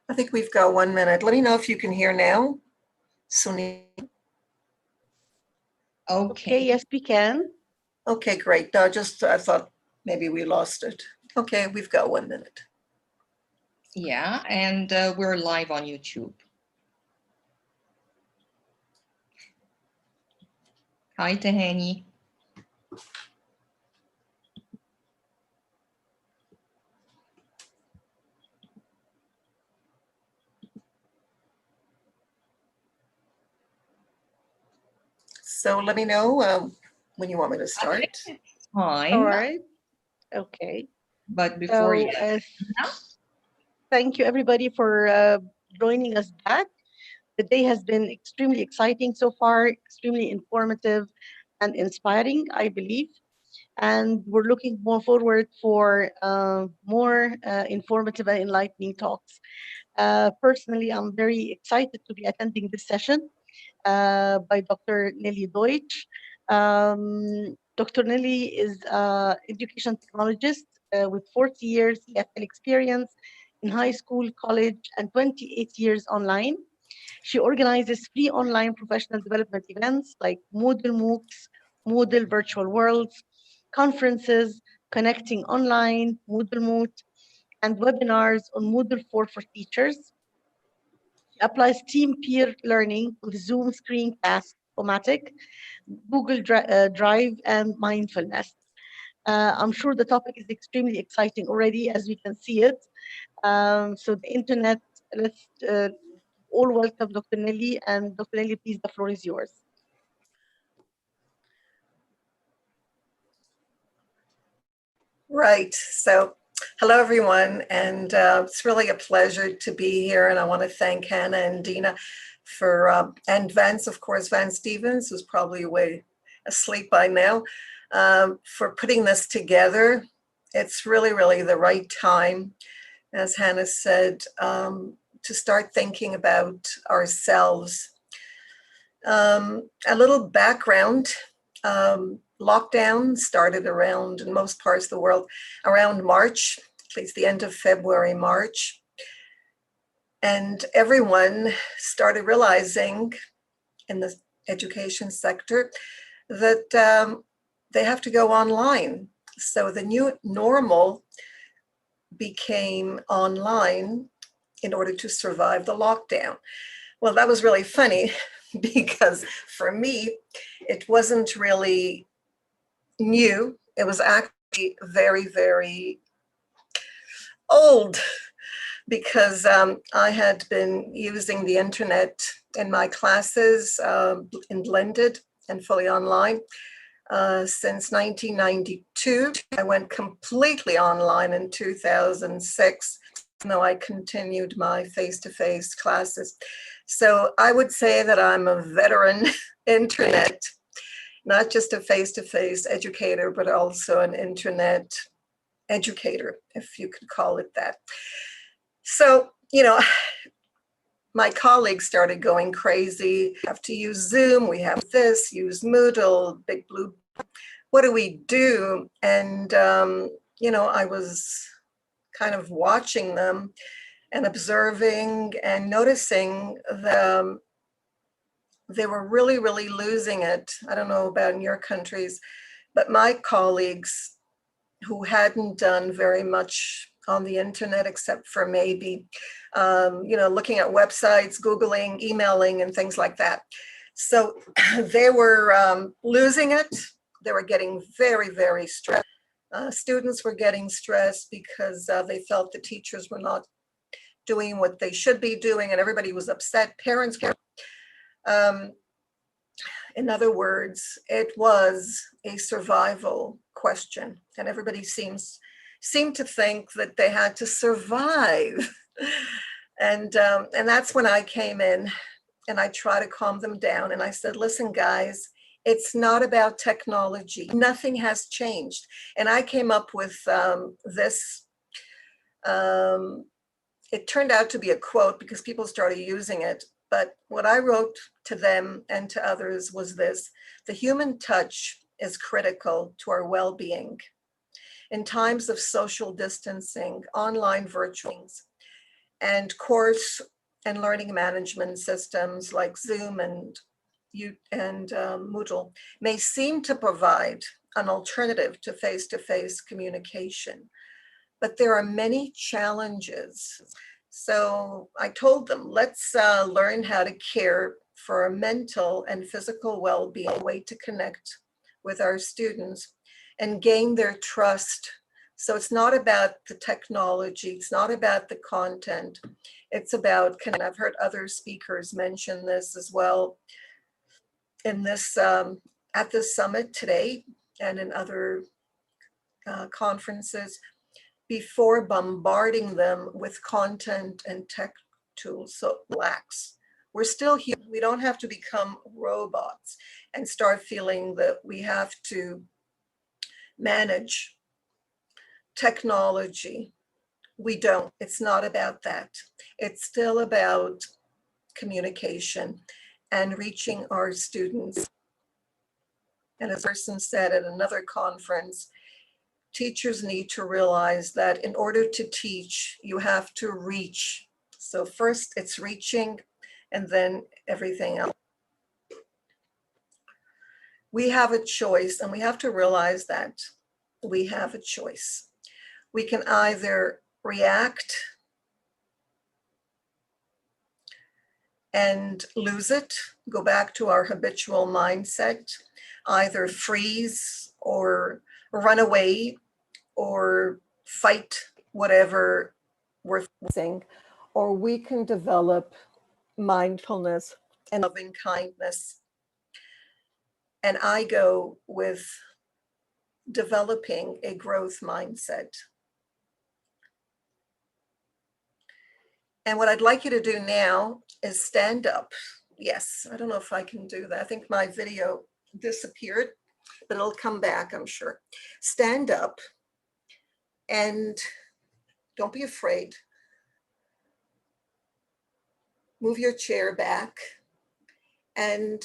I think we've got 1 minute. Let me know if you can hear now. Sunil. Okay, yes, we can. Okay, great. No, I thought maybe we lost it. Okay, we've got 1 minute. Yeah, and we're live on YouTube. Hi, Tahani. So let me know when you want me to start. Fine. All right. Okay. But before you... Thank you, everybody, for joining us back. The day has been extremely exciting so far, extremely informative and inspiring, I believe. And we're looking more forward for more informative and enlightening talks. Personally, I'm very excited to be attending this session by Dr. Nelly Deutsch. Dr. Nelly is an education technologist with 40 years EFL experience in high school, college, and 28 years online. She organizes free online professional development events like Moodle Moocs, Moodle Virtual Worlds, conferences, Connecting Online, Moodle Mooc, and webinars on Moodle 4 for teachers. She applies team peer learning with Zoom Screencast, Omatic, Google Drive, and Mindfulness. I'm sure the topic is extremely exciting already, as we can see it. So the internet, let's all welcome Dr. Nelly. And Dr. Nelly, please, the floor is yours. Right. So hello, everyone. And it's really a pleasure to be here. And I want to thank Hannah and Dina for, and Vance, of course, Vance Stevens, who's probably away asleep by now, for putting this together. It's really, really the right time, as Hannah said, to start thinking about ourselves. A little background. Lockdown started around, in most parts of the world, around March, at least the end of February, March. And everyone started realizing in the education sector that they have to go online. So the new normal became online in order to survive the lockdown. Well, that was really funny because for me, it wasn't really new. It was actually very, very old because I had been using the internet in my classes in blended and fully online since 1992. I went completely online in 2006, even though I continued my face-to-face classes. So I would say that I'm a veteran internet, not just a face-to-face educator, but also an internet educator, if you could call it that. So, you know, my colleagues started going crazy. We have to use Zoom, we have this, use Moodle, Big Blue. What do we do? And, you know, I was kind of watching them and observing and noticing that they were really, really losing it. I don't know about in your countries, but my colleagues who hadn't done very much on the internet, except for maybe, you know, looking at websites, Googling, emailing, and things like that. So they were losing it. They were getting very, very stressed. Students were getting stressed because they felt the teachers were not doing what they should be doing, and everybody was upset. Parents cared. In other words, it was a survival question, and everybody seemed to think that they had to survive. And that's when I came in and I tried to calm them down. And I said, listen, guys, it's not about technology. Nothing has changed. And I came up with this. It turned out to be a quote because people started using it. But what I wrote to them and to others was this: the human touch is critical to our well-being. In times of social distancing, online virtuals, And course and learning management systems like Zoom and Moodle may seem to provide an alternative to face-to-face communication, but there are many challenges. So I told them, let's learn how to care for our mental and physical well-being, a way to connect with our students and gain their trust. So it's not about the technology, it's not about the content, it's about, and I've heard other speakers mention this as well in this, at this summit today and in other conferences, before bombarding them with content and tech tools. So relax. We're still here. We don't have to become robots and start feeling that we have to manage technology. We don't. It's not about that. It's still about communication and reaching our students. And as a person said at another conference, teachers need to realize that in order to teach, you have to reach. So first it's reaching and then everything else. We have a choice, and we have to realize that we have a choice. We can either react and lose it, go back to our habitual mindset, either freeze or run away or fight whatever we're facing, or we can develop mindfulness and loving kindness. And I go with developing a growth mindset. And what I'd like you to do now is stand up. Yes, I don't know if I can do that. I think my video disappeared, but it'll come back, I'm sure. Stand up and don't be afraid. Move your chair back and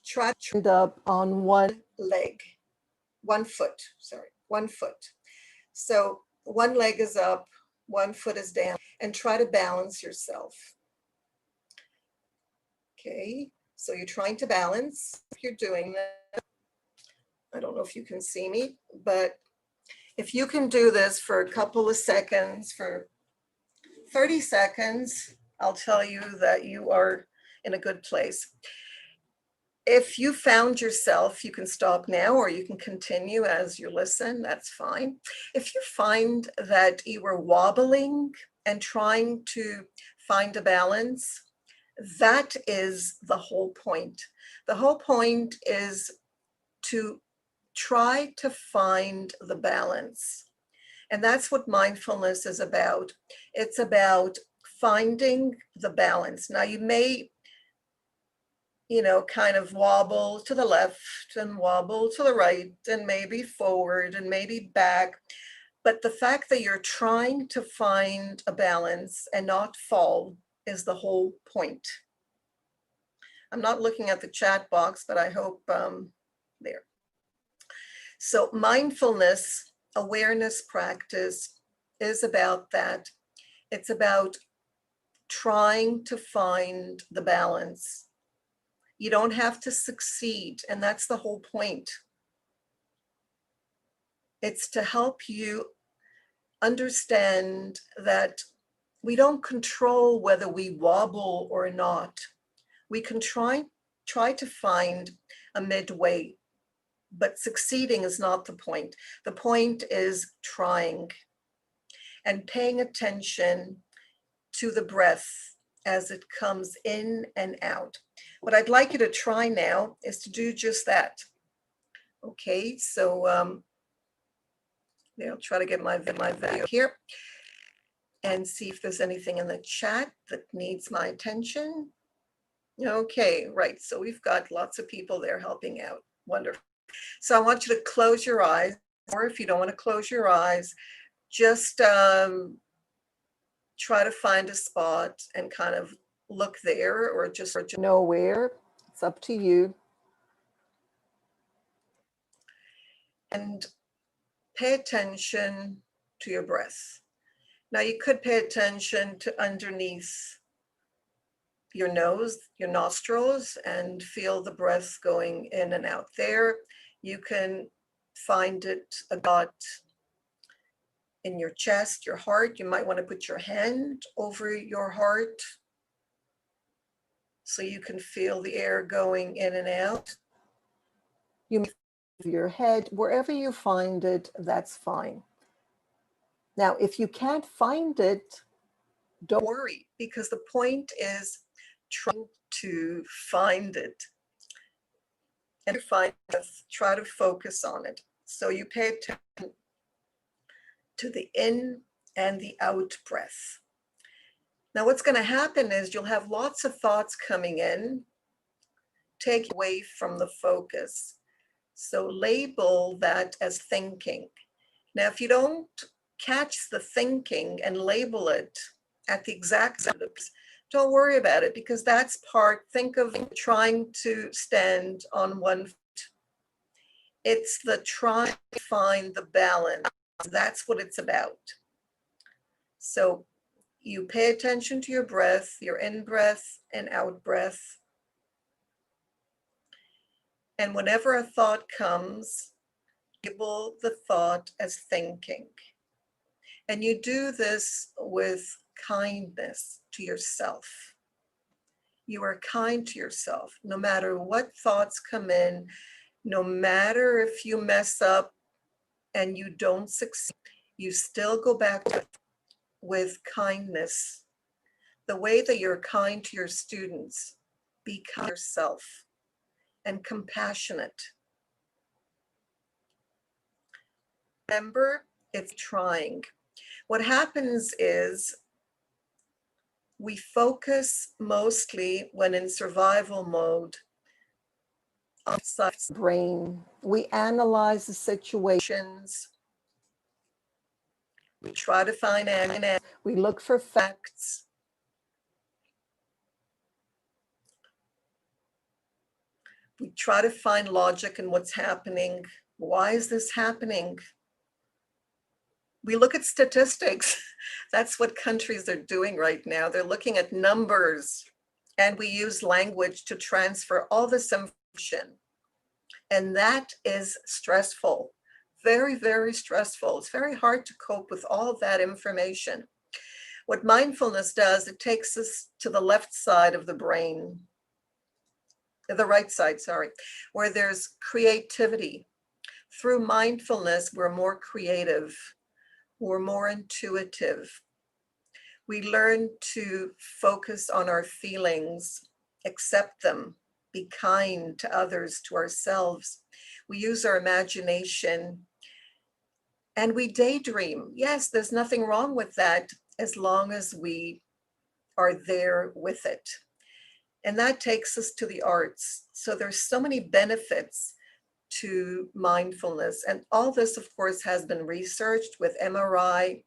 try to stand up on one leg, 1 foot, sorry, 1 foot. So one leg is up, 1 foot is down, and try to balance yourself. Okay, so you're trying to balance. If you're doing that, I don't know if you can see me, but if you can do this for a couple of seconds, for 30 seconds, I'll tell you that you are in a good place. If you found yourself, you can stop now or you can continue as you listen, that's fine. If you find that you were wobbling and trying to find a balance, that is the whole point. The whole point is to try to find the balance. And that's what mindfulness is about. It's about finding the balance. Now you may, kind of wobble to the left and wobble to the right and maybe forward and maybe back. But the fact that you're trying to find a balance and not fall is the whole point. I'm not looking at the chat box, but I hope there. So mindfulness, awareness practice is about that. It's about trying to find the balance. You don't have to succeed, and that's the whole point. It's to help you understand that we don't control whether we wobble or not. We can try to find a midway, but succeeding is not the point. The point is trying and paying attention to the breath as it comes in and out. What I'd like you to try now is to do just that. Okay, so I'll try to get my video here and see if there's anything in the chat that needs my attention. Okay, right, so we've got lots of people there helping out. Wonderful. So I want you to close your eyes, or if you don't want to close your eyes, just try to find a spot and kind of look there, or just nowhere. It's up to you. And pay attention to your breath. Now you could pay attention to underneath your nose, your nostrils, and feel the breath going in and out there. You can find it a dot in your chest, your heart. You might want to put your hand over your heart so you can feel the air going in and out. You may move your head, wherever you find it, that's fine. Now, if you can't find it, don't worry, because the point is trying to find it. And to find it, try to focus on it. So you pay attention to the in and the out breath. Now, what's going to happen is you'll have lots of thoughts coming in, take away from the focus. So label that as thinking. Now, if you don't catch the thinking and label it at the exact time, don't worry about it, because that's part. Think of trying to stand on one foot. It's the trying to find the balance. That's what it's about. So you pay attention to your breath, your in breath and out breath. And whenever a thought comes, label the thought as thinking. And you do this with kindness to yourself. You are kind to yourself, no matter what thoughts come in, no matter if you mess up and you don't succeed, you still go back to it with kindness. The way that you're kind to your students, be kind to yourself and compassionate. Remember, it's trying. What happens is we focus mostly when in survival mode on the brain. We analyze the situations. We try to find answers. We look for facts. We try to find logic in what's happening. Why is this happening? We look at statistics. That's what countries are doing right now. They're looking at numbers, and we use language to transfer all this information. And that is stressful, very, very stressful. It's very hard to cope with all of that information. What mindfulness does, it takes us to the left side of the brain, the right side, sorry, where there's creativity. Through mindfulness, we're more creative. We're more intuitive. We learn to focus on our feelings, accept them, be kind to others, to ourselves. We use our imagination and we daydream. Yes, there's nothing wrong with that as long as we are there with it. And that takes us to the arts. So there's so many benefits to mindfulness. And all this, of course, has been researched with MRI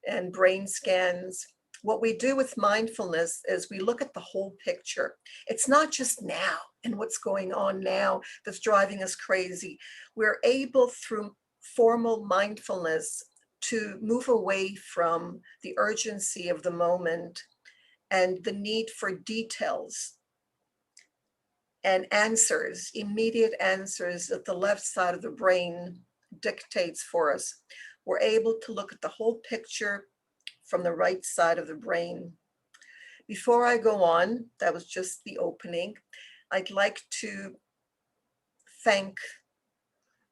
and brain scans. What we do with mindfulness is we look at the whole picture. It's not just now and what's going on now that's driving us crazy. We're able, through formal mindfulness, to move away from the urgency of the moment and the need for details and answers, immediate answers that the left side of the brain dictates for us. We're able to look at the whole picture from the right side of the brain. Before I go on, that was just the opening. I'd like to thank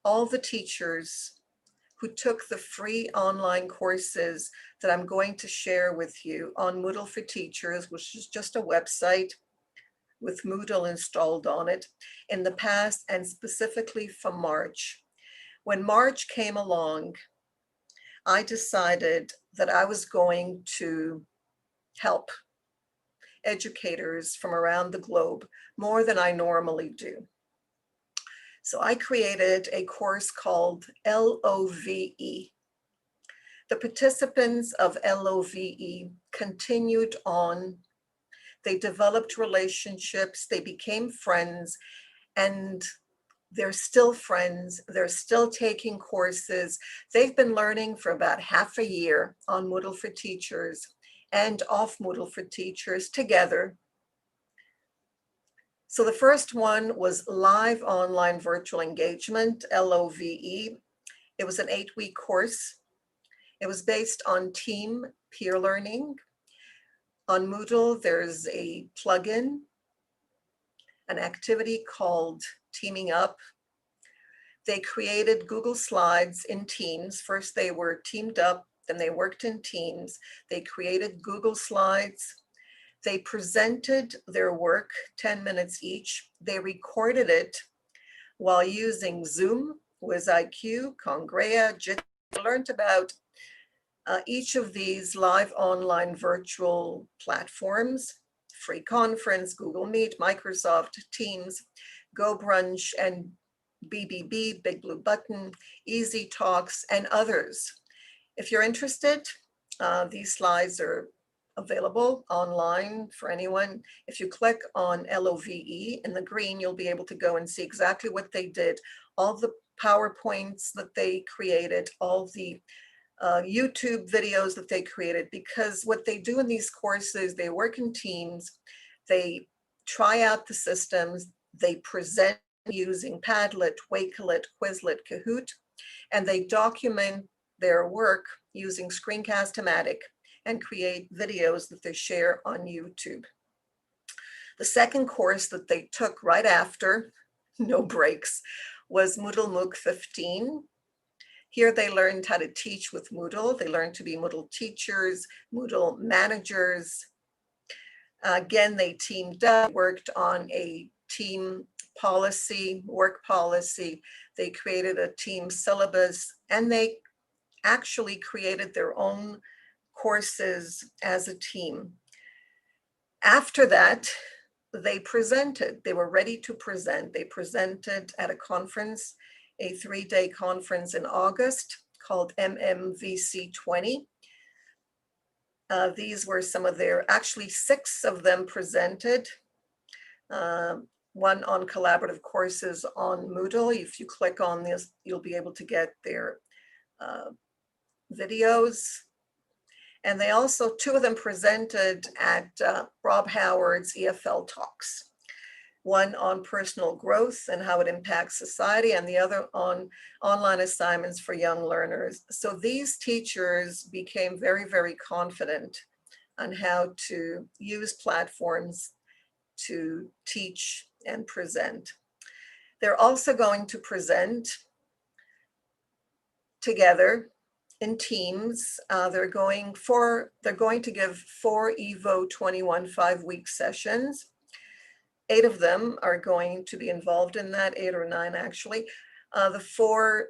all the teachers who took the free online courses that I'm going to share with you on Moodle for Teachers, which is just a website with Moodle installed on it in the past, and specifically for March. When March came along, I decided that I was going to help educators from around the globe more than I normally do. So I created a course called LOVE. The participants of LOVE continued on. They developed relationships, they became friends, and They're still friends. They're still taking courses. They've been learning for about half a year on Moodle for Teachers and off Moodle for Teachers together. So the first one was Live Online Virtual Engagement, LOVE. It was an 8-week course. It was based on team peer learning. On Moodle, there's a plugin, an activity called Teaming Up. They created Google Slides in teams. First, they were teamed up, then they worked in teams. They created Google Slides. They presented their work 10 minutes each. They recorded it while using Zoom, WizIQ, Congrea, JIT. They learned about each of these live online virtual platforms, Free Conference, Google Meet, Microsoft Teams, Go Brunch, and BBB, Big Blue Button, Easy Talks, and others. If you're interested, these slides are available online for anyone. If you click on LOVE in the green, you'll be able to go and see exactly what they did, all the PowerPoints that they created, all the YouTube videos that they created, because what they do in these courses, they work in teams, they try out the systems, they present using Padlet, Wakelet, Quizlet, Kahoot, and they document their work using Screencast-O-Matic and create videos that they share on YouTube. The second course that they took right after, no breaks, was Moodle Mooc 15. Here they learned how to teach with Moodle. They learned to be Moodle teachers, Moodle managers. Again, they teamed up, worked on a team policy, work policy. They created a team syllabus, and they actually created their own courses as a team. After that, they presented. They were ready to present. They presented at a conference, a 3-day conference in August called MMVC 20. These were some of their, actually 6 of them presented. One on collaborative courses on Moodle. If you click on this, you'll be able to get their videos. And they also, 2 of them presented at Rob Howard's EFL Talks. One on personal growth and how it impacts society, and the other on online assignments for young learners. So these teachers became very, very confident on how to use platforms to teach and present. They're also going to present together in teams. They're going to give 4 EVO 21 5-week sessions. 8 of them are going to be involved in that, 8 or 9 actually. The 4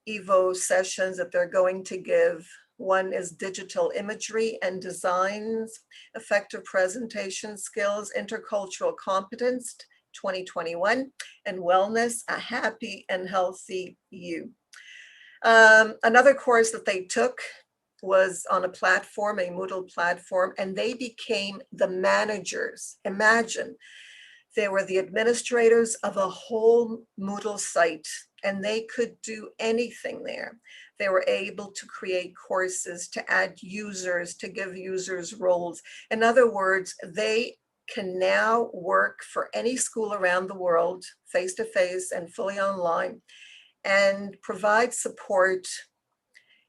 EVO sessions that they're going to give, one is digital imagery and designs, effective presentation skills, intercultural competence 2021, and wellness, a happy and healthy you. Another course that they took was on a platform, a Moodle platform, and they became the managers. Imagine, they were the administrators of a whole Moodle site, and they could do anything there. They were able to create courses, to add users, to give users roles. In other words, they can now work for any school around the world, face-to-face and fully online, and provide support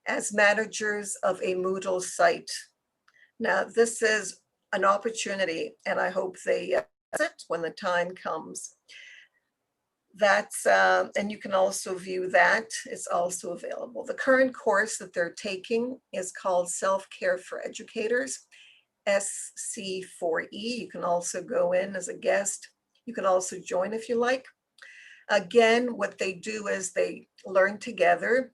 as managers of a Moodle site. Now, this is an opportunity, and I hope they use it when the time comes. That's, and you can also view that. It's also available. The current course that they're taking is called Self-Care for Educators, SC4E. You can also go in as a guest. You can also join if you like. Again, what they do is they learn together.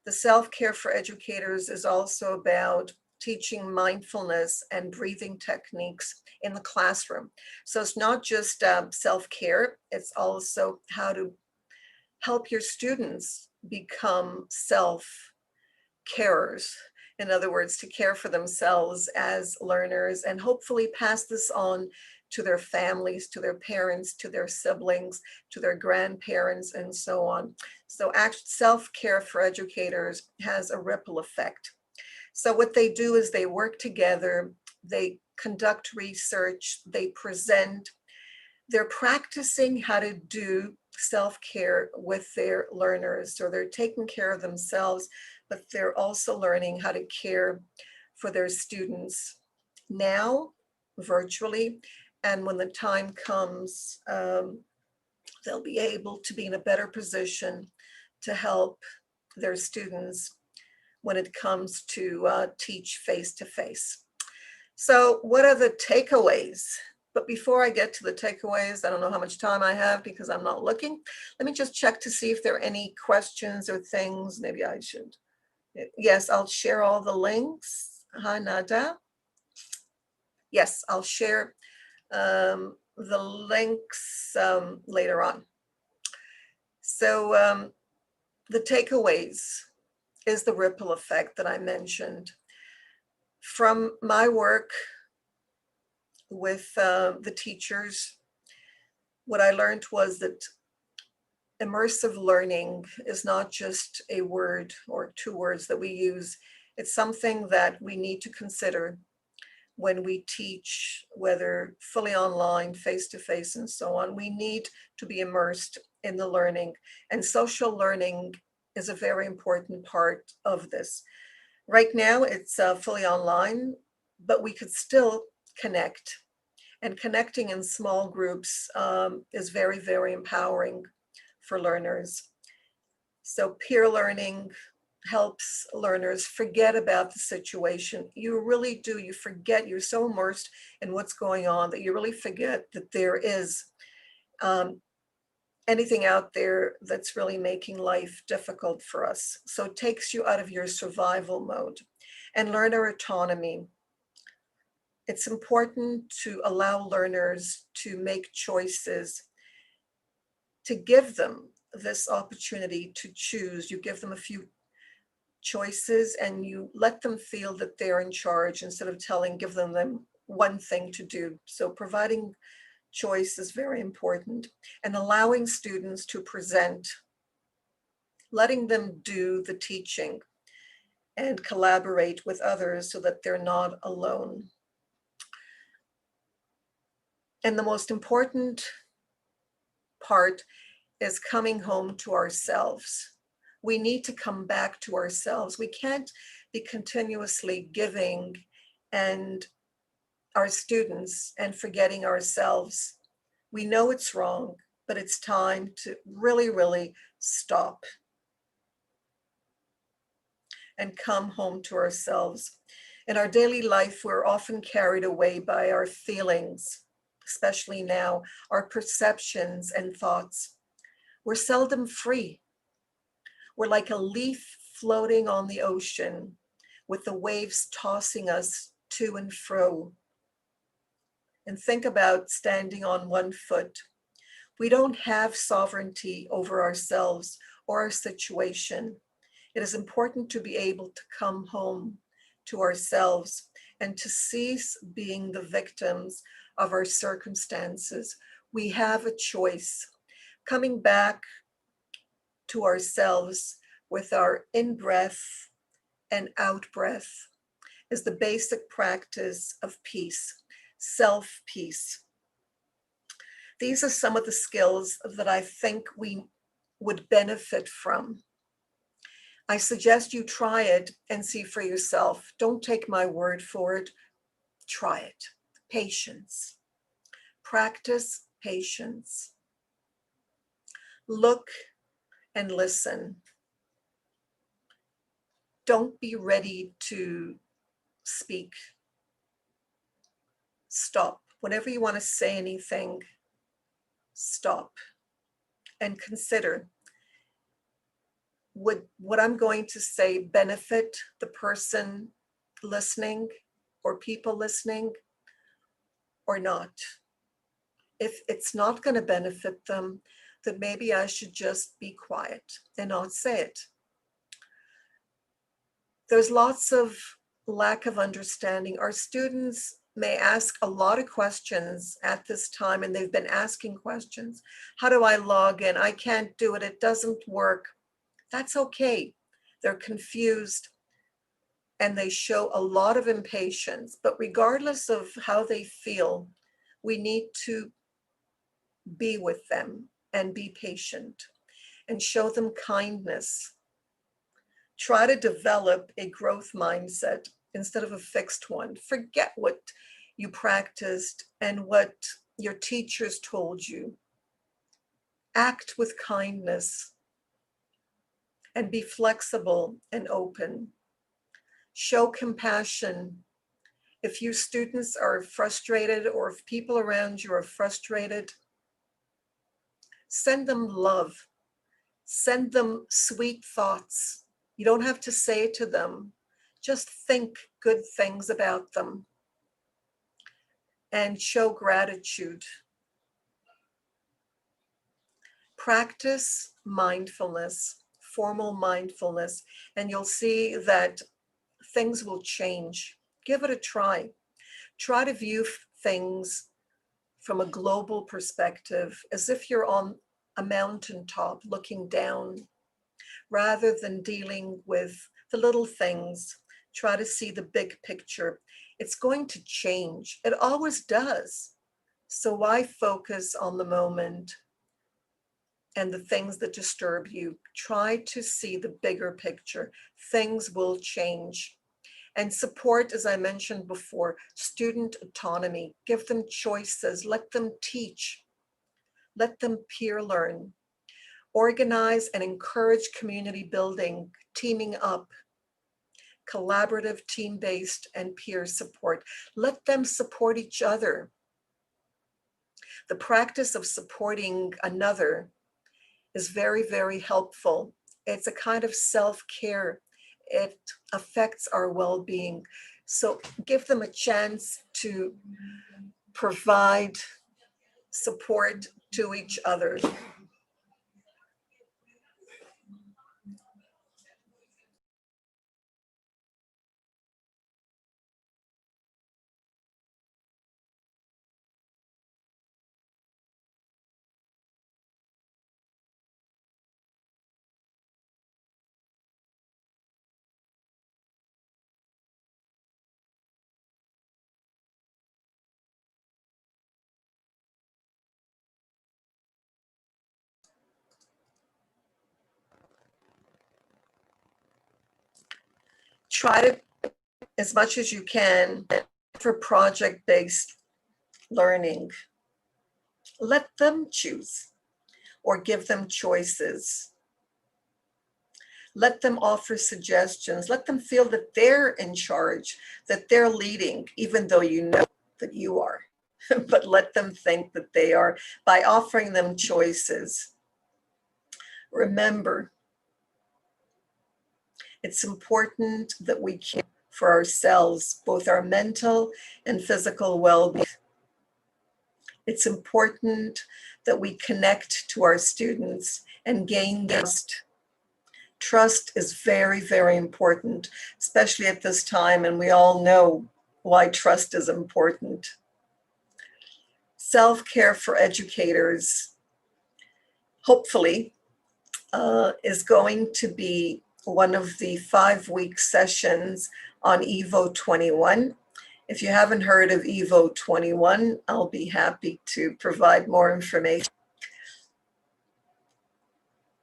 The Self-Care for Educators is also about teaching mindfulness and breathing techniques in the classroom. So it's not just self-care, it's also how to help your students become self-carers. In other words, to care for themselves as learners and hopefully pass this on to their families, to their parents, to their siblings, to their grandparents, and so on. So self-care for educators has a ripple effect. So what they do is they work together, they conduct research, they present, they're practicing how to do self-care with their learners. So they're taking care of themselves, but they're also learning how to care for their students now, virtually, and when the time comes, they'll be able to be in a better position to help their students when it comes to teach face-to-face. So what are the takeaways? But before I get to the takeaways, I don't know how much time I have because I'm not looking. Let me just check to see if there are any questions or things. Maybe I should. Yes, I'll share all the links. Hi, Nada. Yes, I'll share the links later on. So the takeaways is the ripple effect that I mentioned. From my work with the teachers, what I learned was that immersive learning is not just a word or two words that we use. It's something that we need to consider when we teach, whether fully online, face-to-face, and so on. We need to be immersed in the learning, and social learning is a very important part of this. Right now, it's fully online, but we could still connect. And connecting in small groups is very, very empowering for learners. So peer learning helps learners forget about the situation. You really do, you forget, you're so immersed in what's going on that you really forget that there is anything out there that's really making life difficult for us. So it takes you out of your survival mode. And learner autonomy. It's important to allow learners to make choices, to give them this opportunity to choose. You give them a few choices and you let them feel that they're in charge instead of giving them one thing to do. So providing choice is very important, and allowing students to present, letting them do the teaching and collaborate with others so that they're not alone. And the most important part is coming home to ourselves. We need to come back to ourselves. We can't be continuously giving and our students and forgetting ourselves. We know it's wrong, but it's time to really, really stop and come home to ourselves. In our daily life, we're often carried away by our feelings, especially now, our perceptions and thoughts. We're seldom free. We're like a leaf floating on the ocean with the waves tossing us to and fro. And think about standing on one foot. We don't have sovereignty over ourselves or our situation. It is important to be able to come home to ourselves and to cease being the victims of our circumstances. We have a choice. Coming back to ourselves with our in-breath and out-breath is the basic practice of peace, self-peace. These are some of the skills that I think we would benefit from. I suggest you try it and see for yourself. Don't take my word for it. Try it. Patience. Practice patience. Look and listen. Don't be ready to speak. Stop. Whenever you want to say anything, stop and consider, would what I'm going to say benefit the person listening or people listening or not? If it's not going to benefit them, then maybe I should just be quiet and not say it. There's lots of lack of understanding. Our students may ask a lot of questions at this time, and they've been asking questions. How do I log in? I can't do it. It doesn't work. That's okay. They're confused and they show a lot of impatience, but regardless of how they feel, we need to be with them and be patient and show them kindness. Try to develop a growth mindset instead of a fixed one. Forget what you practiced and what your teachers told you. Act with kindness and be flexible and open. Show compassion. If your students are frustrated or if people around you are frustrated, send them love. Send them sweet thoughts. You don't have to say to them, just think good things about them and show gratitude. Practice mindfulness, formal mindfulness, and you'll see that things will change. Give it a try. Try to view things from a global perspective, as if you're on a mountaintop looking down, rather than dealing with the little things. Try to see the big picture. It's going to change. It always does. So why focus on the moment and the things that disturb you? Try to see the bigger picture. Things will change. And support, as I mentioned before, student autonomy. Give them choices. Let them teach. Let them peer learn. Organize and encourage community building, teaming up, collaborative, team-based, and peer support. Let them support each other. The practice of supporting another is very, very helpful. It's a kind of self-care. It affects our well-being. So give them a chance to provide support to each other. Try to, as much as you can, for project-based learning. Let them choose or give them choices. Let them offer suggestions. Let them feel that they're in charge, that they're leading, even though you know that you are. But let them think that they are by offering them choices. Remember, it's important that we care for ourselves, both our mental and physical well-being. It's important that we connect to our students and gain trust. Trust is very, very important, especially at this time, and we all know why trust is important. Self-care for educators, hopefully, is going to be one of the 5-week sessions on EVO 21. If you haven't heard of EVO 21, I'll be happy to provide more information.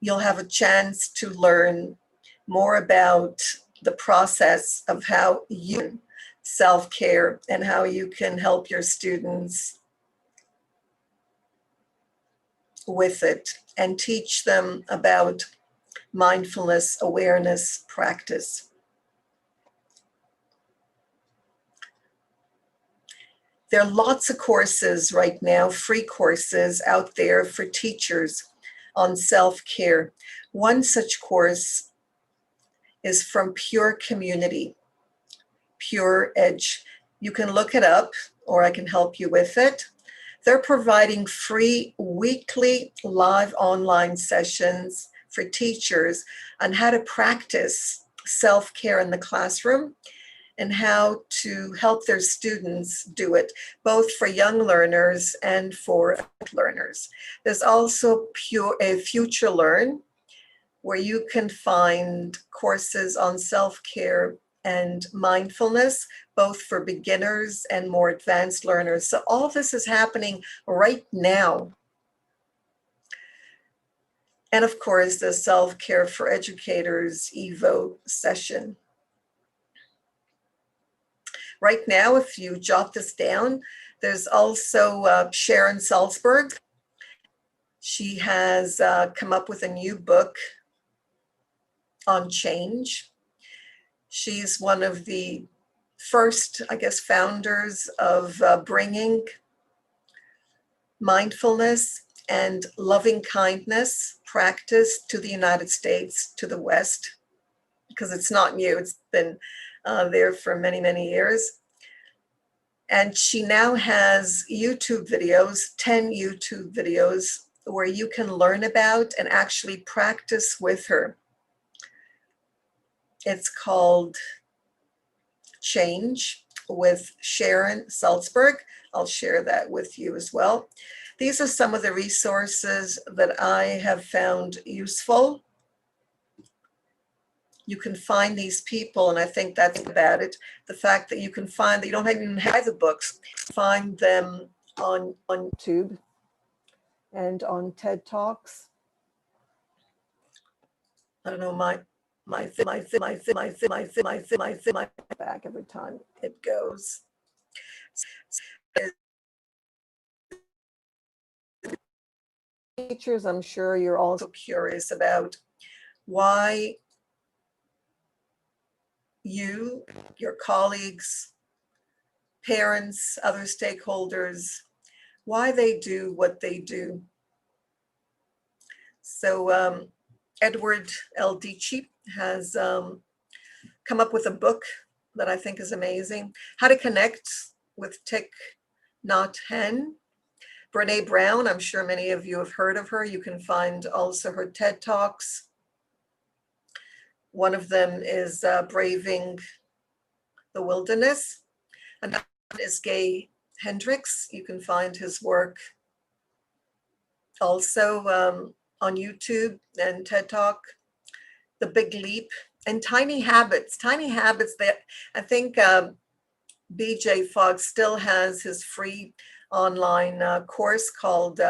You'll have a chance to learn more about the process of how you self-care and how you can help your students with it and teach them about mindfulness awareness practice. There are lots of courses right now, free courses out there for teachers on self-care. One such course is from Pure Community, Pure Edge. You can look it up or I can help you with it. They're providing free weekly live online sessions for teachers on how to practice self-care in the classroom and how to help their students do it, both for young learners and for learners. There's also a Future Learn, where you can find courses on self-care and mindfulness, both for beginners and more advanced learners. So all this is happening right now. And of course, the Self-Care for Educators EVO session. Right now, if you jot this down, there's also Sharon Salzberg. She has come up with a new book on change. She's one of the first, I guess, founders of bringing mindfulness and loving kindness practice to the United States, to the West, because it's not new. It's been there for many, many years. And she now has YouTube videos, 10 YouTube videos, where you can learn about and actually practice with her. It's called Change with Sharon Salzberg. I'll share that with you as well. These are some of the resources that I have found useful. You can find these people, and I think that's about it. The fact that you can find that you don't even have the books, find them on YouTube and on TED Talks. I don't know, my back every time it goes. Teachers, I'm sure you're also curious about why you, your colleagues, parents, other stakeholders, why they do what they do. So Edward L. Dici has come up with a book that I think is amazing, How to Connect with Thich Nhat Hanh. Brene Brown, I'm sure many of you have heard of her. You can find also her TED Talks. One of them is Braving the Wilderness. Another is Gay Hendricks. You can find his work also on YouTube and TED Talk. The Big Leap and Tiny Habits. Tiny Habits that I think BJ Fogg still has his free online course called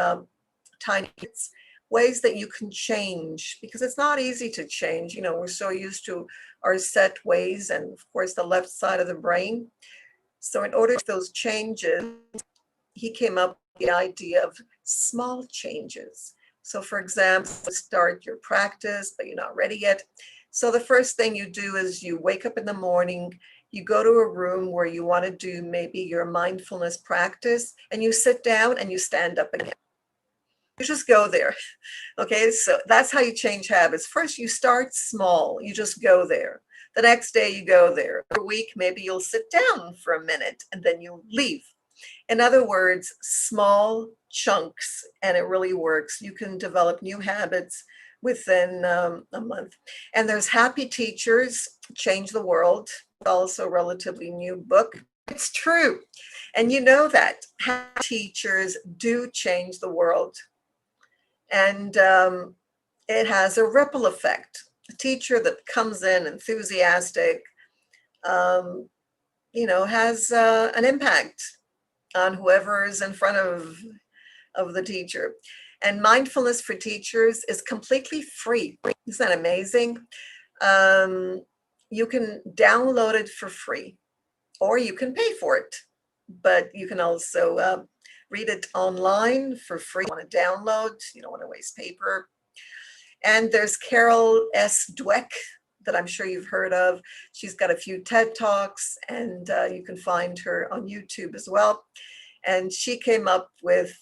Tiny Habits, ways that you can change, because it's not easy to change. You know, we're so used to our set ways and of course the left side of the brain. So in order to those changes, he came up with the idea of small changes. So for example, start your practice, but you're not ready yet. So the first thing you do is you wake up in the morning, you go to a room where you want to do maybe your mindfulness practice, and you sit down and you stand up again. You just go there. Okay, so that's how you change habits. First, you start small, you just go there. The next day you go there. A week, maybe you'll sit down for a minute and then you'll leave. In other words, small chunks, and it really works. You can develop new habits within a month. And there's Happy Teachers, Change the World, also a relatively new book. It's true. And you know that happy teachers do change the world. And it has a ripple effect. A teacher that comes in enthusiastic, you know, has an impact on whoever is in front of the teacher. And Mindfulness for Teachers is completely free. Isn't that amazing? You can download it for free, or you can pay for it, but you can also read it online for free. You want to download, you don't want to waste paper. And there's Carol S. Dweck, that I'm sure you've heard of. She's got a few TED Talks, and you can find her on YouTube as well. And she came up with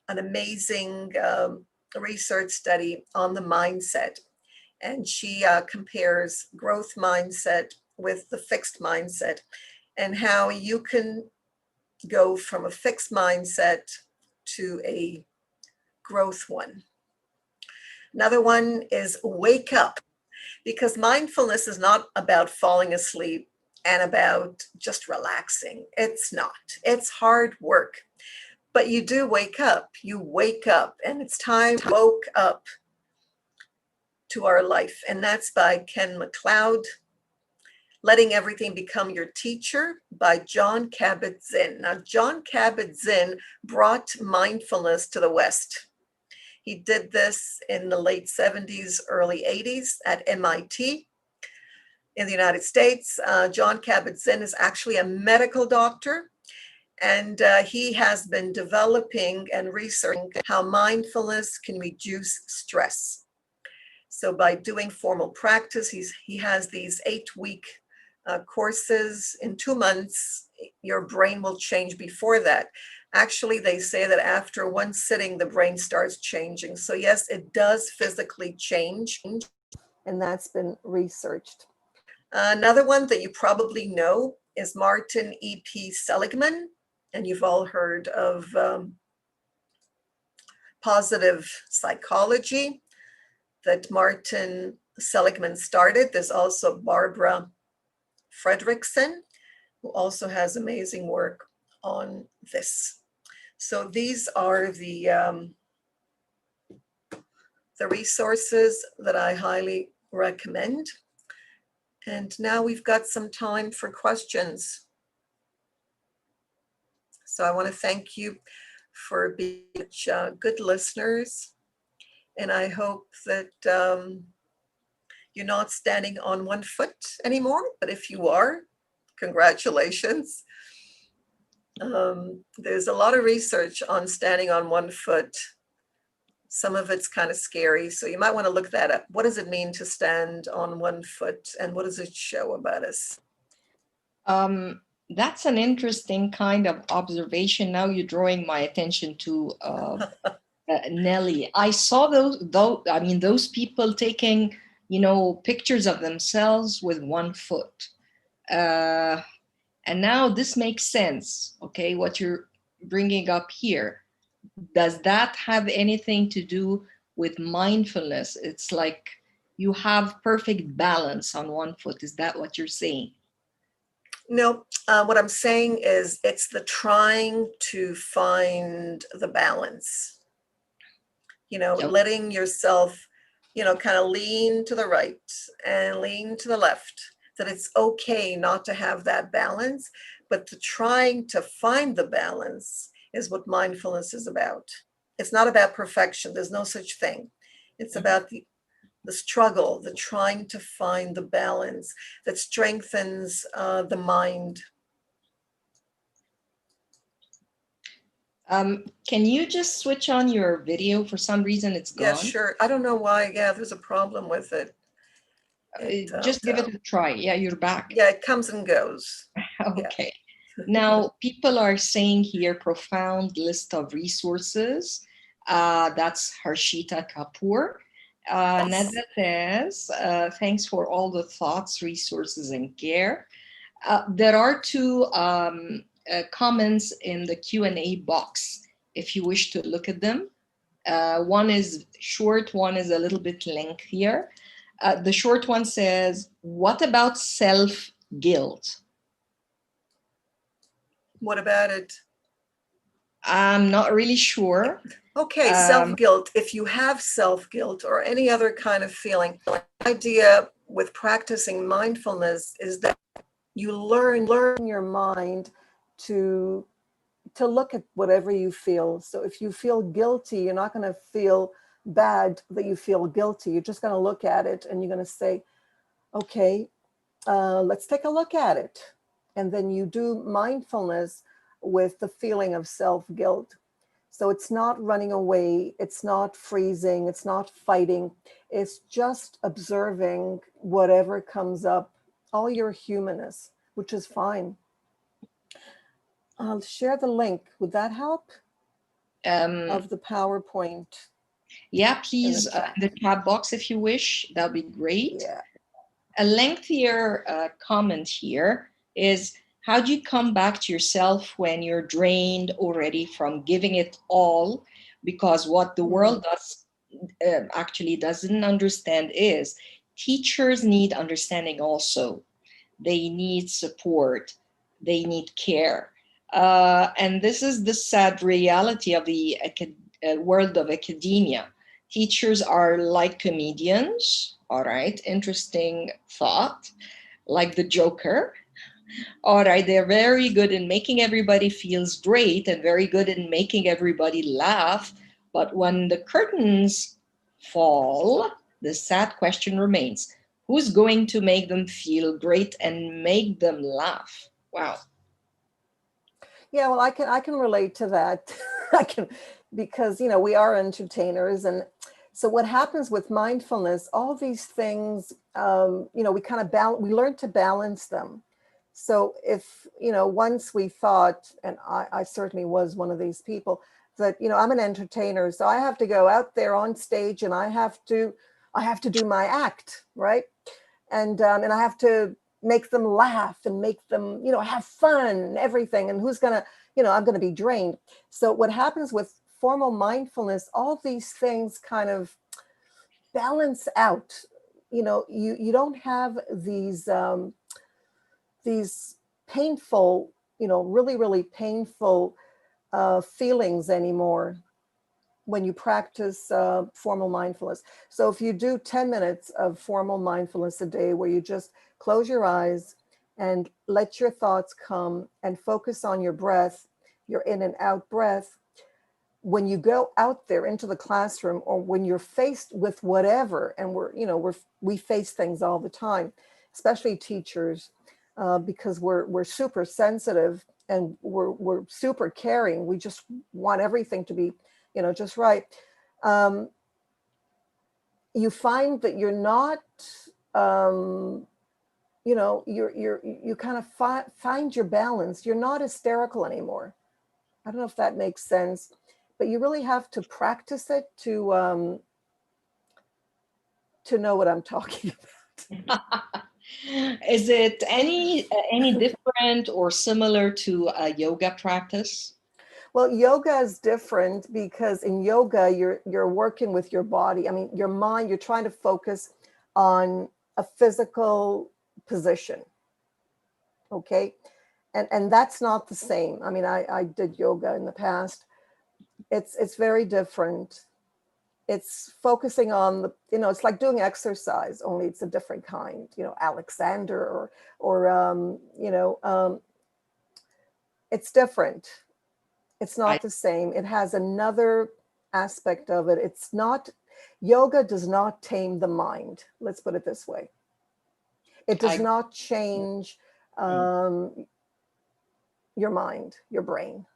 an amazing research study on the mindset. And she compares growth mindset with the fixed mindset, and how you can go from a fixed mindset to a growth one. Another one is Wake Up, because mindfulness is not about falling asleep. and about just relaxing. It's not. It's hard work. But you do wake up. You wake up, and it's time to woke up to our life. And that's by Ken MacLeod. Letting Everything Become Your Teacher by John Kabat-Zinn. Now, John Kabat-Zinn brought mindfulness to the West. He did this in the late 70s, early 80s at MIT in the United States. John Kabat-Zinn is actually a medical doctor, and he has been developing and researching how mindfulness can reduce stress. So by doing formal practice, he has these 8-week courses. In 2 months, your brain will change. Before that, actually, they say that after one sitting, the brain starts changing. So yes, it does physically change, and that's been researched. Another one that you probably know is Martin E.P. Seligman, and you've all heard of positive psychology that Martin Seligman started. There's also Barbara Fredrickson, who also has amazing work on this. So these are the resources that I highly recommend. And now we've got some time for questions. So I want to thank you for being good listeners. And I hope that you're not standing on one foot anymore, but if you are, congratulations. There's a lot of research on standing on one foot. Some of it's kind of scary, so you might want to look that up. What does it mean to stand on one foot, and what does it show about us? That's an interesting kind of observation. Now you're drawing my attention to Nelly. I saw those people taking, pictures of themselves with one foot. And now this makes sense, okay, what you're bringing up here. Does that have anything to do with mindfulness? It's like you have perfect balance on one foot. Is that what you're saying? No, what I'm saying is it's the trying to find the balance. Letting yourself, kind of lean to the right and lean to the left, that it's okay not to have that balance, but the trying to find the balance is what mindfulness is about. It's not about perfection. There's no such thing. It's about the struggle, the trying to find the balance that strengthens the mind. Can you just switch on your video? For some reason, it's gone. Yeah, sure. I don't know why. Yeah, there's a problem with it. Just give it a try. Yeah, you're back. Yeah, it comes and goes. Okay. Yeah. Now, people are saying here, profound list of resources. That's Harshita Kapoor. Nada says, thanks for all the thoughts, resources, and care. There are two comments in the Q&A box, if you wish to look at them. One is short, one is a little bit lengthier. The short one says, what about self-guilt? What about it? I'm not really sure. Okay, self-guilt. If you have self-guilt or any other kind of feeling, the idea with practicing mindfulness is that you learn your mind to look at whatever you feel. So if you feel guilty, you're not going to feel bad that you feel guilty. You're just going to look at it and you're going to say, okay, let's take a look at it. And then you do mindfulness with the feeling of self-guilt. So it's not running away, it's not freezing, it's not fighting, it's just observing whatever comes up, all your humanness, which is fine. I'll share the link. Would that help? Of the PowerPoint. Yeah, please, in the chat box if you wish, that'd be great. Yeah. A lengthier comment here is, how do you come back to yourself when you're drained already from giving it all? Because what the world actually doesn't understand is teachers need understanding also. they need support, they need care. And this is the sad reality of the world of academia. Teachers are like comedians, all right, interesting thought, like the Joker. All right, they're very good in making everybody feels great and very good in making everybody laugh. But when the curtains fall, the sad question remains, who's going to make them feel great and make them laugh? Wow. Yeah, well, I can relate to that. I can, because, you know, we are entertainers. And so what happens with mindfulness, all these things, you know, we learn to balance them. So if, you know, once we thought, and I certainly was one of these people, that, you know, I'm an entertainer, so I have to go out there on stage and I have to do my act, right? And I have to make them laugh and make them, you know, have fun and everything. And who's gonna, you know, I'm gonna be drained. So what happens with formal mindfulness, all these things kind of balance out. You know, you don't have these painful, you know, really, really painful feelings anymore when you practice formal mindfulness. So if you do 10 minutes of formal mindfulness a day where you just close your eyes and let your thoughts come and focus on your breath, your in and out breath, when you go out there into the classroom or when you're faced with whatever, and we face things all the time, especially teachers, because we're super sensitive and we're super caring. We just want everything to be, you know, just right. You find that you're not, you know, you kind of find your balance. You're not hysterical anymore. I don't know if that makes sense, but you really have to practice it to know what I'm talking about. Is it any different or similar to a yoga practice? Well, yoga is different because in yoga, you're working with your body. I mean, your mind, you're trying to focus on a physical position. Okay. And that's not the same. I mean, I did yoga in the past. It's very different. It's focusing on the, you know, it's like doing exercise, only it's a different kind, you know, Alexander or you know, it's different. It's not the same. It has another aspect of it. It's not, yoga does not tame the mind. Let's put it this way. It does not change your mind, your brain.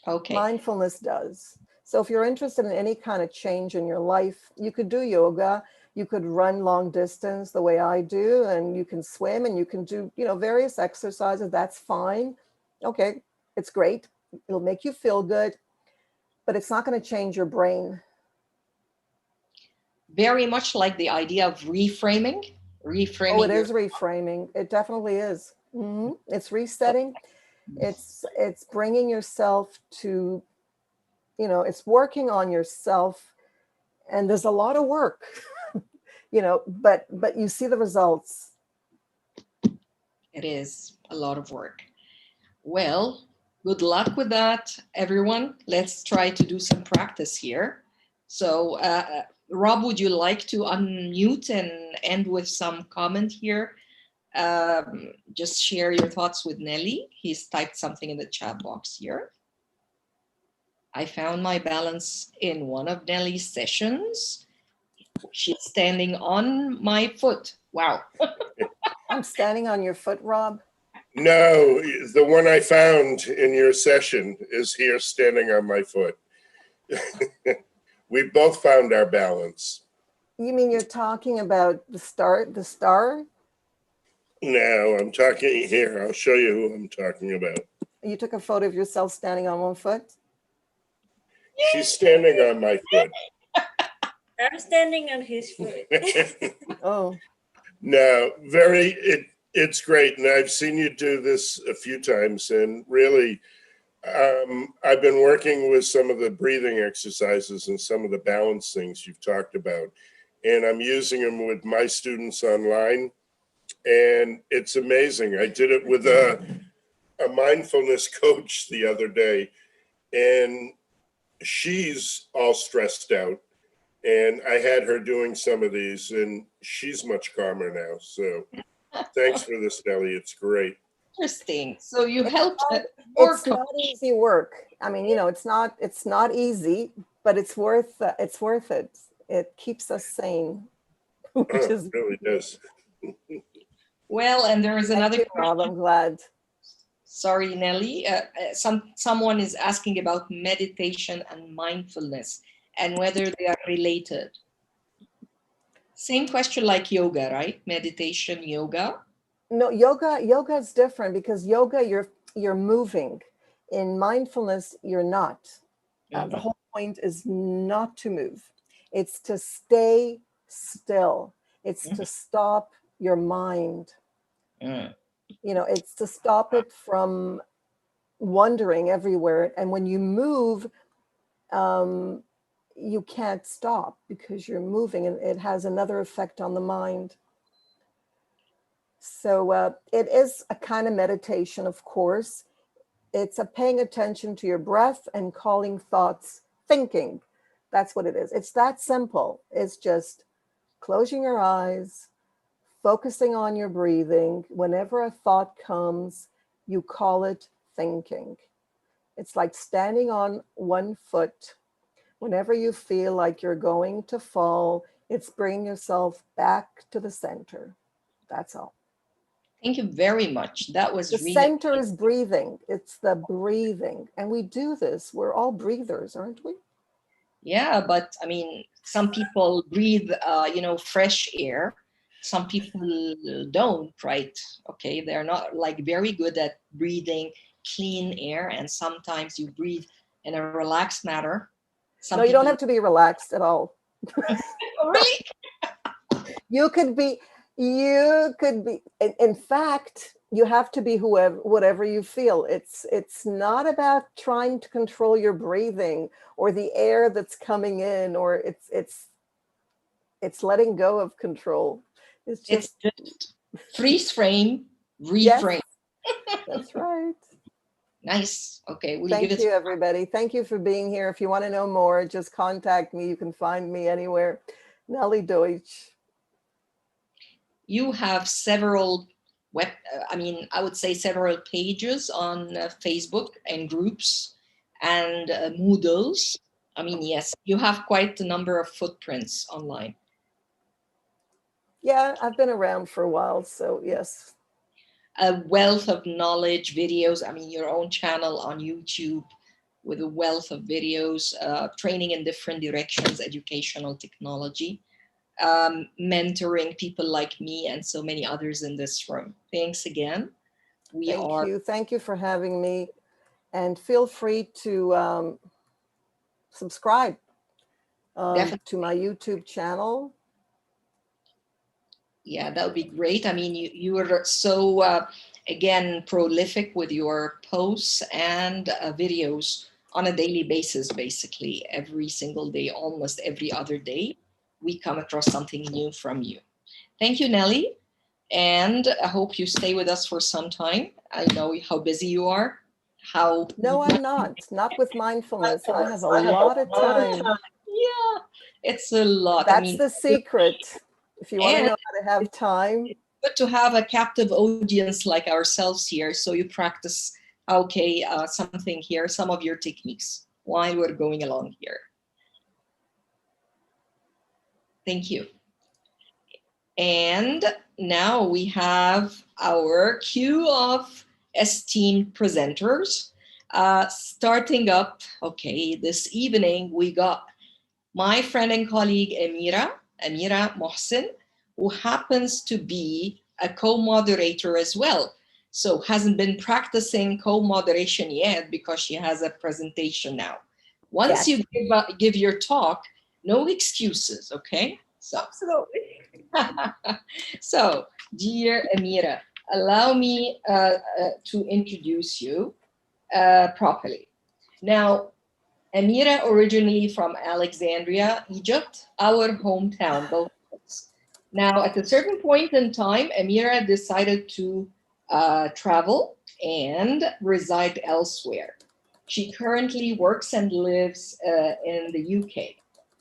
Okay. Mindfulness does. So if you're interested in any kind of change in your life, you could do yoga. You could run long distance the way I do, and you can swim and you can do, you know, various exercises. That's fine. Okay, it's great. It'll make you feel good, but it's not going to change your brain. Very much like the idea of reframing. Oh, it is reframing. It definitely is. Mm-hmm. It's resetting. It's bringing yourself to, you know, it's working on yourself, and there's a lot of work, you know, but you see the results. It is a lot of work. Well, good luck with that, everyone. Let's try to do some practice here. So, Rob, would you like to unmute and end with some comment here? Just share your thoughts with Nelly. He's typed something in the chat box here. I found my balance in one of Nelly's sessions. She's standing on my foot. Wow. I'm standing on your foot, Rob? No, the one I found in your session is here standing on my foot. We both found our balance. You mean you're talking about the star? No, I'm talking here. I'll show you who I'm talking about. You took a photo of yourself standing on one foot? She's standing on my foot. I'm standing on his foot. Oh. No, it's great. And I've seen you do this a few times. And really, I've been working with some of the breathing exercises and some of the balance things you've talked about. And I'm using them with my students online. and it's amazing. I did it with a mindfulness coach the other day, and she's all stressed out. And I had her doing some of these, and she's much calmer now. So thanks for this, Nelly. It's great. Interesting. So you helped It's not easy work. I mean, you know, it's not easy, but it's worth it. It keeps us sane, which is It really does. well. And there is another Thank you, Rob. I'm glad. Sorry, Nelly. Someone is asking about meditation and mindfulness and whether they are related. Same question like yoga, right? Meditation, yoga. No, yoga is different because yoga you're moving. In mindfulness, you're not. The whole point is not to move. It's to stay still. It's to stop your mind. You know, it's to stop it from wandering everywhere. And when you move, you can't stop because you're moving, and it has another effect on the mind. So it is a kind of meditation, of course. It's a paying attention to your breath and calling thoughts thinking. That's what it is. It's that simple. It's just closing your eyes, focusing on your breathing. Whenever a thought comes, you call it thinking. It's like standing on one foot. Whenever you feel like you're going to fall, it's bringing yourself back to the center. That's all. Thank you very much. That was The really center is breathing. It's the breathing. And we do this. We're all breathers, aren't we? yeah. But I mean, some people breathe, fresh air. Some people don't, right? Okay, they're not like very good at breathing clean air, and sometimes you breathe in a relaxed manner. No, you don't have to be relaxed at all. Oh, really? You could be, in fact, you have to be whatever you feel. It's not about trying to control your breathing or the air that's coming in, or it's letting go of control. It's just freeze frame, reframe. Yes, that's right. Nice. Okay, we'll Thank give it. you, everybody. Thank you for being here. If you want to know more, just contact me. You can find me anywhere. Nelly Deutsch. You have several I would say several pages on Facebook and groups and Moodles. I mean, yes, you have quite a number of footprints online. Yeah, I've been around for a while, so yes. A wealth of knowledge, videos. I mean, your own channel on YouTube with a wealth of videos, training in different directions, educational technology, mentoring people like me and so many others in this room. Thanks again. Thank you for having me. And feel free to subscribe to my YouTube channel. Yeah, that would be great. I mean, you are so, again, prolific with your posts and videos on a daily basis, basically. Every single day, almost every other day, we come across something new from you. Thank you, Nelly. And I hope you stay with us for some time. I know how busy you are. No, I'm not. Not with mindfulness. I have a lot of time. Yeah, it's a lot. That's the secret. If you want to know how to have time. Good to have a captive audience like ourselves here. So you practice, something here, some of your techniques while we're going along here. Thank you. And now we have our queue of esteemed presenters. Starting up, this evening we got my friend and colleague Amira Mohsen, who happens to be a co-moderator as well. So hasn't been practicing co-moderation yet because she has a presentation now. Once you give your talk, no excuses, okay? So, absolutely. So, dear Amira, allow me to introduce you properly. Now, Amira originally from Alexandria, Egypt, our hometown, both of us. Now, at a certain point in time, Amira decided to travel and reside elsewhere. She currently works and lives in the UK.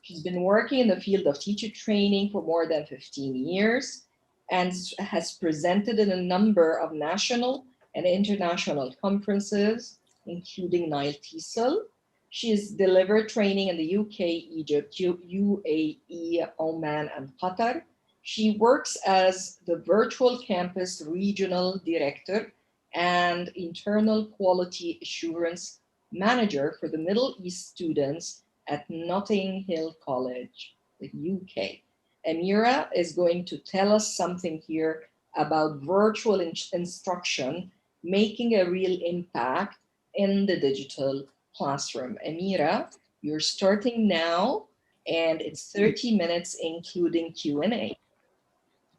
She's been working in the field of teacher training for more than 15 years and has presented in a number of national and international conferences, including NILE-TESOL. She has delivered training in the UK, Egypt, UAE, Oman, and Qatar. She works as the Virtual Campus Regional Director and Internal Quality Assurance Manager for the Middle East students at Notting Hill College, the UK. Amira is going to tell us something here about virtual instruction making a real impact in the digital classroom. Amira, you're starting now, and it's 30 minutes, including Q&A.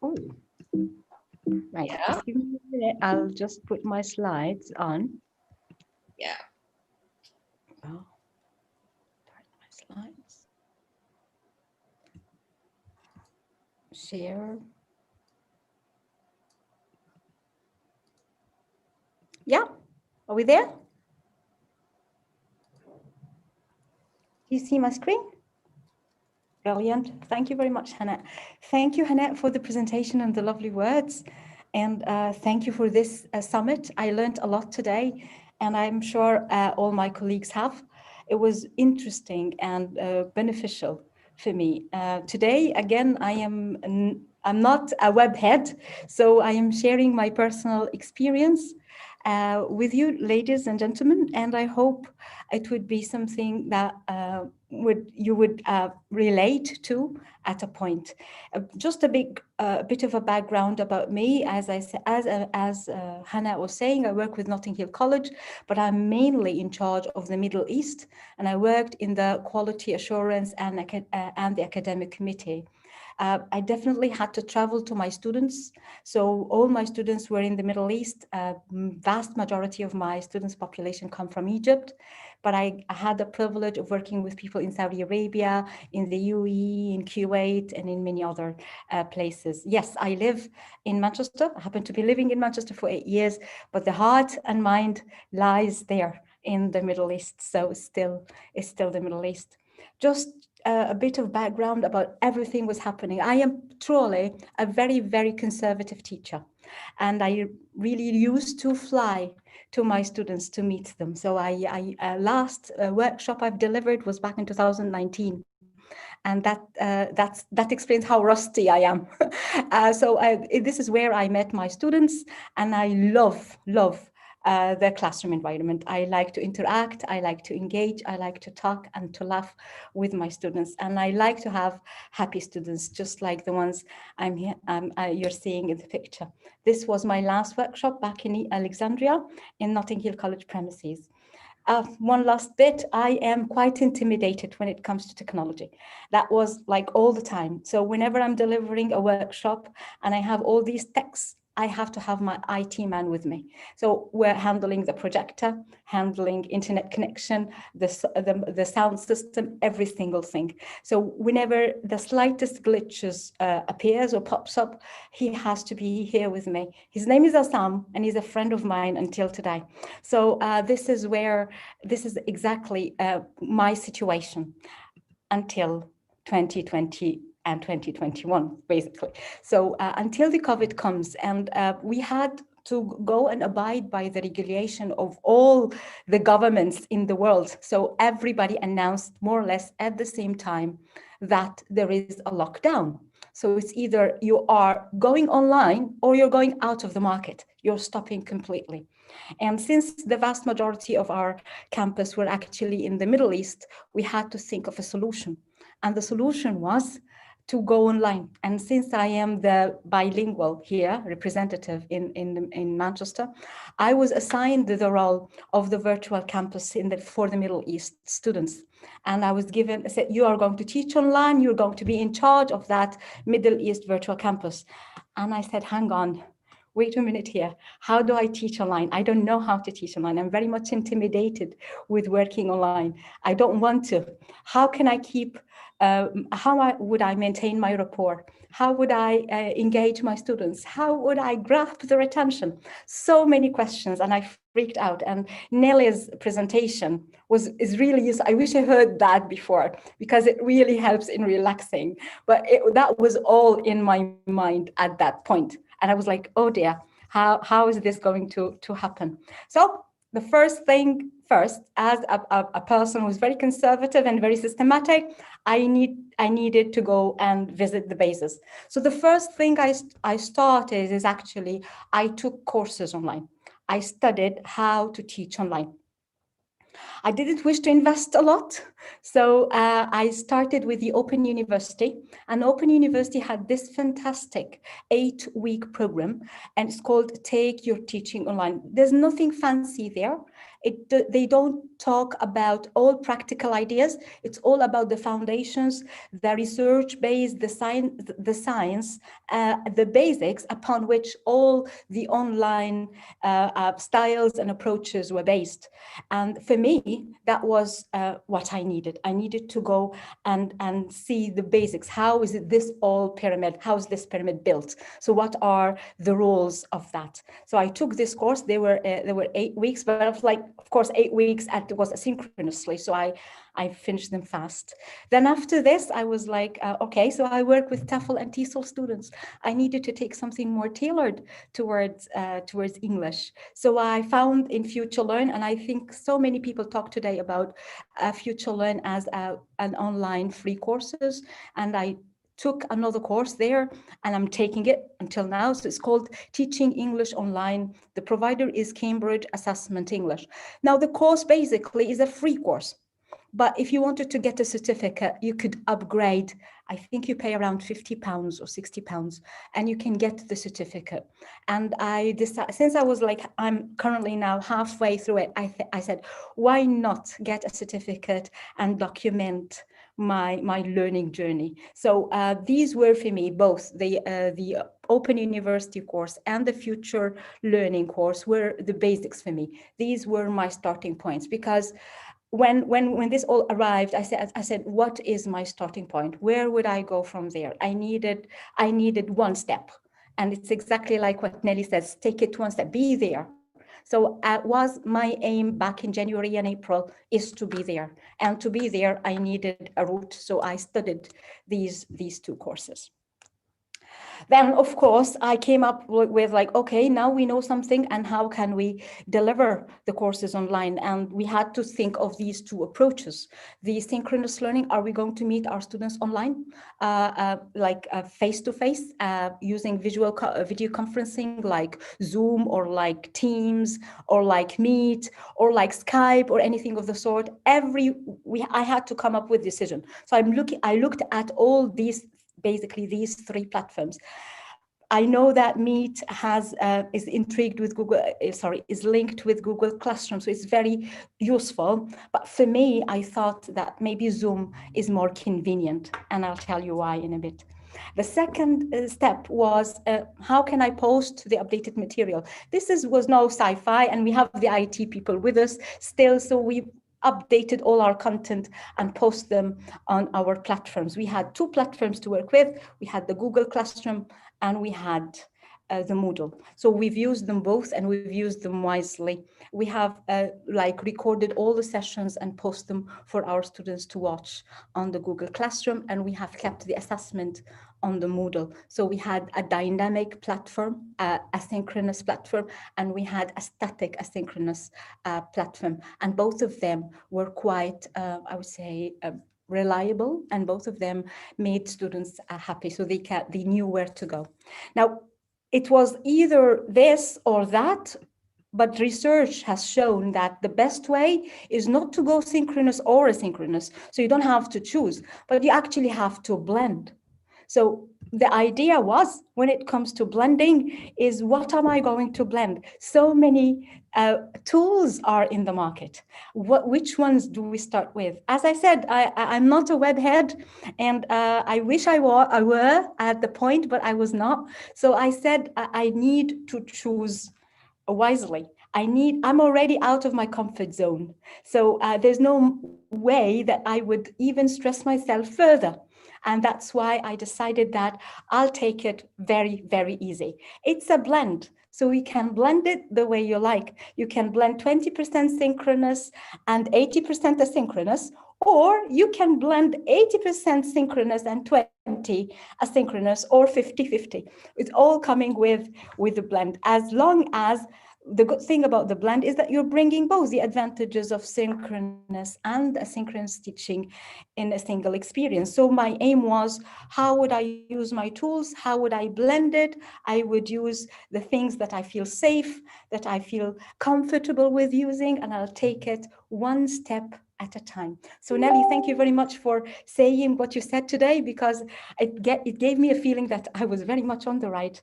Oh, right. Yeah. Just give me a minute. I'll just put my slides on. Yeah. Oh, my slides. Share. Yeah. Are we there? Do you see my screen? Brilliant. Thank you very much, Hannah. Thank you, Hannah, for the presentation and the lovely words. And thank you for this summit. I learned a lot today, and I'm sure all my colleagues have. It was interesting and beneficial for me. Today, again, I'm not a web head, so I am sharing my personal experience with you, ladies and gentlemen, and I hope it would be something that you would relate to at a point. Just a bit of a background about me. As Hannah was saying, I work with Notting Hill College, but I'm mainly in charge of the Middle East, and I worked in the quality assurance and the academic committee. I definitely had to travel to my students. So all my students were in the Middle East. Vast majority of my students' population come from Egypt, but I had the privilege of working with people in Saudi Arabia, in the UAE, in Kuwait, and in many other places. Yes, I live in Manchester. I happen to be living in Manchester for 8 years, but the heart and mind lies there in the Middle East. So it's still the Middle East. Just a bit of background about everything was happening. I am truly a very, very conservative teacher, and I really used to fly to my students to meet them. So last workshop I've delivered was back in 2019. And that explains how rusty I am. This is where I met my students, and I love the classroom environment. I like to interact, I like to engage, I like to talk and to laugh with my students, and I like to have happy students, just like the ones you're seeing in the picture. This was my last workshop back in Alexandria in Notting Hill College premises. One last bit, I am quite intimidated when it comes to technology. That was like all the time. So whenever I'm delivering a workshop and I have all these texts, I have to have my IT man with me. So we're handling the projector, handling internet connection, the sound system, every single thing. So whenever the slightest glitches appears or pops up, he has to be here with me. His name is Assam, and he's a friend of mine until today. So this is exactly my situation until 2020 and 2021, basically. So until the COVID comes, and we had to go and abide by the regulation of all the governments in the world. So everybody announced more or less at the same time that there is a lockdown. So it's either you are going online or you're going out of the market. You're stopping completely. And since the vast majority of our campus were actually in the Middle East, we had to think of a solution. And the solution was to go online. And since I am the bilingual here, representative in Manchester, I was assigned the role of the virtual campus for the Middle East students. And I was said, you are going to teach online, you're going to be in charge of that Middle East virtual campus. And I said, hang on, wait a minute here. How do I teach online? I don't know how to teach online. I'm very much intimidated with working online. I don't want to. How can I keep, would I maintain my rapport? How would I engage my students? How would I grasp their attention? So many questions, and I freaked out. And Nelly's presentation is really useful. I wish I heard that before, because it really helps in relaxing. But that was all in my mind at that point. And I was like, oh dear, how is this going to happen? So the first thing first, as a person who's very conservative and very systematic, I needed to go and visit the bases. So the first thing I started is actually, I took courses online. I studied how to teach online. I didn't wish to invest a lot. So I started with the Open University, and Open University had this fantastic 8-week program, and it's called Take Your Teaching Online. There's nothing fancy there. They don't talk about all practical ideas. It's all about the foundations, the research base, the science, the basics upon which all the online styles and approaches were based. And for me, that was what I needed. I needed to go and see the basics. How is this all pyramid? How is this pyramid built? So what are the roles of that? So I took this course. There were 8 weeks, but I was like, of course, 8 weeks was asynchronously. So I finished them fast. Then after this, I was like, okay, so I work with TEFL and TESOL students. I needed to take something more tailored towards English. So I found in Future Learn, and I think so many people talk today about Future Learn as an online free courses. And I took another course there, and I'm taking it until now. So it's called Teaching English Online. The provider is Cambridge Assessment English. Now the course basically is a free course. But if you wanted to get a certificate, you could upgrade. I think you pay around £50 or £60, and you can get the certificate. And I decided, since I was like, I'm currently now halfway through it, I said, why not get a certificate and document my learning journey? So these were for me both the Open University course and the Future Learning course were the basics for me. These were my starting points, because when this all arrived, I said, what is my starting point? Where would I go from there? I needed one step. And it's exactly like what Nelly says, take it one step, be there. So was my aim back in January and April is to be there. And to be there, I needed a route. So I studied these 2 courses. Then, of course, I came up with like, okay, now we know something, and how can we deliver the courses online? And we had to think of these 2 approaches. The synchronous learning, are we going to meet our students online, like face-to-face, using video conferencing like Zoom or like Teams or like Meet or like Skype or anything of the sort? I had to come up with a decision. So I looked at all these, basically these 3 platforms. I know that Meet is intrigued with Google, is linked with Google Classroom, so it's very useful. But for me, I thought that maybe Zoom is more convenient, and I'll tell you why in a bit. The second step was, how can I post the updated material? This was no sci-fi, and we have the IT people with us still, so we updated all our content and post them on our platforms. We had 2 platforms to work with. We had the Google Classroom and we had the Moodle. So we've used them both, and we've used them wisely. We have like recorded all the sessions and post them for our students to watch on the Google Classroom, and we have kept the assessment on the Moodle. So we had a dynamic platform, asynchronous platform, and we had a static asynchronous platform. And both of them were quite, I would say, reliable, and both of them made students happy, so they knew where to go. Now, it was either this or that, but research has shown that the best way is not to go synchronous or asynchronous. So you don't have to choose, but you actually have to blend. So the idea was, when it comes to blending, is what am I going to blend? So many tools are in the market. Which ones do we start with? As I said, I'm not a web head, and I wish I were at the point, but I was not. So I said I need to choose wisely. I'm already out of my comfort zone. So there's no way that I would even stress myself further. And that's why I decided that I'll take it very, very easy. It's a blend. So we can blend it the way you like. You can blend 20% synchronous and 80% asynchronous, or you can blend 80% synchronous and 20 asynchronous, or 50-50. It's all coming with the blend, as long as the good thing about the blend is that you're bringing both the advantages of synchronous and asynchronous teaching in a single experience. So my aim was, how would I use my tools? How would I blend it? I would use the things that I feel safe, that I feel comfortable with using, and I'll take it one step at a time. So Nelly, thank you very much for saying what you said today, because it gave me a feeling that I was very much on the right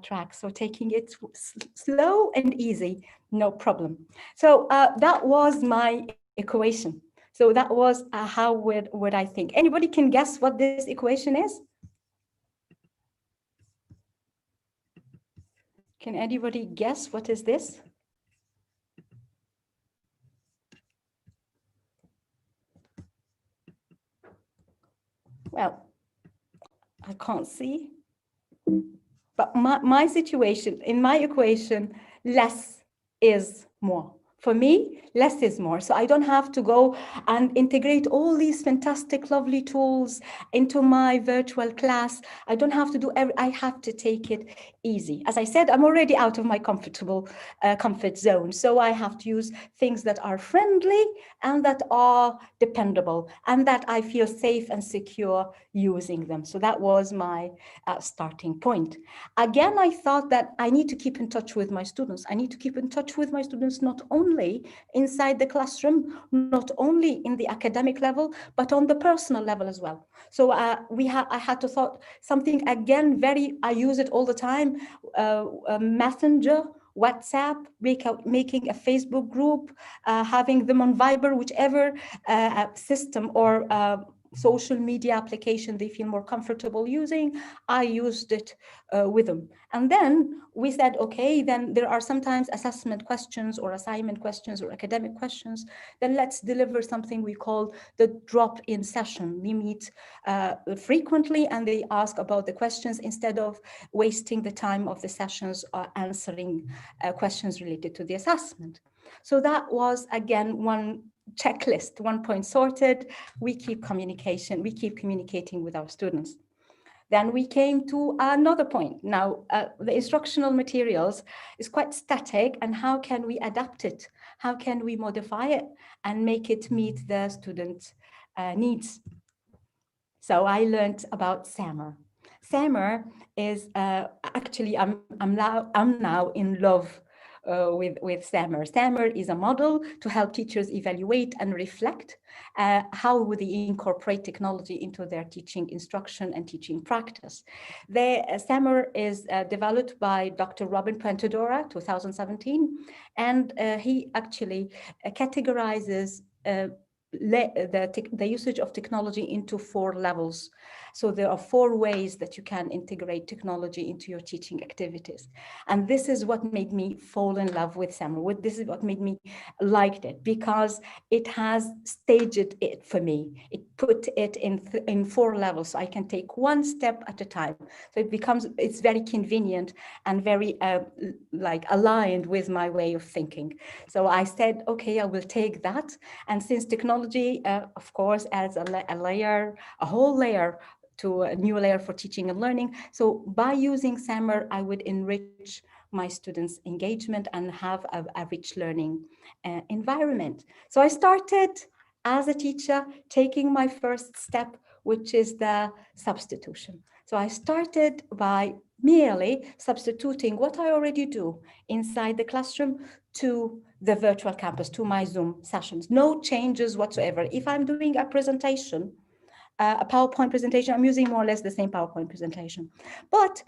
track. So taking it slow and easy, no problem. So that was my equation. So that was how would I think. Anybody can guess what this equation is? Can anybody guess what is this? Well, I can't see. But my situation, in my equation, less is more. For me, less is more. So I don't have to go and integrate all these fantastic, lovely tools into my virtual class. I don't have to do I have to take it easy. As I said, I'm already out of my comfort zone. So I have to use things that are friendly and that are dependable and that I feel safe and secure using them. So that was my starting point. Again, I thought that I need to keep in touch with my students. I need to keep in touch with my students, not only inside the classroom, not only in the academic level, but on the personal level as well. So I had to thought something, again, I use it all the time, Messenger, WhatsApp, making a Facebook group, having them on Viber, whichever system or social media application they feel more comfortable using. I used it with them. And then we said, okay, then there are sometimes assessment questions or assignment questions or academic questions. Then let's deliver something we call the drop-in session. We meet frequently and they ask about the questions instead of wasting the time of the sessions answering questions related to the assessment. So that was, again, one checklist, 1 point sorted. We keep communicating with our students. Then we came to another point. Now, the instructional materials is quite static, and how can we adapt it? How can we modify it and make it meet the student needs? So I learned about SAMR. SAMR is actually, I'm now in love with SAMR. SAMR is a model to help teachers evaluate and reflect how would they incorporate technology into their teaching instruction and teaching practice. The SAMR is developed by Dr. Robin Pentadora, 2017, and he actually categorizes the usage of technology into 4 levels. So there are 4 ways that you can integrate technology into your teaching activities. And this is what made me fall in love with SAMR. This is what made me liked it, because it has staged it for me. It put it in 4 levels, so I can take one step at a time. So it's very convenient and very like aligned with my way of thinking. So I said, okay, I will take that. And since technology, of course, adds a whole layer to a new layer for teaching and learning. So by using SAMR, I would enrich my students' engagement and have a rich learning environment. So I started as a teacher taking my first step, which is the substitution. So I started by merely substituting what I already do inside the classroom to the virtual campus, to my Zoom sessions. No changes whatsoever. If I'm doing a presentation, a PowerPoint presentation. I'm using more or less the same PowerPoint presentation. But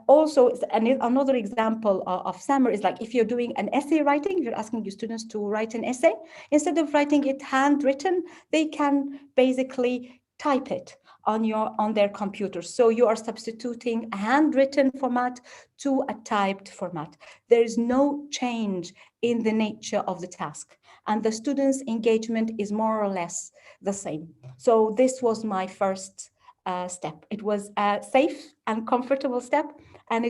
also, another example of Summer is like if you're doing an essay writing, if you're asking your students to write an essay, instead of writing it handwritten, they can basically type it on their computer. So you are substituting a handwritten format to a typed format. There is no change in the nature of the task, and the students' engagement is more or less the same. So this was my first step. It was a safe and comfortable step, and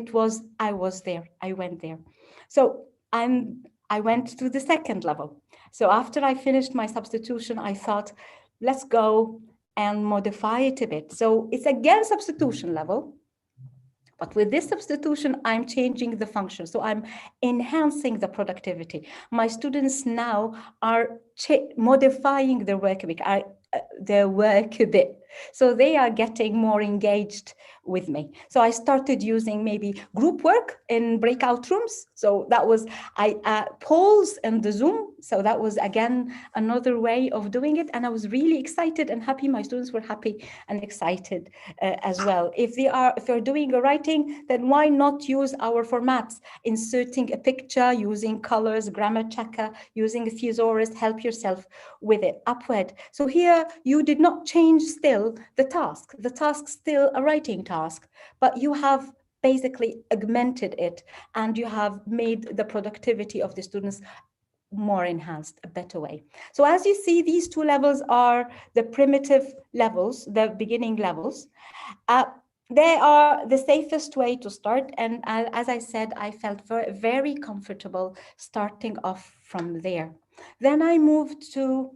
I went there. So I went to the second level. So after I finished my substitution, I thought, let's go and modify it a bit. So it's again substitution level, but with this substitution, I'm changing the function. So I'm enhancing the productivity. My students now are modifying their work a bit. So they are getting more engaged with me. So I started using maybe group work in breakout rooms. So that was polls in the Zoom. So that was again another way of doing it. And I was really excited and happy. My students were happy and excited as well. If you're doing a writing, then why not use our formats? Inserting a picture, using colors, grammar checker, using a thesaurus, help yourself with it upward. So here you did not change still the task. The task still a writing task, but you have basically augmented it and you have made the productivity of the students more enhanced, a better way. So as you see, these two levels are the primitive levels, the beginning levels. They are the safest way to start. And as I said, I felt very comfortable starting off from there. Then I moved to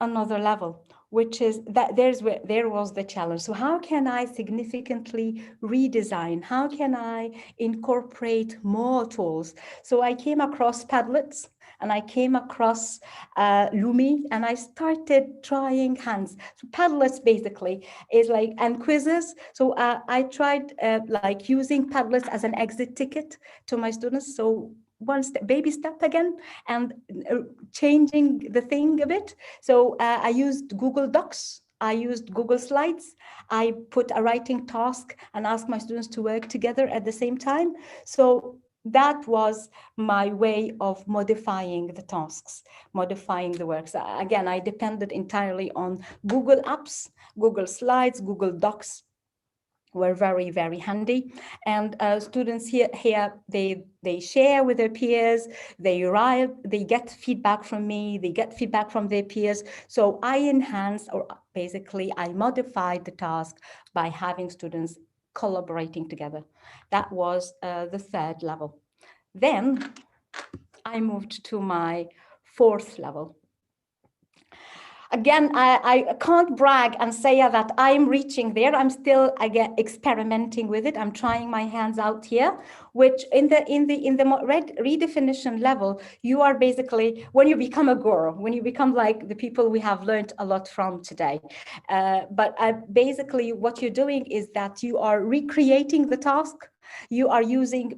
another level, which is that there was the challenge. So how can I significantly redesign? How can I incorporate more tools? So I came across Padlets and I came across Lumi, and I started trying hands. So Padlets basically is like, and quizzes. So I tried like using Padlets as an exit ticket to my students. So one step, baby step again, and changing the thing a bit. So I used Google Docs, I used Google Slides, I put a writing task and asked my students to work together at the same time. So that was my way of modifying the tasks, modifying the works. Again, I depended entirely on Google Apps, Google Slides, Google Docs were very, very handy. And students here they share with their peers, they get feedback from me, they get feedback from their peers. So I enhanced, or basically I modified the task by having students collaborating together. That was the third level. Then I moved to my fourth level. Again, I can't brag and say that I'm reaching there. I'm still, again, experimenting with it. I'm trying my hands out here, which in the redefinition level, you are basically, when you become a guru, when you become like the people we have learned a lot from today. But basically what you're doing is that you are recreating the task. You are using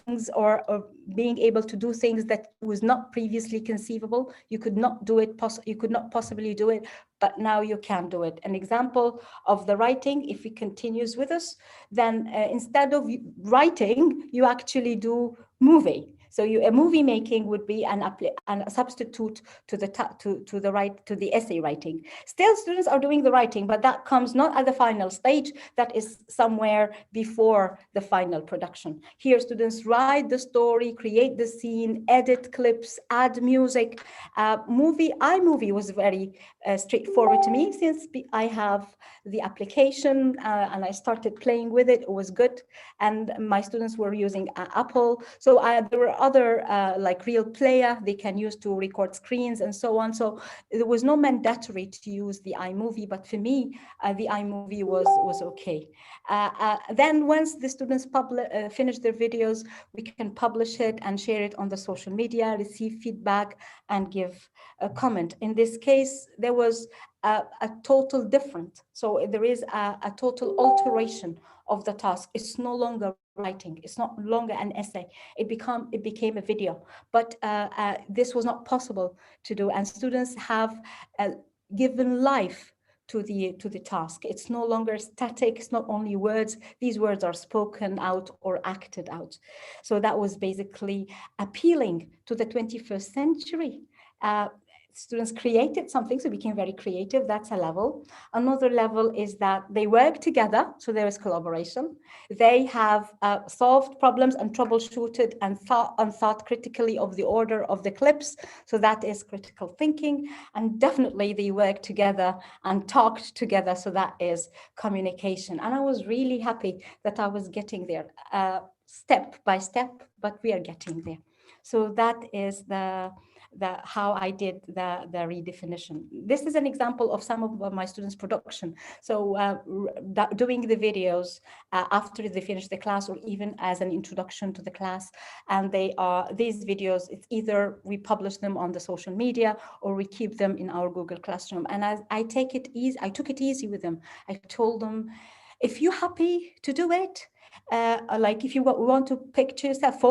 things or being able to do things that was not previously conceivable. You could not do it, you could not possibly do it, but now you can do it. An example of the writing, if it continues with us, then instead of writing, you actually do movie. So a movie making would be a substitute to the essay writing. Still, students are doing the writing, but that comes not at the final stage. That is somewhere before the final production. Here, students write the story, create the scene, edit clips, add music. iMovie was very straightforward to me since I have the application and I started playing with it. It was good, and my students were using Apple. So there were other like Real Player they can use to record screens and so on. So there was no mandatory to use the iMovie, but for me, the iMovie was okay. Then once the students finish their videos, we can publish it and share it on the social media, receive feedback, and give a comment. In this case, there was a total different. So there is a total alteration of the task. It's no longer writing. It's not longer an essay. It became a video. But this was not possible to do. And students have given life to the task. It's no longer static. It's not only words. These words are spoken out or acted out. So that was basically appealing to the 21st century. Students created something, so became very creative. That's a level. Another level is that they work together, so there is collaboration. They have solved problems and troubleshooted and thought critically of the order of the clips, so that is critical thinking. And definitely they work together and talked together, so that is communication. And I was really happy that I was getting there step by step, but we are getting there. So that is how I did the redefinition. This is an example of some of my students' production. So doing the videos after they finish the class, or even as an introduction to the class. And these videos, it's either we publish them on the social media or we keep them in our Google Classroom. And I took it easy with them. I told them, if you're happy to do it, like if you want to picture yourself,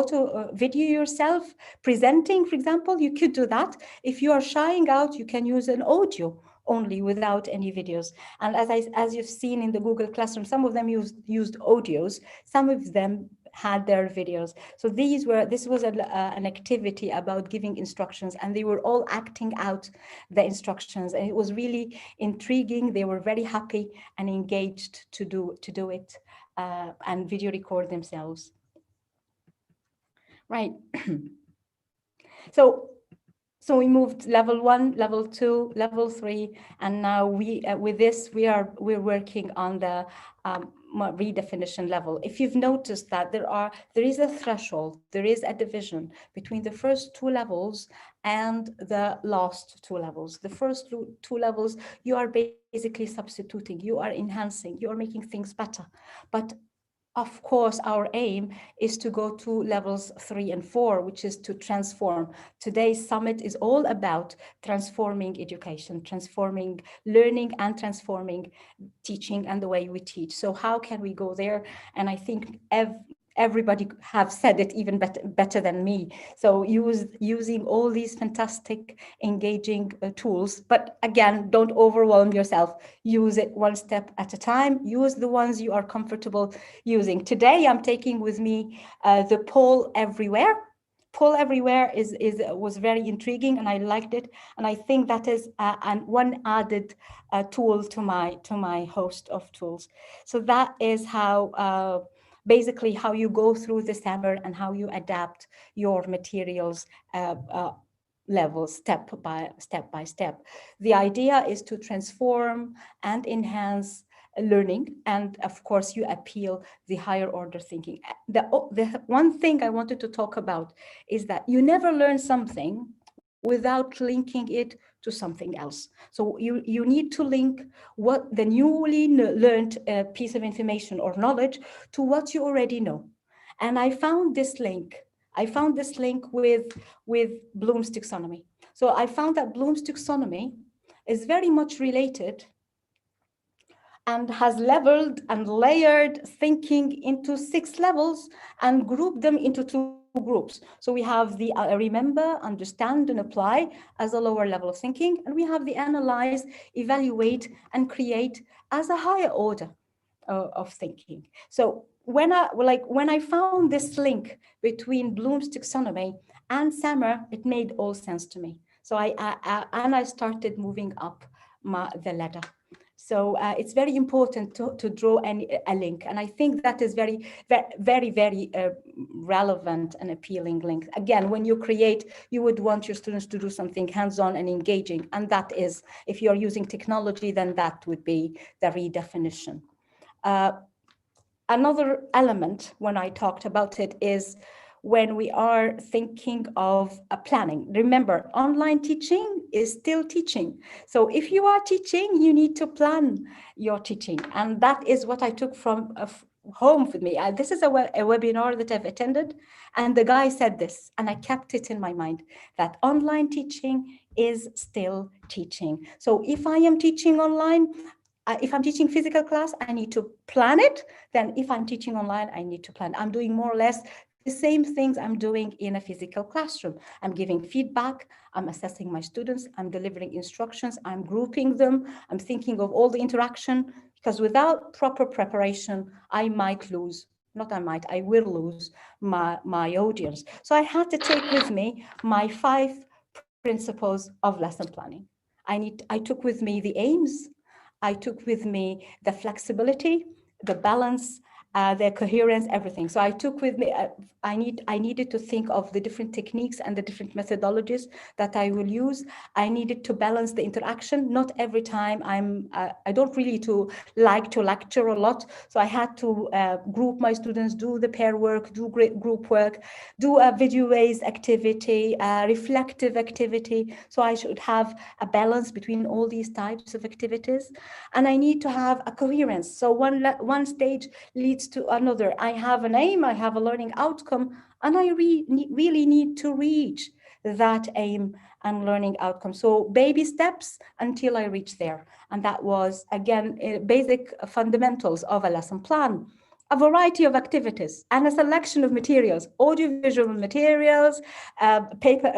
video yourself presenting, for example, you could do that. If you are shying out, you can use an audio only without any videos. And as you've seen in the Google Classroom, some of them used audios, some of them had their videos. So this was an activity about giving instructions, and they were all acting out the instructions, and it was really intriguing. They were very happy and engaged to do it and video record themselves. Right. So we moved level 1, level 2, level 3, and now with this we're working on the redefinition level. If you've noticed that there is a threshold, there is a division between the first 2 levels and the last 2 levels. The first 2 levels, you are basically substituting, you are enhancing, you are making things better. But of course, our aim is to go to levels 3 and 4, which is to transform. Today's summit is all about transforming education, transforming learning, and transforming teaching and the way we teach. So how can we go there? And I think everybody have said it even better than me. So using all these fantastic, engaging tools, but again, don't overwhelm yourself. Use it one step at a time. Use the ones you are comfortable using. Today, I'm taking with me the Poll Everywhere. Poll Everywhere was very intriguing, and I liked it. And I think that is one added tool to my host of tools. So that is how basically how you go through the summer and how you adapt your materials levels step by step. The idea is to transform and enhance learning, and of course you appeal the higher order thinking. The one thing I wanted to talk about is that you never learn something without linking it to something else. So you need to link what the newly learned piece of information or knowledge to what you already know. And I found this link. With Bloom's taxonomy. So I found that Bloom's taxonomy is very much related and has leveled and layered thinking into 6 levels and grouped them into 2 groups. So we have the remember, understand, and apply as a lower level of thinking, and we have the analyze, evaluate, and create as a higher order of thinking. So when I found this link between Bloom's taxonomy and SAMR, it made all sense to me. So I started moving up the ladder. So it's very important to draw a link. And I think that is very, very, very relevant and appealing link. Again, when you create, you would want your students to do something hands-on and engaging. And that is, if you're using technology, then that would be the redefinition. Another element when I talked about it is when we are thinking of planning. Remember, online teaching is still teaching. So if you are teaching, you need to plan your teaching. And that is what I took from home with me. This is a webinar that I've attended, and the guy said this, and I kept it in my mind, that online teaching is still teaching. So if I am teaching online, if I'm teaching physical class, I need to plan it. Then if I'm teaching online, I need to plan. I'm doing more or less the same things I'm doing in a physical classroom. I'm giving feedback, I'm assessing my students, I'm delivering instructions, I'm grouping them, I'm thinking of all the interaction, because without proper preparation, I might lose, not I might, I will lose my audience. So I had to take with me my 5 principles of lesson planning. I took with me the aims, I took with me the flexibility, the balance, the coherence, everything. So I took with me, I needed to think of the different techniques and the different methodologies that I will use. I needed to balance the interaction. Not every time I don't really like to lecture a lot. So I had to group my students, do the pair work, do group work, do a video-based activity, reflective activity. So I should have a balance between all these types of activities. And I need to have a coherence. So one stage leads to another. I have an aim, I have a learning outcome, and I really need to reach that aim and learning outcome. So baby steps until I reach there. And that was, again, basic fundamentals of a lesson plan. A variety of activities and a selection of materials, audiovisual materials, paper,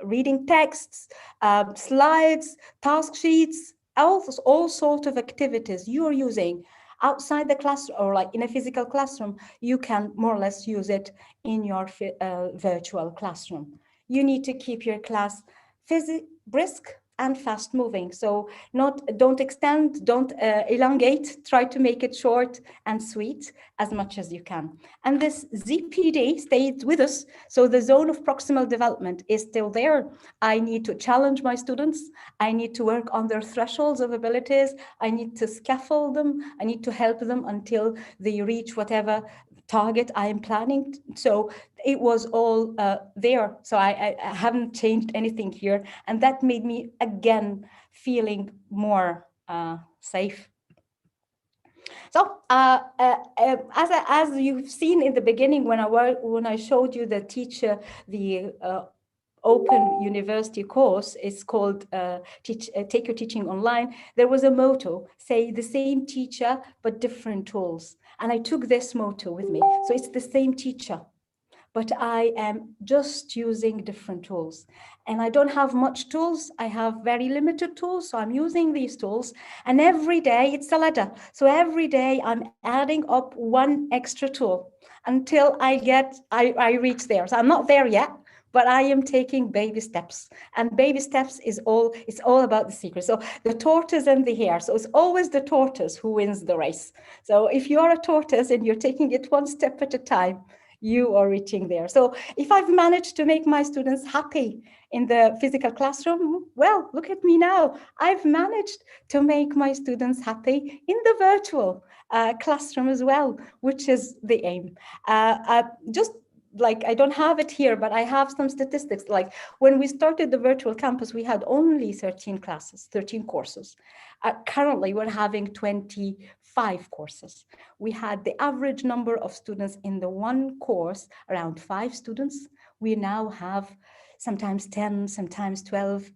reading texts, slides, task sheets, all sorts of activities you are using outside the classroom or like in a physical classroom. You can more or less use it in your virtual classroom. You need to keep your class brisk and fast moving. So don't extend, don't elongate, try to make it short and sweet as much as you can. And this ZPD stays with us. So the zone of proximal development is still there. I need to challenge my students. I need to work on their thresholds of abilities. I need to scaffold them. I need to help them until they reach whatever target I am planning. So it was all there. So I haven't changed anything here. And that made me, again, feeling more safe. So as you've seen in the beginning, when I showed you the Open University course, it's called Take Your Teaching Online. There was a motto, say the same teacher, but different tools. And I took this motto with me. So it's the same teacher, but I am just using different tools. And I don't have much tools. I have very limited tools. So I'm using these tools. And every day it's a ladder. So every day I'm adding up one extra tool until I reach there. So I'm not there yet, but I am taking baby steps. And baby steps it's all about the secret. So the tortoise and the hare. So it's always the tortoise who wins the race. So if you're a tortoise and you're taking it one step at a time, you are reaching there. So if I've managed to make my students happy in the physical classroom, well, look at me now. I've managed to make my students happy in the virtual classroom as well, which is the aim. Just like, I don't have it here, but I have some statistics. Like when we started the virtual campus, we had only 13 courses. Currently, we're having 25 courses. We had the average number of students in the one course, around 5 students. We now have sometimes 10, sometimes 12.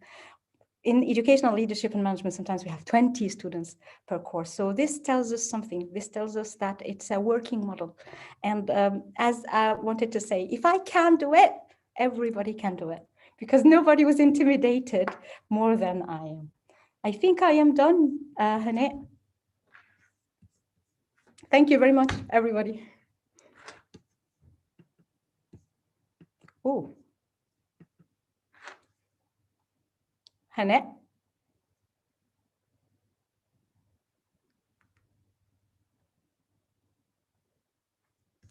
In educational leadership and management, sometimes we have 20 students per course. So this tells us something. This tells us that it's a working model. And as I wanted to say, if I can do it, everybody can do it, because nobody was intimidated more than I am. I think I am done, Hannah. Thank you very much, everybody. Oh, Hannah.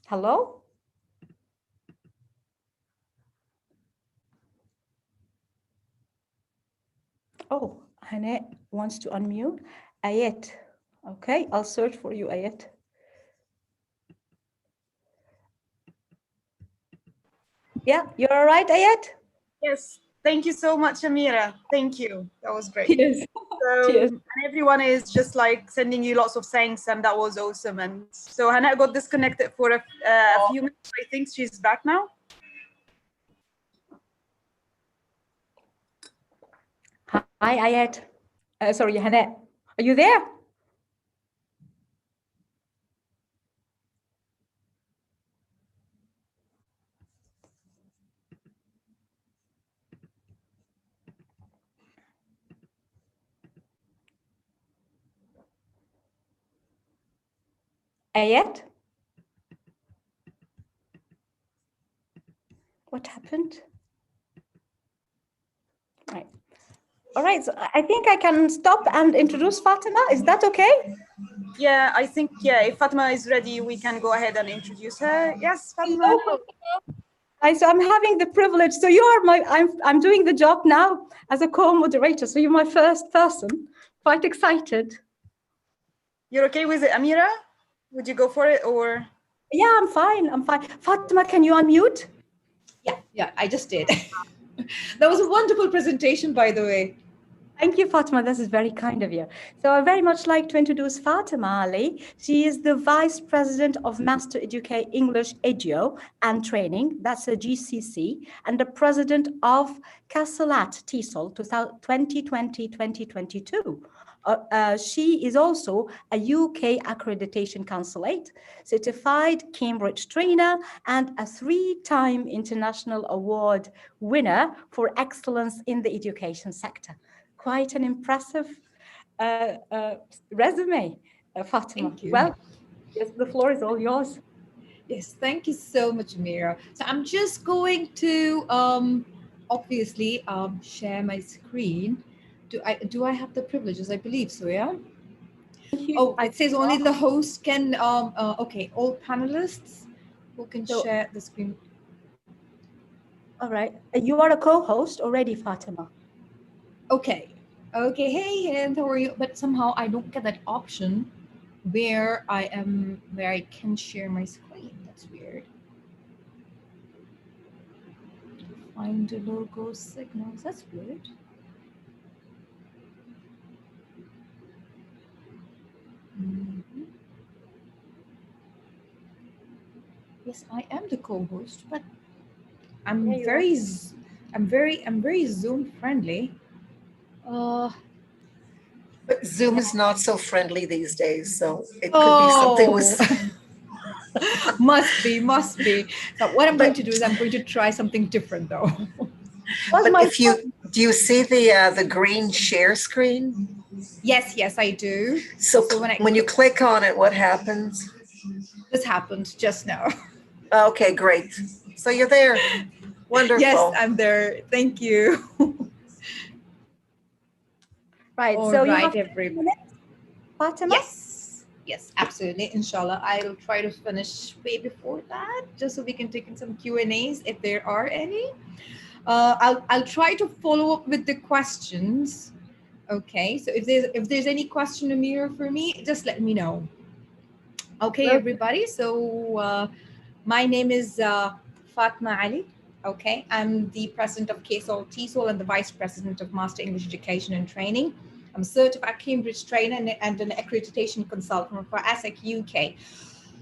Hello? Oh, Hannah wants to unmute. Ayet. Okay, I'll search for you, Ayet. Yeah, you're all right, Ayet? Yes, thank you so much, Amira. Thank you. That was great. Cheers. So, Cheers. and everyone is just like sending you lots of thanks, and that was awesome. And so Hannah got disconnected for a few minutes. I think she's back now. Hi, Ayet. Sorry, Hannah. Are you there? Ayet? What happened? Right. All right, so I think I can stop and introduce Fatima. Is that okay? Yeah, I think, yeah, if Fatima is ready, we can go ahead and introduce her. Yes, Fatima. So I'm having the privilege. So you are I'm doing the job now as a co-moderator. So you're my first person. Quite excited. You're okay with it, Amira? Would you go for it or? Yeah, I'm fine. I'm fine. Fatima, can you unmute? Yeah, I just did. That was a wonderful presentation, by the way. Thank you, Fatima. This is very kind of you. So I very much like to introduce Fatima Ali. She is the Vice President of Master Educate English Edio and Training. That's a GCC, and the President of Castellat TESOL 2020-2022. She is also a UK Accreditation Consulate, certified Cambridge trainer, and a 3-time international award winner for excellence in the education sector. Quite an impressive resume, Fatima. Thank you. Well, yes, the floor is all yours. Yes, thank you so much, Amira. So I'm just going to obviously share my screen. Do I have the privileges? I believe so, yeah? Thank you. Oh, it says only the host can, okay, all panelists who can So- share the screen. All right. You are a co-host already, Fatima. Okay, hey, and how are you? But somehow I don't get that option where I can share my screen. That's weird. Find the logo signals. That's weird. Mhm. Yes, I am the co-host, but I'm Yeah, you very Zoom friendly. But Zoom is not so friendly these days, so it could be something with. Must be. So what I'm going to do is I'm going to try something different though. But if do you see the green share screen? Yes, I do. So, So when you click on it, what happens? This happened just now. Okay, great. So you're there. Wonderful. Yes, I'm there. Thank you. Right. All so right, you have everybody. Fatima? Yes, absolutely. Inshallah, I'll try to finish way before that, just so we can take in some Q&As if there are any. I'll try to follow up with the questions. Okay, so if there's any question, Amira, for me, just let me know. Okay, everybody. So my name is Fatima Ali. Okay, I'm the president of KSOL TESOL and the vice president of Master English Education and Training. I'm a certified Cambridge trainer and an accreditation consultant for ASEC UK.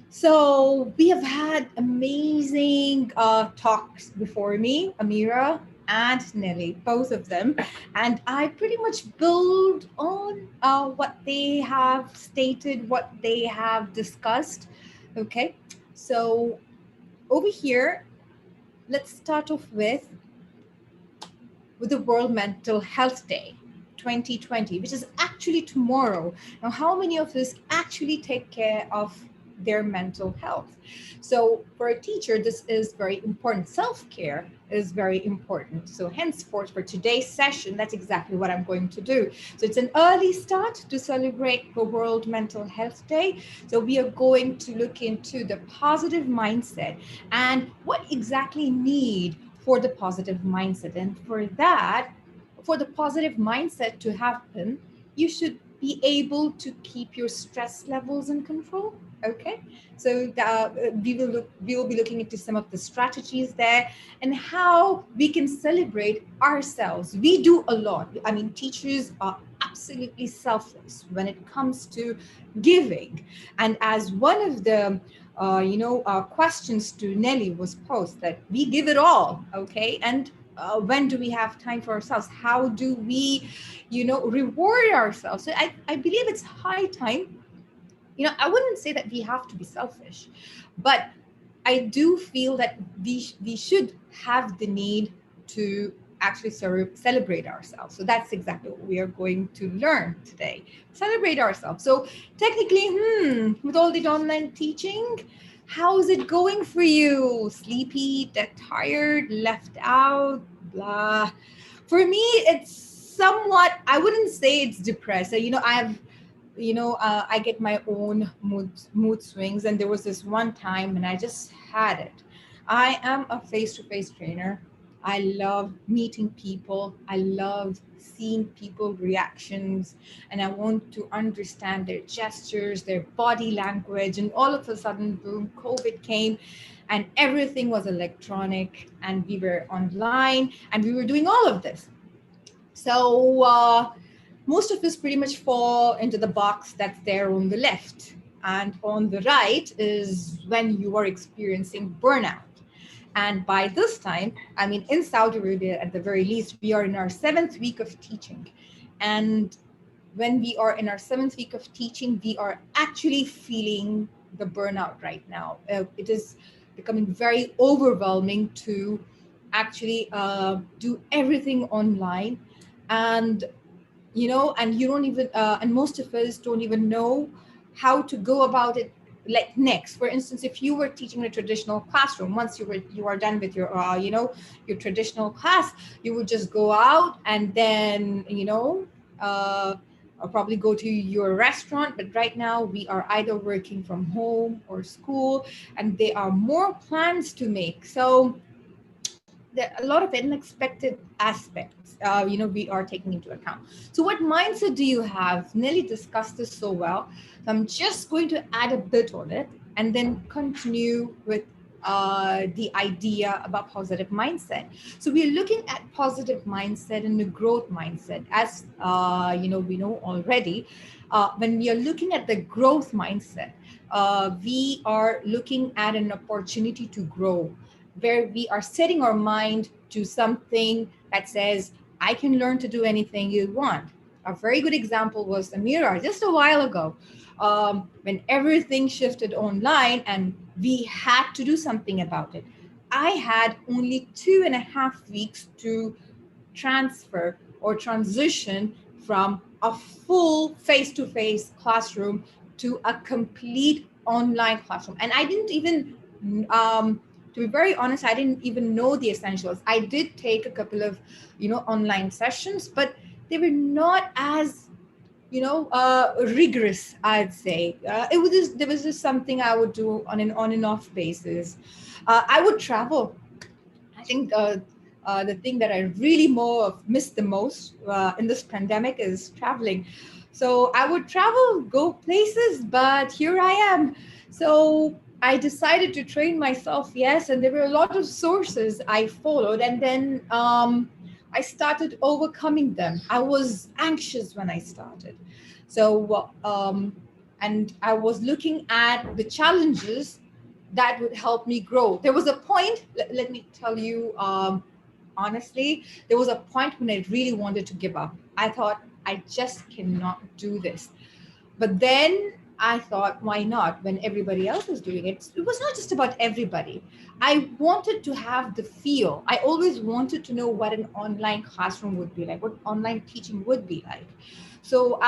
So we have had amazing talks before me, Amira and Nelly, both of them. And I pretty much build on what they have stated, what they have discussed. Okay, so over here, let's start off with the World Mental Health Day 2020, which is actually tomorrow. Now, how many of us actually take care of their mental health? So for a teacher, this is very important. Self-care is very important. So henceforth, for today's session, that's exactly what I'm going to do. So it's an early start to celebrate the World Mental Health Day. So we are going to look into the positive mindset and what exactly need for the positive mindset. And for that, for the positive mindset to happen, you should be able to keep your stress levels in control. Okay, so we will be looking into some of the strategies there and how we can celebrate ourselves. We do a lot. I mean, teachers are absolutely selfless when it comes to giving. And as one of the questions to Nelly was posed, that we give it all, okay? And when do we have time for ourselves? How do we, reward ourselves? So I believe it's high time. I wouldn't say that we have to be selfish, but I do feel that we should have the need to actually celebrate ourselves. So that's exactly what we are going to learn today. Celebrate ourselves. So technically, with all the online teaching, how is it going for you? Sleepy, tired, left out, blah. For me, it's somewhat, I wouldn't say it's depressed. I get my own mood swings, and there was this one time when I just had it. I am a face-to-face trainer. I love meeting people. I love seeing people reactions, and I want to understand their gestures, their body language. And all of a sudden, boom, COVID came, and everything was electronic, and we were online, and we were doing all of this. So most of us pretty much fall into the box that's there on the left. And on the right is when you are experiencing burnout. And by this time, I mean, in Saudi Arabia, at the very least, we are in our 7th week of teaching. And when we are in our 7th week of teaching, we are actually feeling the burnout right now. It is becoming very overwhelming to actually do everything online. And you don't even and most of us don't even know how to go about it. Like next, for instance, if you were teaching in a traditional classroom, once you are done with your your traditional class, you would just go out and then probably go to your restaurant. But right now we are either working from home or school, and there are more plans to make. So there are a lot of unexpected aspects, we are taking into account. So what mindset do you have? Nelly discussed this so well. So I'm just going to add a bit on it and then continue with the idea about positive mindset. So we're looking at positive mindset and the growth mindset. As we know already, when we are looking at the growth mindset, we are looking at an opportunity to grow, where we are setting our mind to something that says, I can learn to do anything you want. A very good example was Amira just a while ago, when everything shifted online and we had to do something about it. I had only 2.5 weeks to transfer or transition from a full face-to-face classroom to a complete online classroom. And I didn't even, to be very honest, I didn't even know the essentials. I did take a couple of, online sessions, but they were not as, rigorous, I'd say. There was just something I would do on an on and off basis. I would travel. I think the thing that I really missed the most in this pandemic is traveling. So I would travel, go places, but here I am. So I decided to train myself, yes, and there were a lot of sources I followed, and then I started overcoming them. I was anxious when I started. So, and I was looking at the challenges that would help me grow. There was a point, let me tell you, honestly, there was a point when I really wanted to give up. I thought, I just cannot do this. But then I thought, why not? When everybody else was doing it, it was not just about everybody. I wanted to have the feel. I always wanted to know what an online classroom would be like, what online teaching would be like. So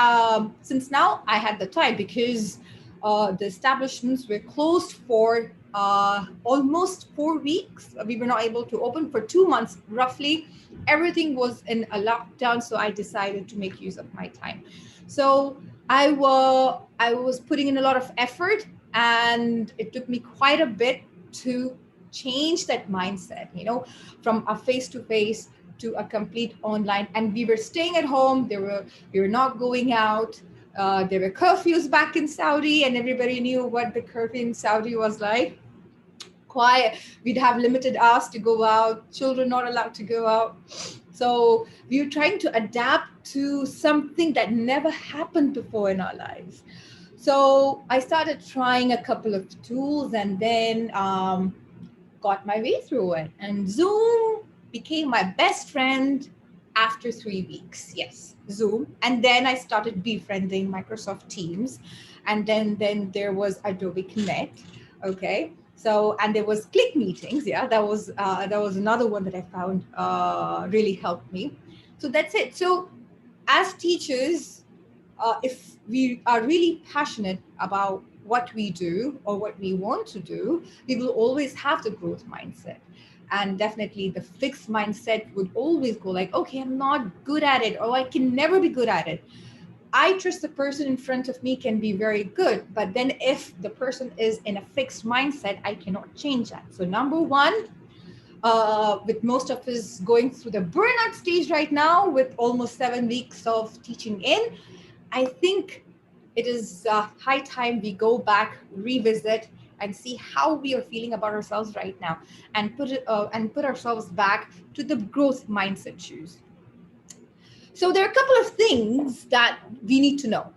since now I had the time, because the establishments were closed for almost 4 weeks. We were not able to open for 2 months, roughly. Everything was in a lockdown, so I decided to make use of my time. So I was putting in a lot of effort, and it took me quite a bit to change that mindset, from a face-to-face to a complete online. And we were staying at home. We were not going out. There were curfews back in Saudi, and everybody knew what the curfew in Saudi was like. Quiet. We'd have limited hours to go out. Children not allowed to go out. So we were trying to adapt to something that never happened before in our lives. So I started trying a couple of tools, and then got my way through it. And Zoom became my best friend after 3 weeks. Yes, Zoom. And then I started befriending Microsoft Teams. And then there was Adobe Connect. Okay. So, and there was click meetings. Yeah, that was another one that I found really helped me. So that's it. So as teachers, if we are really passionate about what we do or what we want to do, we will always have the growth mindset. And definitely the fixed mindset would always go like, okay, I'm not good at it, or I can never be good at it. I trust the person in front of me can be very good, but then if the person is in a fixed mindset, I cannot change that. So number one, with most of us going through the burnout stage right now, with almost 7 weeks of teaching in, I think it is high time we go back, revisit, and see how we are feeling about ourselves right now, and put ourselves back to the growth mindset shoes. So there are a couple of things that we need to know.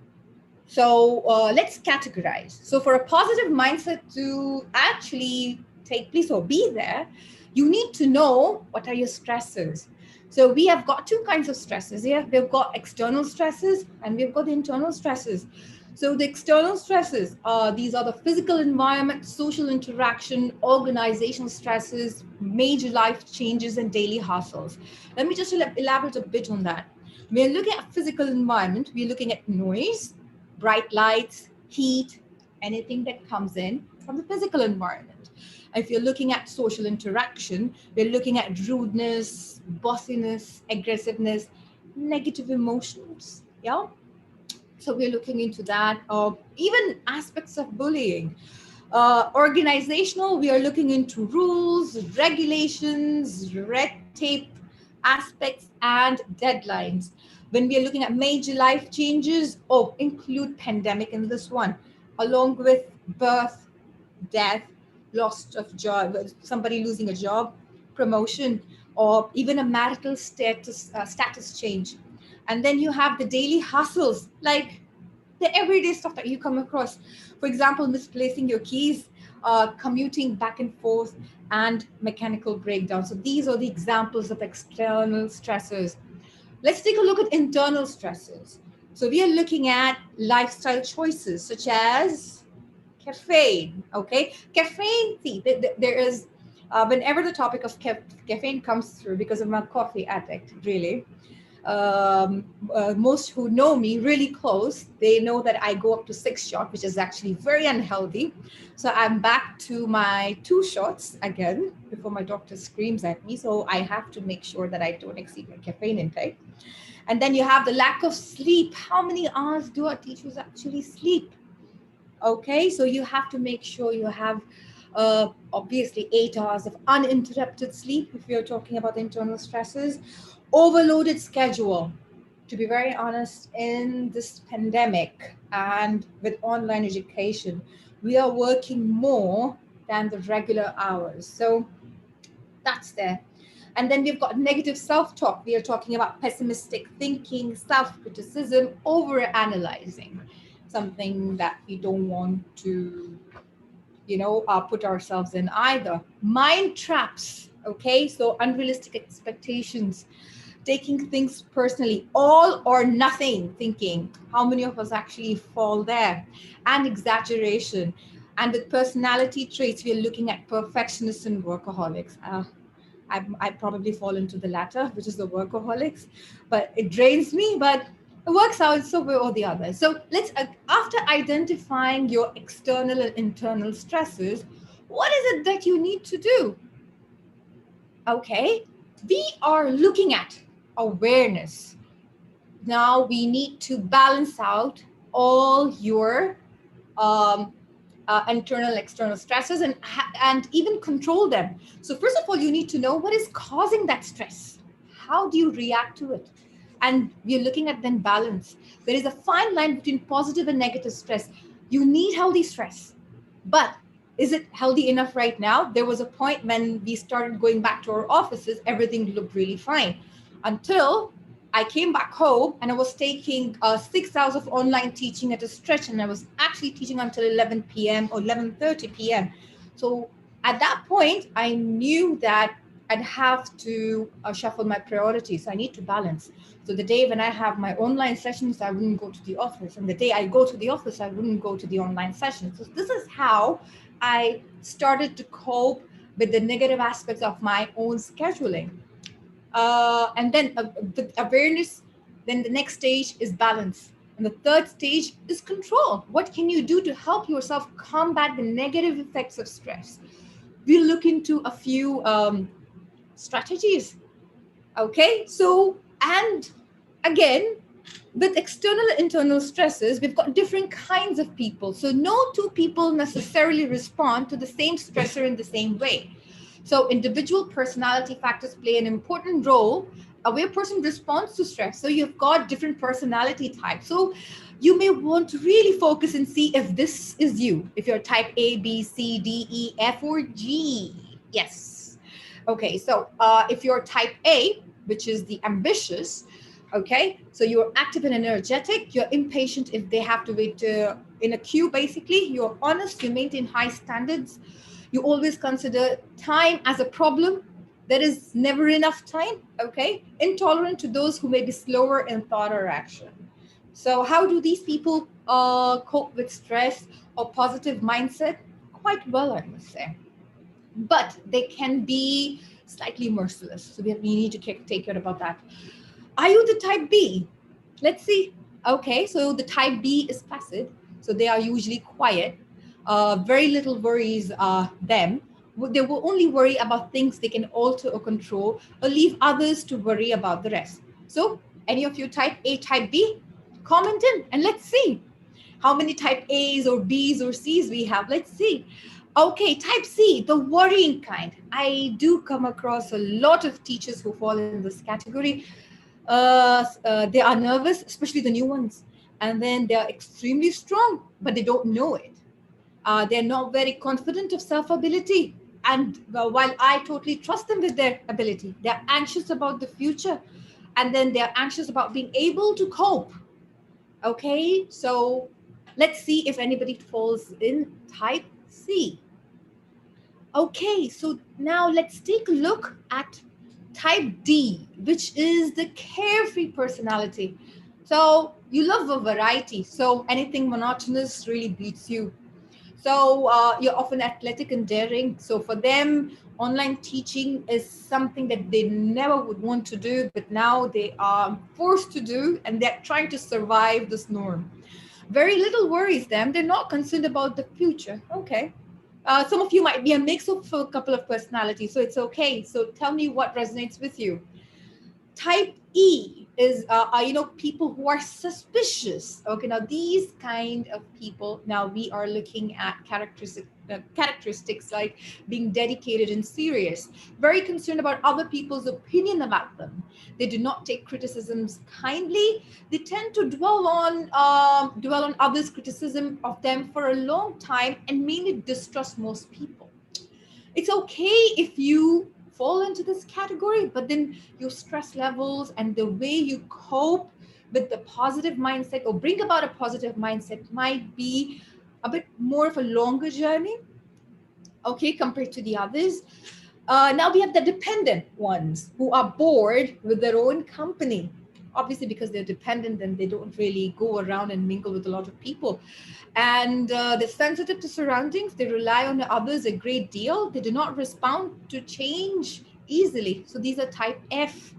So let's categorize. So for a positive mindset to actually take place or be there, you need to know what are your stresses. So we have got two kinds of stresses here. We've got external stresses and we've got the internal stresses. So the external stresses, these are the physical environment, social interaction, organizational stresses, major life changes, and daily hustles. Let me just elaborate a bit on that. We're looking at physical environment. We're looking at noise, bright lights, heat, anything that comes in from the physical environment. If you're looking at social interaction, we're looking at rudeness, bossiness, aggressiveness, negative emotions. Yeah. So we're looking into that, even aspects of bullying. Organizational, we are looking into rules, regulations, red tape aspects, and deadlines. When we are looking at major life changes, include pandemic in this one, along with birth, death, loss of job, somebody losing a job, promotion, or even a marital status change. And then you have the daily hustles, like the everyday stuff that you come across. For example, misplacing your keys, commuting back and forth, and mechanical breakdown. So these are the examples of external stressors. Let's take a look at internal stresses. So we are looking at lifestyle choices such as caffeine. Okay, caffeine. See, there is whenever the topic of caffeine comes through, because I'm a coffee addict, really. Most who know me really close, they know that I go up to 6 shots, which is actually very unhealthy. So I'm back to my 2 shots again before my doctor screams at me. So I have to make sure that I don't exceed my caffeine intake. And then you have the lack of sleep. How many hours do our teachers actually sleep? Okay, so you have to make sure you have obviously 8 hours of uninterrupted sleep if you're talking about internal stresses. Overloaded schedule. To be very honest, in this pandemic and with online education, we are working more than the regular hours. So that's there. And then we've got negative self-talk. We are talking about pessimistic thinking, self-criticism, over-analyzing, something that we don't want to, put ourselves in either. Mind traps, okay? So unrealistic expectations, taking things personally, all or nothing thinking. How many of us actually fall there? And exaggeration. And with personality traits, we're looking at perfectionists and workaholics. I probably fall into the latter, which is the workaholics, but it drains me, but it works out so way or the other. So let's, after identifying your external and internal stresses, what is it that you need to do? Okay, we are looking at awareness. Now we need to balance out all your internal, external stresses and even control them. So first of all, you need to know what is causing that stress. How do you react to it? And we're looking at then balance. There is a fine line between positive and negative stress. You need healthy stress, but is it healthy enough right now? There was a point when we started going back to our offices, everything looked really fine until I came back home and I was taking 6 hours of online teaching at a stretch, and I was actually teaching until 11 p.m. or 11:30 p.m. So at that point, I knew that I'd have to shuffle my priorities. I need to balance. So the day when I have my online sessions, I wouldn't go to the office. And the day I go to the office, I wouldn't go to the online sessions. So this is how I started to cope with the negative aspects of my own scheduling. And then with awareness, then the next stage is balance. And the third stage is control. What can you do to help yourself combat the negative effects of stress? We'll look into a few strategies. Okay, so, and again, with external and internal stresses, we've got different kinds of people. So no two people necessarily respond to the same stressor in the same way. So individual personality factors play an important role. A way a person responds to stress. So you've got different personality types. So you may want to really focus and see if this is you. If you're type A, B, C, D, E, F, or G. Yes. Okay, so if you're type A, which is the ambitious, okay, so you're active and energetic, you're impatient if they have to wait in a queue, basically. You're honest, you maintain high standards. You always consider time as a problem. There is never enough time, okay? Intolerant to those who may be slower in thought or action. So how do these people cope with stress or positive mindset? Quite well, I must say. But they can be slightly merciless. So we need to take care about that. Are you the type B? Let's see. Okay, so the type B is passive. So they are usually quiet. Very little worries them. They will only worry about things they can alter or control, or leave others to worry about the rest. So any of you type A, type B, comment in and let's see how many type A's or B's or C's we have. Let's see. Okay, type C, the worrying kind. I do come across a lot of teachers who fall in this category. They are nervous, especially the new ones. And then they are extremely strong, but they don't know it. They're not very confident of self-ability. And while I totally trust them with their ability, they're anxious about the future. And then they're anxious about being able to cope. Okay, so let's see if anybody falls in type C. Okay, so now let's take a look at type D, which is the carefree personality. So you love a variety. So anything monotonous really beats you. So you're often athletic and daring. So for them, online teaching is something that they never would want to do, but now they are forced to do, and they're trying to survive this norm. Very little worries them. They're not concerned about the future. Okay. Some of you might be a mix of a couple of personalities, so it's okay. So tell me what resonates with you. Type E is, people who are suspicious. Okay, now these kind of people, now we are looking at characteristics like being dedicated and serious, very concerned about other people's opinion about them. They do not take criticisms kindly. They tend to dwell on others' criticism of them for a long time and mainly distrust most people. It's okay if you fall into this category, but then your stress levels and the way you cope with the positive mindset or bring about a positive mindset might be a bit more of a longer journey, okay, compared to the others. Now we have the dependent ones who are bored with their own company. Obviously, because they're dependent and they don't really go around and mingle with a lot of people. And they're sensitive to surroundings. They rely on others a great deal. They do not respond to change easily. So these are type F.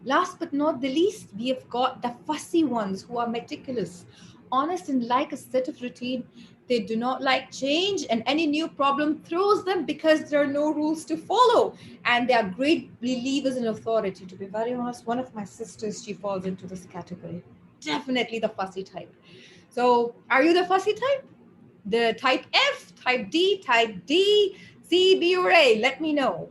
Last but not the least, we have got the fussy ones who are meticulous, honest and like a set of routine. They do not like change, and any new problem throws them because there are no rules to follow. And they are great believers in authority. To be very honest, one of my sisters, she falls into this category. Definitely the fussy type. So are you the fussy type? The type F, type D, C, B, or A? Let me know.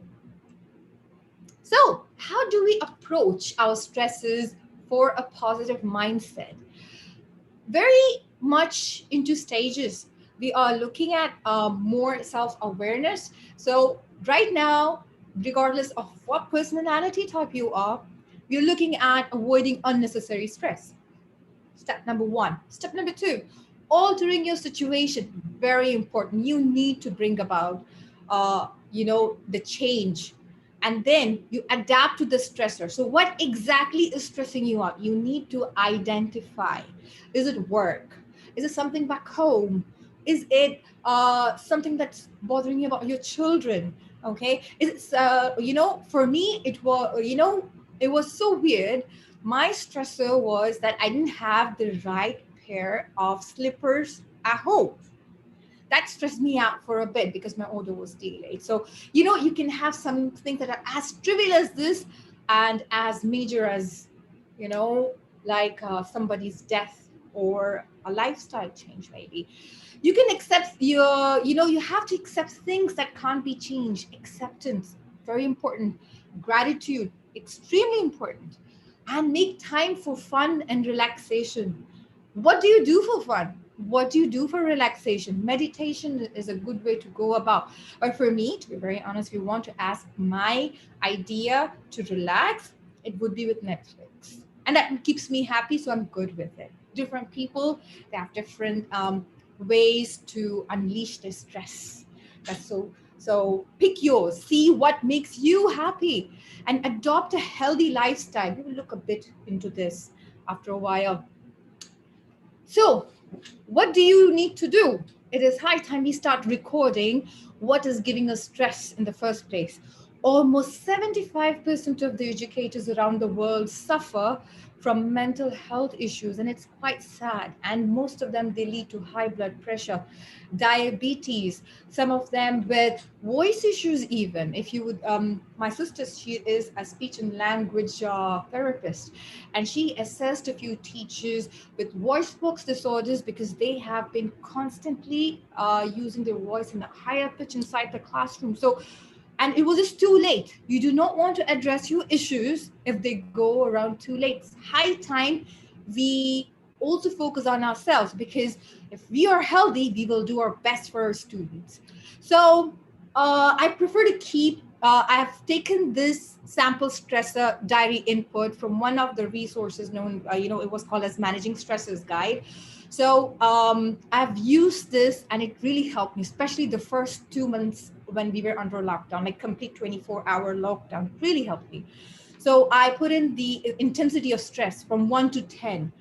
So how do we approach our stresses for a positive mindset? Very much into stages. We are looking at more self-awareness. So right now, regardless of what personality type you are, we're looking at avoiding unnecessary stress. Step number 1. Step number 2, altering your situation. Very important. You need to bring about, the change. And then you adapt to the stressor. So what exactly is stressing you out? You need to identify. Is it work? Is it something back home? Is it something that's bothering you about your children? Okay, it's for me it was it was so weird. My stressor was that I didn't have the right pair of slippers at home. That stressed me out for a bit because my order was delayed. So, you can have some things that are as trivial as this and as major as, like somebody's death or a lifestyle change, maybe. You can accept you have to accept things that can't be changed. Acceptance, very important. Gratitude, extremely important. And make time for fun and relaxation. What do you do for fun? What do you do for relaxation? Meditation is a good way to go about. But for me, to be very honest, if you want to ask my idea to relax, it would be with Netflix. And that keeps me happy, so I'm good with it. Different people, they have different ways to unleash their stress. That's so pick yours, see what makes you happy, and adopt a healthy lifestyle. We will look a bit into this after a while. So, what do you need to do? It is high time we start recording what is giving us stress in the first place. Almost 75% of the educators around the world suffer from mental health issues, and it's quite sad. And most of them, they lead to high blood pressure, diabetes, some of them with voice issues even. If you would, my sister, she is a speech and language therapist, and she assessed a few teachers with voice box disorders because they have been constantly using their voice in a higher pitch inside the classroom. So, and it was just too late. You do not want to address your issues if they go around too late. It's high time we also focus on ourselves, because if we are healthy, we will do our best for our students. So I prefer to keep, I have taken this sample stressor diary input from one of the resources known, it was called as Managing Stressors Guide. So I've used this and it really helped me, especially the first 2 months when we were under lockdown, like complete 24-hour lockdown. It really helped me. So I put in the intensity of stress from 1 to 10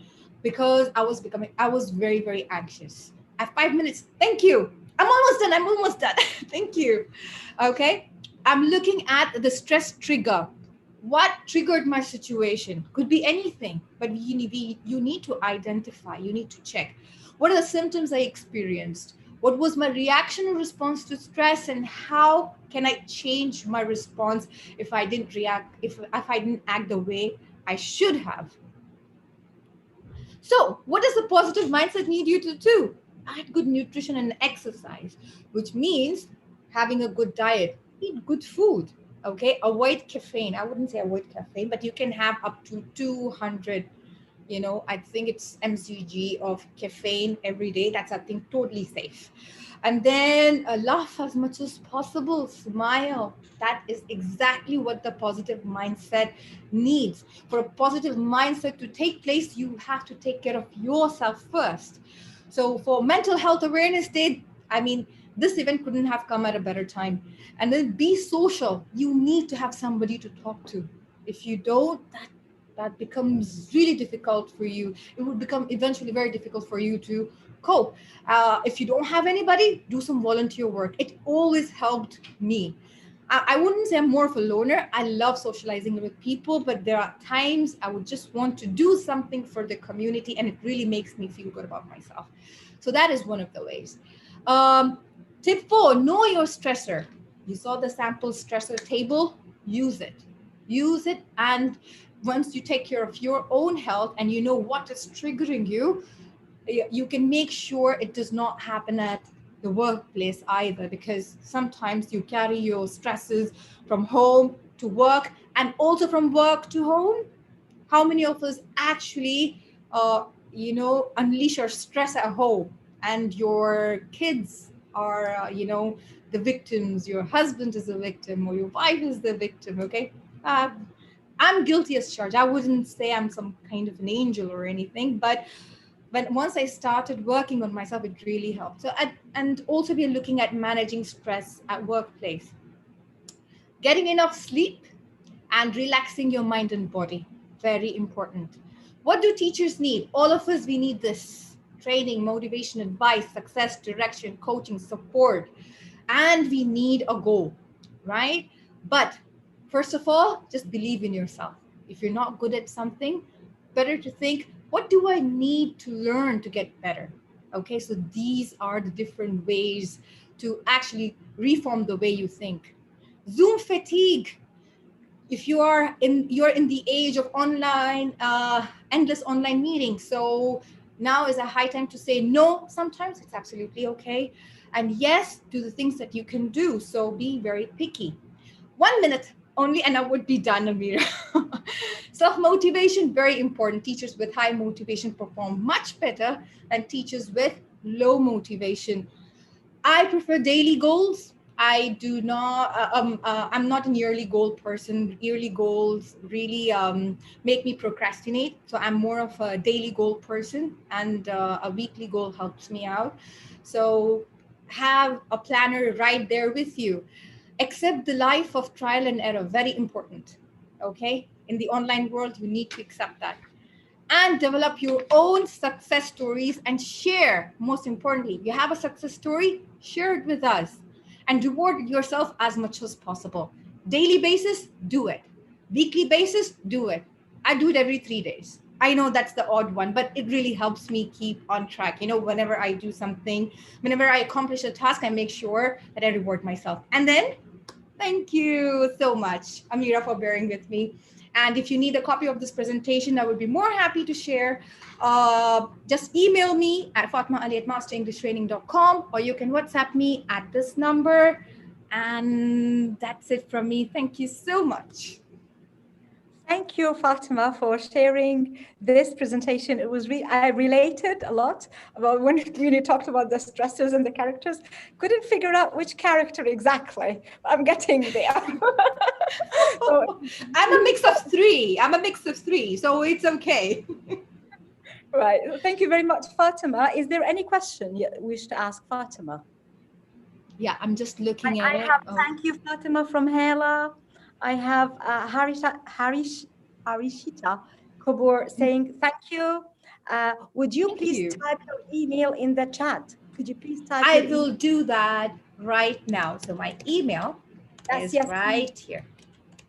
because I was very, very anxious. At 5 minutes, thank you. I'm almost done. Thank you. Okay. I'm looking at the stress trigger. What triggered my situation? Could be anything, but you need to identify, you need to check. What are the symptoms I experienced? What was my reaction or response to stress, and how can I change my response if I didn't react, if I didn't act the way I should have? So what does the positive mindset need you to do? Add good nutrition and exercise, which means having a good diet, eat good food. Okay, avoid caffeine. I wouldn't say avoid caffeine, but you can have up to 200, I think it's mcg of caffeine every day. That's, I think, totally safe. And then laugh as much as possible, smile. That is exactly what the positive mindset needs. For a positive mindset to take place, you have to take care of yourself first. So for Mental Health Awareness Day, this event couldn't have come at a better time. And then be social. You need to have somebody to talk to. If you don't, that becomes really difficult for you. It would become eventually very difficult for you to cope. If you don't have anybody, do some volunteer work. It always helped me. I wouldn't say I'm more of a loner. I love socializing with people, but there are times I would just want to do something for the community, and it really makes me feel good about myself. So that is one of the ways. Tip 4, know your stressor. You saw the sample stressor table, use it. Use it, and once you take care of your own health and you know what is triggering you, you can make sure it does not happen at the workplace either, because sometimes you carry your stresses from home to work and also from work to home. How many of us actually, unleash our stress at home, and your kids are, the victims, your husband is a victim, or your wife is the victim, okay? I'm guilty as charged. I wouldn't say I'm some kind of an angel or anything, but once I started working on myself, it really helped. So, and also we're looking at managing stress at workplace. Getting enough sleep and relaxing your mind and body, very important. What do teachers need? All of us, we need this. training, motivation, advice, success, direction, coaching, support, and we need a goal, right? But first of all, just believe in yourself. If you're not good at something, better to think, what do I need to learn to get better? Okay, so these are the different ways to actually reform the way you think. Zoom fatigue. If you're in the age of online, endless online meetings, so now is a high time to say no. Sometimes it's absolutely okay, and yes to the things that you can do. So be very picky. 1 minute only, and I would be done, Amira. Self-motivation, very important. Teachers with high motivation perform much better than teachers with low motivation. I prefer daily goals. I do not, I'm not an yearly goal person. Yearly goals really make me procrastinate. So I'm more of a daily goal person, and a weekly goal helps me out. So have a planner right there with you. Accept the life of trial and error, very important. Okay, in the online world, you need to accept that. And develop your own success stories and share. Most importantly, if you have a success story, share it with us and reward yourself as much as possible. Daily basis, do it. Weekly basis, do it. I do it every 3 days. I know that's the odd one, but it really helps me keep on track. You know, whenever I do something, whenever I accomplish a task, I make sure that I reward myself. And then, thank you so much, Amira, for bearing with me. And if you need a copy of this presentation, I would be more happy to share. Just email me at fatmaali@masterenglishtraining.com, or you can WhatsApp me at this number. And that's it from me. Thank you so much. Thank you, Fatima, for sharing this presentation. It was I related a lot about when you talked about the stressors and the characters. Couldn't figure out which character exactly. I'm getting there. So, I'm a mix of three. So it's okay. Right. Thank you very much, Fatima. Is there any question you wish to ask Fatima? Yeah, I'm just looking at it. Thank you, Fatima from Hela. I have Harishita Kabur saying thank you. Would you please type your email in the chat? Could you please type I will do that right now. So my email is right here.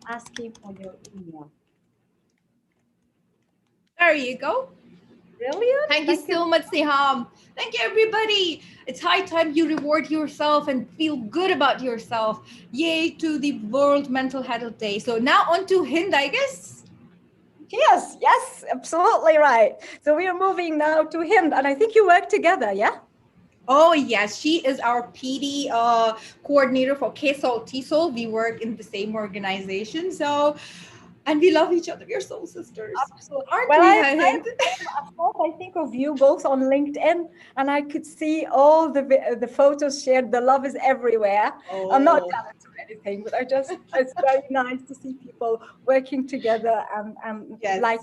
Asking for your email. There you go. Brilliant. Thank you so much, Siham. Thank you, everybody. It's high time you reward yourself and feel good about yourself. Yay to the World Mental Health Day. So now on to Hind, I guess. Yes, absolutely right. So we are moving now to Hind, and I think you work together, yeah? Oh, yes. She is our PD coordinator for KSOL TESOL. We work in the same organization. So, and we love each other. We are soul sisters. Absolutely. Aren't well, we, Hind? I think of you both on LinkedIn, and I could see all the photos shared. The love is everywhere. Oh. I'm not jealous of anything, but it's very nice to see people working together and yes. like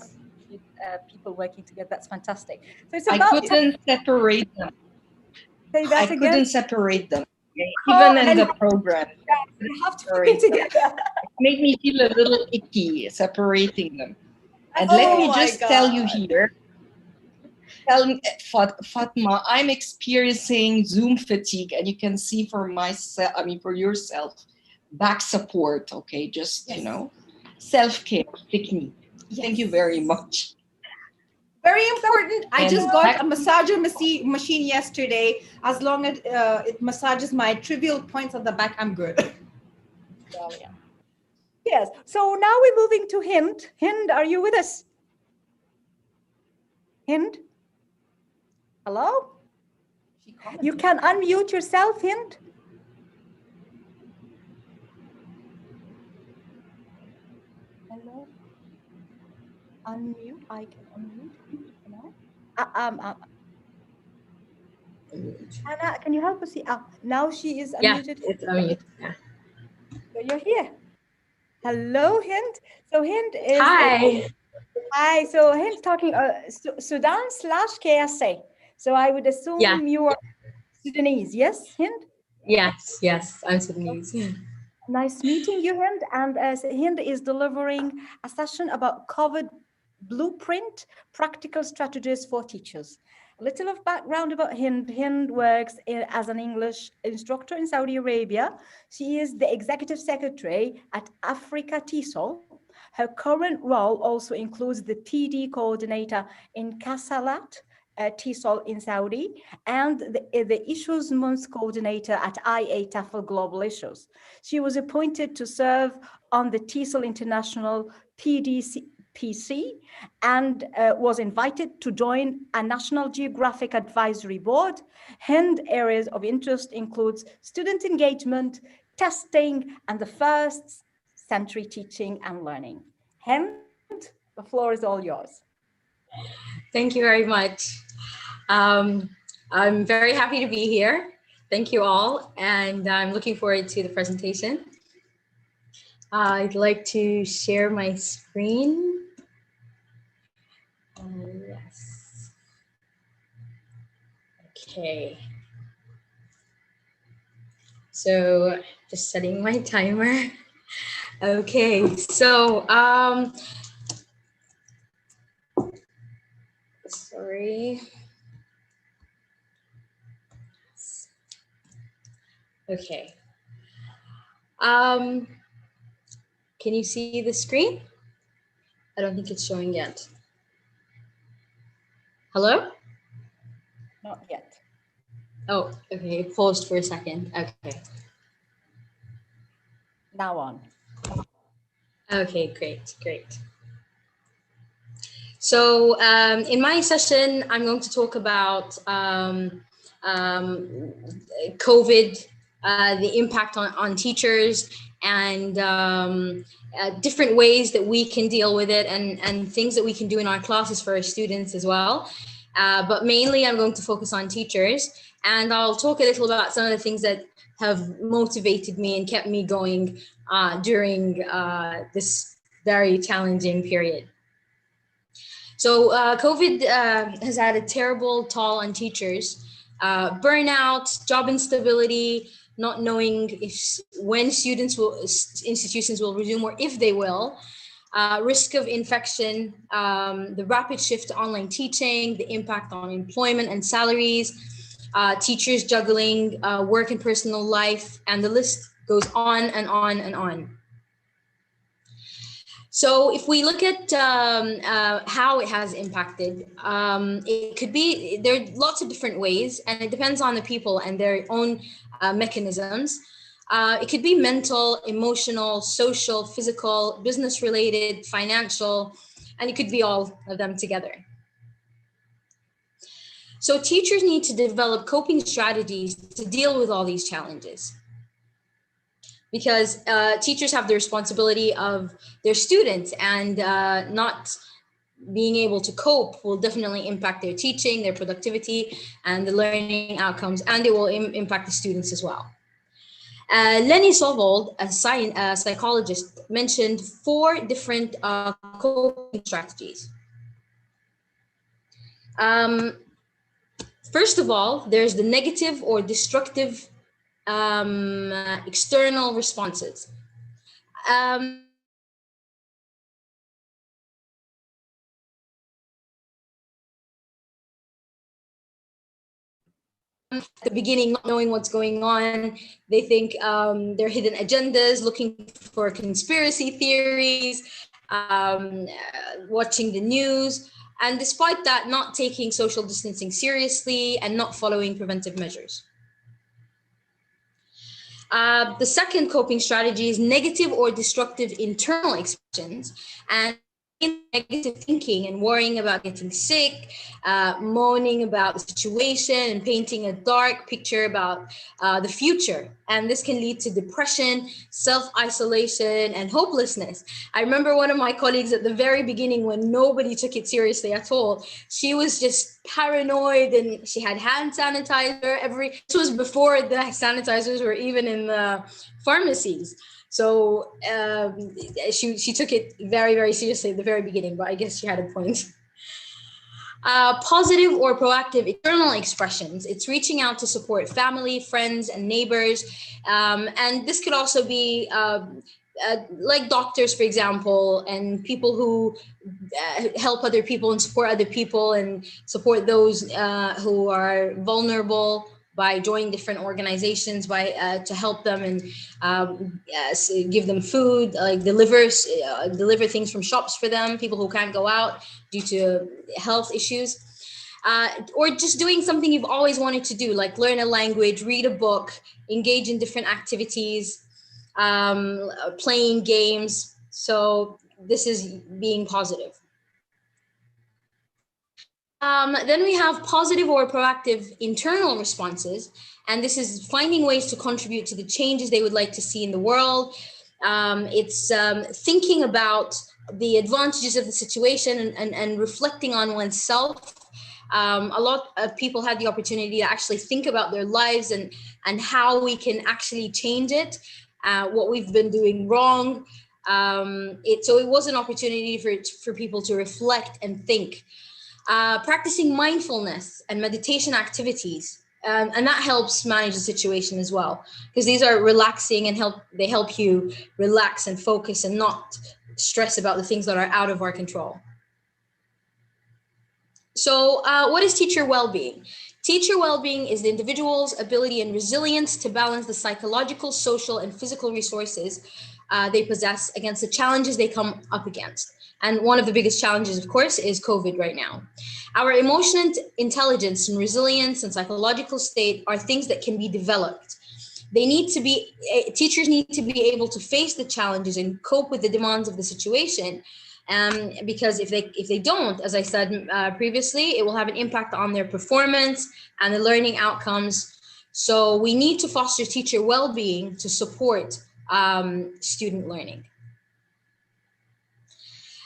people working together. That's fantastic. So it's I couldn't separate them. Say that I again? couldn't separate them, even in the program. You have to be together. It made me feel a little icky separating them. And let me just tell you here, Fatma, I'm experiencing Zoom fatigue, and you can see for myself, for yourself, back support, okay? Just, self-care technique. Yes. Thank you very much. Very important. I just got a massager machine yesterday. As long as it massages my trivial points at the back, I'm good. Yes. So now we're moving to Hind. Hind, are you with us? Hind? Hello? You can unmute yourself, Hind. Hello? Unmute. I can unmute. Anna, can you help us see? Now she is unmuted. Yeah, it's unmuted. Yeah. So you're here. Hello, Hind. So Hind is... Hi. Hi. So Hind's talking Sudan/KSA. So I would assume you are Sudanese. Yes, Hind? Yes, I'm Sudanese. Yeah. Nice meeting you, Hind. And Hind is delivering a session about COVID blueprint, practical strategies for teachers. A little of background about Hind. Hind works as an English instructor in Saudi Arabia. She is the executive secretary at Africa TESOL. Her current role also includes the TD coordinator in Kasalat, TESOL in Saudi, and the Issues Month coordinator at IA TEFL Global Issues. She was appointed to serve on the TESOL International PC and was invited to join a National Geographic Advisory Board. Hind areas of interest includes student engagement, testing, and the first century teaching and learning. Hind, the floor is all yours. Thank you very much. I'm very happy to be here. Thank you all, and I'm looking forward to the presentation. I'd like to share my screen. Yes. Okay. So just setting my timer. Okay, so sorry. Okay. Can you see the screen? I don't think it's showing yet. Hello? Not yet. Oh, okay, it paused for a second. Okay. Now on. Okay, great. So in my session, I'm going to talk about COVID, the impact on teachers, and different ways that we can deal with it, and things that we can do in our classes for our students as well. But mainly I'm going to focus on teachers, and I'll talk a little about some of the things that have motivated me and kept me going during this very challenging period. So COVID has had a terrible toll on teachers. Burnout, job instability, not knowing when institutions will resume or if they will, risk of infection, the rapid shift to online teaching, the impact on employment and salaries, teachers juggling work and personal life, and the list goes on and on and on. So if we look at how it has impacted, it could be, there are lots of different ways, and it depends on the people and their own mechanisms. It could be mental, emotional, social, physical, business related, financial, and it could be all of them together. So teachers need to develop coping strategies to deal with all these challenges, because teachers have the responsibility of their students, and not being able to cope will definitely impact their teaching, their productivity, and the learning outcomes, and it will impact the students as well. Lenny Sovold, a psychologist, mentioned 4 different coping strategies. First of all, there's the negative or destructive external responses. At the beginning, not knowing what's going on, they think there are hidden agendas, looking for conspiracy theories, watching the news, and despite that, not taking social distancing seriously and not following preventive measures. The second coping strategy is negative or destructive internal expressions, and negative thinking and worrying about getting sick, moaning about the situation and painting a dark picture about the future. And this can lead to depression, self-isolation, and hopelessness. I remember one of my colleagues at the very beginning, when nobody took it seriously at all, she was just paranoid, and she had hand sanitizer this was before the sanitizers were even in the pharmacies. So she took it very, very seriously at the very beginning, but I guess she had a point. Positive or proactive external expressions. It's reaching out to support family, friends, and neighbors. And this could also be like doctors, for example, and people who help other people and support other people and support those who are vulnerable by joining different organizations to help them and give them food, like deliver things from shops for them, people who can't go out due to health issues. Or just doing something you've always wanted to do, like learn a language, read a book, engage in different activities, playing games. So this is being positive. Then we have positive or proactive internal responses. And this is finding ways to contribute to the changes they would like to see in the world. It's thinking about the advantages of the situation and reflecting on oneself. A lot of people had the opportunity to actually think about their lives and how we can actually change it, what we've been doing wrong. So it was an opportunity for people to reflect and think. Practicing mindfulness and meditation activities, and that helps manage the situation as well, because these are relaxing and they help you relax and focus and not stress about the things that are out of our control. So what is teacher well-being? Teacher well-being is the individual's ability and resilience to balance the psychological, social, and physical resources they possess against the challenges they come up against. And one of the biggest challenges, of course, is COVID right now. Our emotional intelligence and resilience and psychological state are things that can be developed. Teachers need to be able to face the challenges and cope with the demands of the situation. Because if they don't, as I said previously, it will have an impact on their performance and the learning outcomes. So we need to foster teacher well-being to support student learning.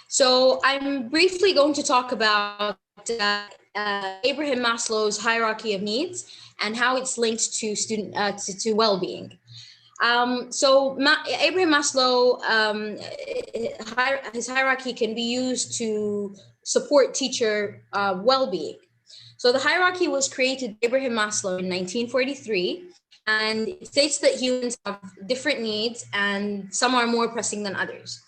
So I'm briefly going to talk about Abraham Maslow's hierarchy of needs and how it's linked to to well-being. So Abraham Maslow, his hierarchy can be used to support teacher well-being. So the hierarchy was created by Abraham Maslow in 1943, and it states that humans have different needs and some are more pressing than others.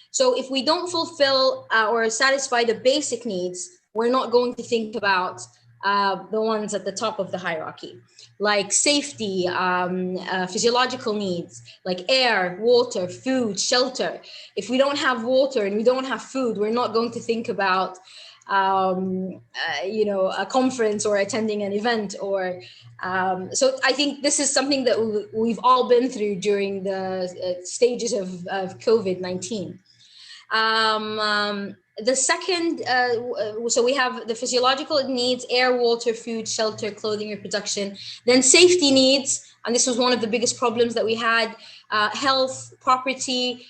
So if we don't fulfill or satisfy the basic needs, we're not going to think about the ones at the top of the hierarchy, like safety, physiological needs, like air, water, food, shelter. If we don't have water and we don't have food, we're not going to think about a conference or attending an event. Or so I think this is something that we've all been through during the stages of COVID-19. The second, so we have the physiological needs: air, water, food, shelter, clothing, reproduction. Then safety needs, and this was one of the biggest problems that we had: health, property,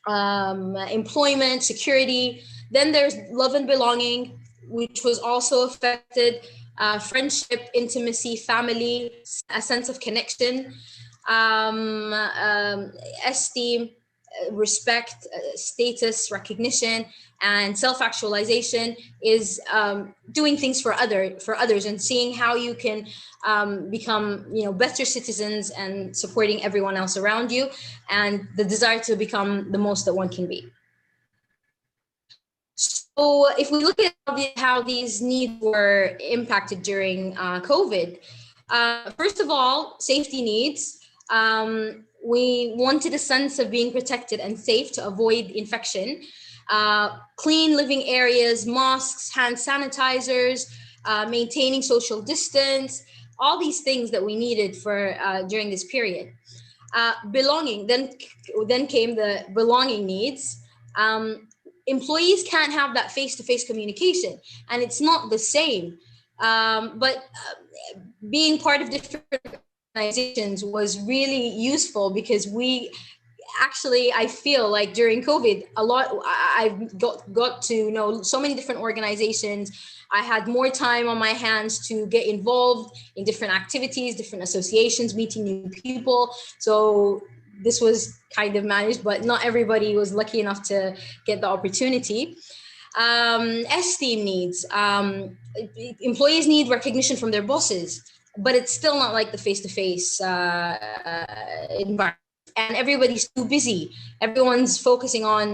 employment, security. Then there's love and belonging, which was also affected: friendship, intimacy, family, a sense of connection, esteem, respect, status, recognition, and self-actualization is doing things for others and seeing how you can become better citizens and supporting everyone else around you, and the desire to become the most that one can be. So if we look at how these needs were impacted during COVID, first of all, safety needs. We wanted a sense of being protected and safe to avoid infection. Clean living areas, masks, hand sanitizers, maintaining social distance, all these things that we needed for during this period. Belonging, then came the belonging needs. Employees can't have that face-to-face communication, and it's not the same. But being part of different organizations was really useful, because I feel like during COVID, I've got to know so many different organizations. I had more time on my hands to get involved in different activities, different associations, meeting new people. So this was kind of managed, but not everybody was lucky enough to get the opportunity. Esteem needs. Employees need recognition from their bosses, but it's still not like the face-to-face environment. and everybody's too busy. Everyone's focusing on,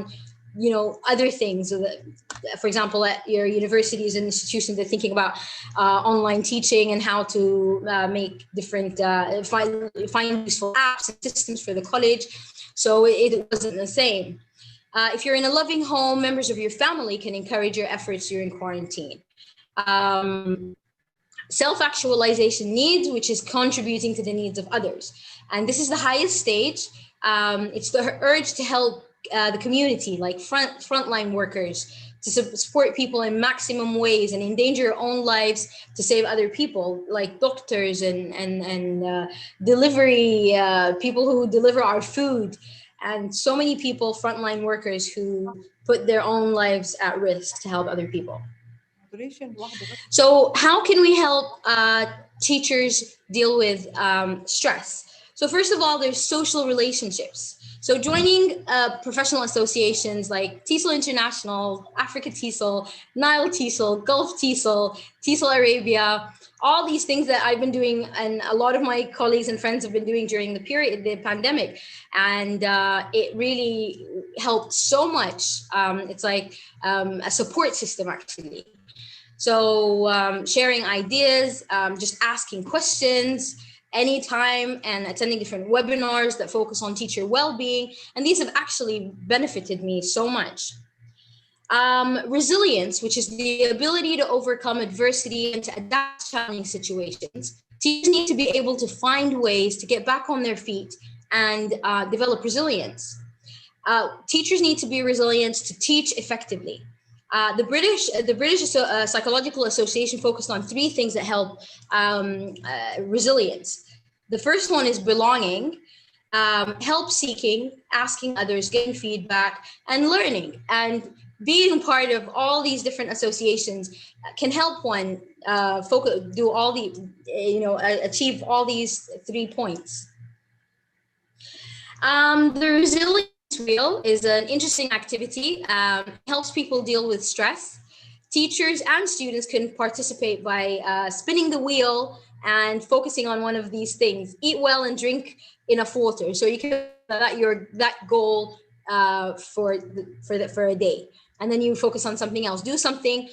you know, other things. For example, at your universities and institutions, they're thinking about online teaching and how to make different, find useful apps and systems for the college. So it wasn't the same. If you're in a loving home, members of your family can encourage your efforts during quarantine. Self-actualization needs, which is contributing to the needs of others. And this is the highest stage. It's the urge to help the community, like frontline workers, to support people in maximum ways and endanger your own lives to save other people, like doctors and delivery, people who deliver our food, and so many people, frontline workers who put their own lives at risk to help other people. So how can we help teachers deal with stress? So first of all, there's social relationships. So joining professional associations like TESOL International, Africa TESOL, Nile TESOL, Gulf TESOL, TESOL Arabia, all these things that I've been doing and a lot of my colleagues and friends have been doing during the pandemic. And it really helped so much. It's like a support system, actually. So sharing ideas, just asking questions anytime, and attending different webinars that focus on teacher well-being. And these have actually benefited me so much. Resilience, which is the ability to overcome adversity and to adapt to challenging situations. Teachers need to be able to find ways to get back on their feet and develop resilience. Teachers need to be resilient to teach effectively. The British Psychological Association focused on 3 things that help resilience. The first one is belonging, help seeking, asking others, getting feedback, and learning. And being part of all these different associations can help one do all the, achieve all these 3 points. The resilience wheel is an interesting activity. Helps people deal with stress. Teachers and students can participate by spinning the wheel and focusing on one of these things. Eat well and drink enough water. So you can that goal for a day, and then you focus on something else. Do something.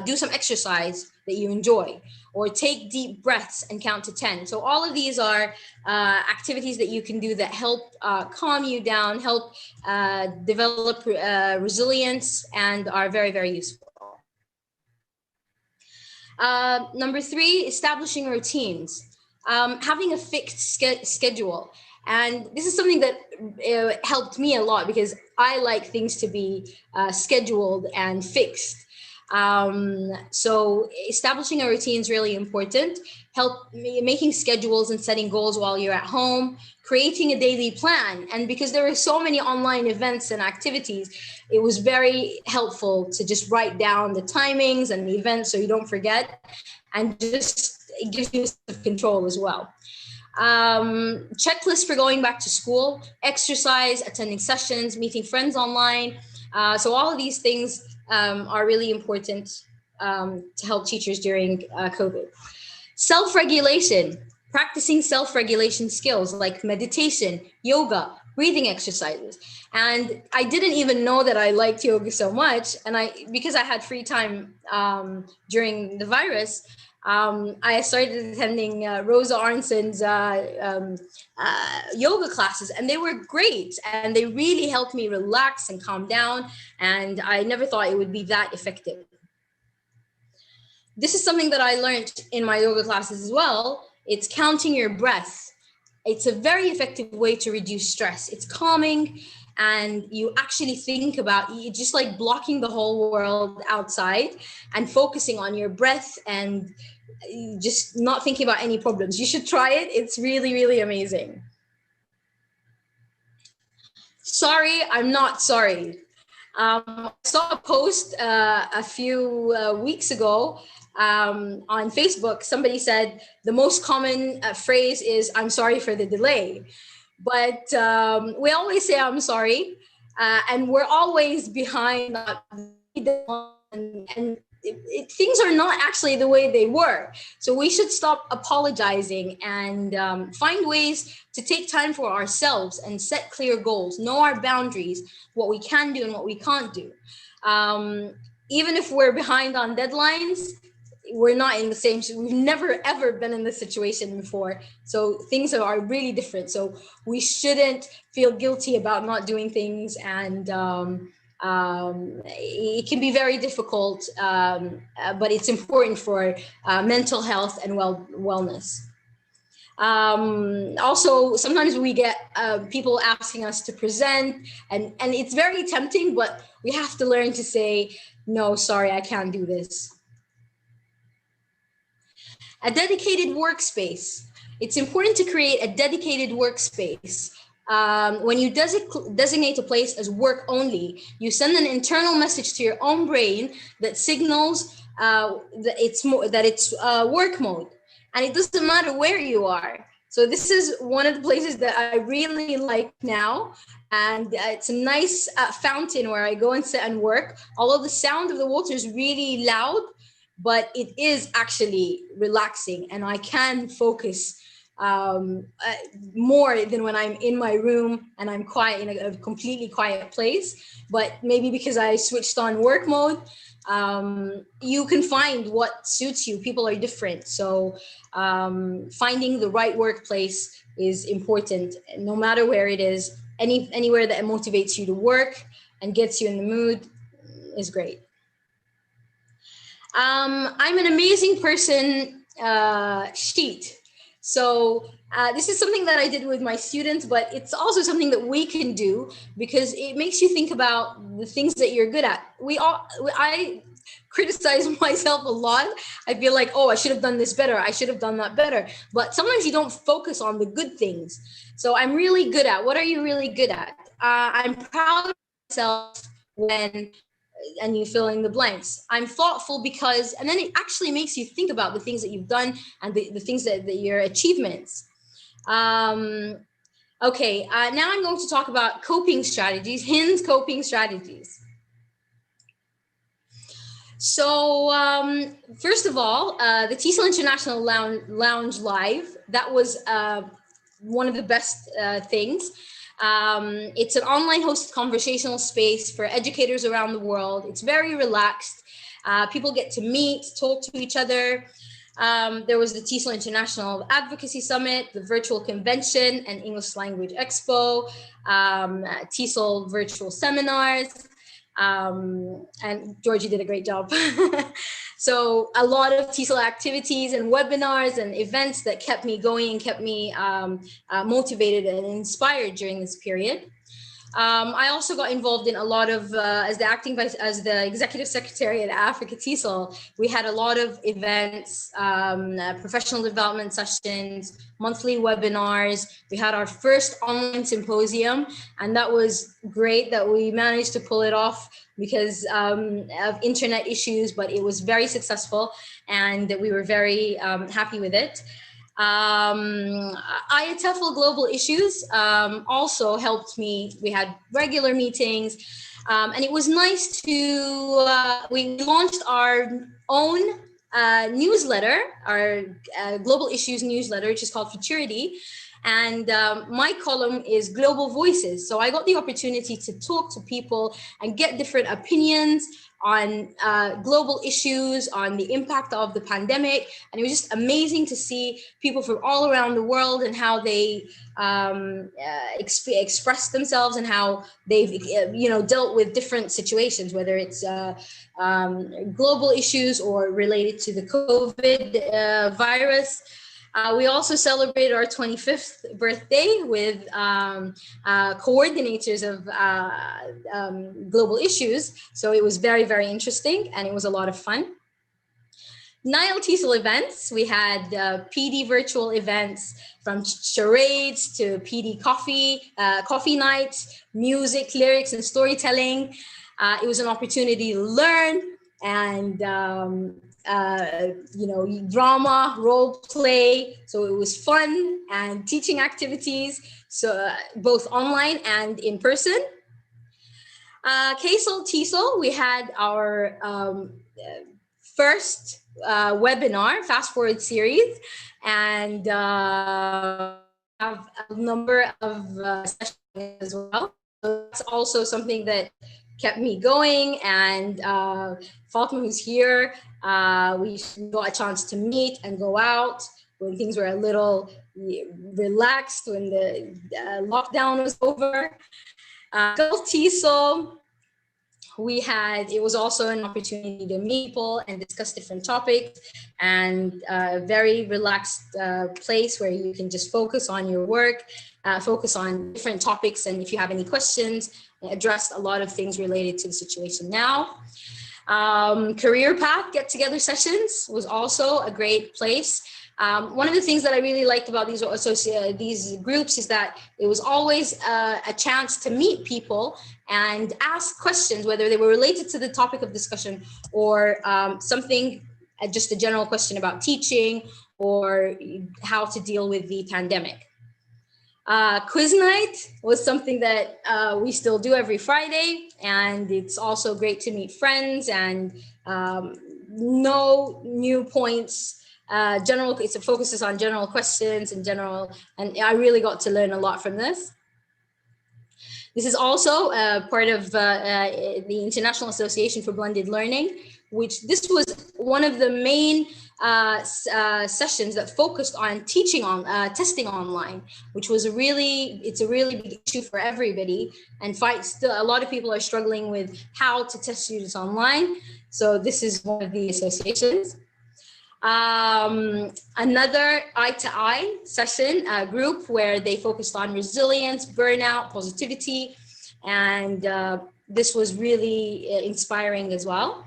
Do some exercise that you enjoy, or take deep breaths and count to 10. So all of these are activities that you can do that help calm you down, help develop resilience, and are very, very useful. Number 3, establishing routines, having a fixed schedule. And this is something that helped me a lot because I like things to be scheduled and fixed. So establishing a routine is really important. Making schedules and setting goals while you're at home, creating a daily plan. And because there were so many online events and activities, it was very helpful to just write down the timings and the events so you don't forget. And just it gives you a sense of control as well. Checklist for going back to school, exercise, attending sessions, meeting friends online. So all of these things are really important to help teachers during COVID. Self-regulation, practicing self-regulation skills like meditation, yoga, breathing exercises. And I didn't even know that I liked yoga so much. And because I had free time during the virus, I started attending Rosa Arnson's yoga classes, and they were great. And they really helped me relax and calm down. And I never thought it would be that effective. This is something that I learned in my yoga classes as well. It's counting your breath. It's a very effective way to reduce stress. It's calming, and you actually think about you just like blocking the whole world outside and focusing on your breath and just not thinking about any problems. You should try it. It's really, really amazing. Sorry, I'm not sorry. I saw a post a few weeks ago on Facebook. Somebody said the most common phrase is "I'm sorry for the delay," but we always say "I'm sorry," and we're always behind. And things are not actually the way they were. So we should stop apologizing and find ways to take time for ourselves and set clear goals, know our boundaries, what we can do and what we can't do. Even if we're behind on deadlines, we're not in the same, we've never ever been in this situation before. So things are really different. So we shouldn't feel guilty about not doing things, and it can be very difficult, but it's important for mental health and wellness. Also, sometimes we get people asking us to present, and it's very tempting, but we have to learn to say, no, sorry, I can't do this. A dedicated workspace. It's important to create a dedicated workspace. When you designate a place as work only, you send an internal message to your own brain that signals that it's work mode, and it doesn't matter where you are. So this is one of the places that I really like now, and it's a nice fountain where I go and sit and work. Although the sound of the water is really loud, but it is actually relaxing, and I can focus more than when I'm in my room and I'm quiet in a completely quiet place. But maybe because I switched on work mode, you can find what suits you. People are different. So finding the right workplace is important, no matter where it is. Anywhere that motivates you to work and gets you in the mood is great. I'm an amazing person sheet. So this is something that I did with my students, but it's also something that we can do because it makes you think about the things that you're good at. I criticize myself a lot. I feel like, oh, I should have done this better. I should have done that better. But sometimes you don't focus on the good things. So I'm really good at. What are you really good at? I'm proud of myself when, and you fill in the blanks. I'm thoughtful because, and then it actually makes you think about the things that you've done and the things that your achievements. Okay, now I'm going to talk about coping strategies, HIN's coping strategies. So first of all, the TESOL International Lounge Live, that was one of the best things. It's an online hosted conversational space for educators around the world. It's very relaxed. People get to meet, talk to each other. There was the TESOL International Advocacy Summit, the virtual convention and English Language Expo, TESOL virtual seminars, and Georgie did a great job. So a lot of TESOL activities and webinars and events that kept me going and kept me motivated and inspired during this period. I also got involved in a lot of, as the executive secretary at Africa TESOL, we had a lot of events, professional development sessions, monthly webinars. We had our first online symposium, and that was great that we managed to pull it off because of internet issues, but it was very successful and we were very happy with it. IATEFL Global Issues also helped me. We had regular meetings, and it was nice to, we launched our own newsletter, our Global Issues newsletter, which is called Futurity. And my column is Global Voices. So I got the opportunity to talk to people and get different opinions on global issues, on the impact of the pandemic. And it was just amazing to see people from all around the world and how they express themselves and how they've dealt with different situations, whether it's global issues or related to the COVID virus. We also celebrated our 25th birthday with coordinators of global issues. So it was very, very interesting and it was a lot of fun. Nile TESOL events, we had PD virtual events from charades to PD coffee nights, music, lyrics, and storytelling. It was an opportunity to learn and drama, role play. So it was fun and teaching activities, so both online and in person. TESOL, we had our first webinar, fast forward series, and have a number of sessions as well. So that's also something that kept me going. And Fatima, who's here, we got a chance to meet and go out when things were a little relaxed, when the lockdown was over. Gulf TESOL, it was also an opportunity to meet people and discuss different topics, and a very relaxed place where you can just focus on your work, focus on different topics, and if you have any questions, address a lot of things related to the situation now. Career path get-together sessions was also a great place. One of the things that I really liked about these groups is that it was always a chance to meet people and ask questions, whether they were related to the topic of discussion or something, just a general question about teaching or how to deal with the pandemic. Quiz night was something that we still do every Friday, and it's also great to meet friends and know new points. It focuses on general questions and I really got to learn a lot from this. This is also part of the International Association for Blended Learning, this was one of the main sessions that focused on teaching testing online, which was it's a really big issue for everybody, and still a lot of people are struggling with how to test students online. So this is one of the associations. Another eye-to-eye session group where they focused on resilience, burnout, positivity, and this was really inspiring as well.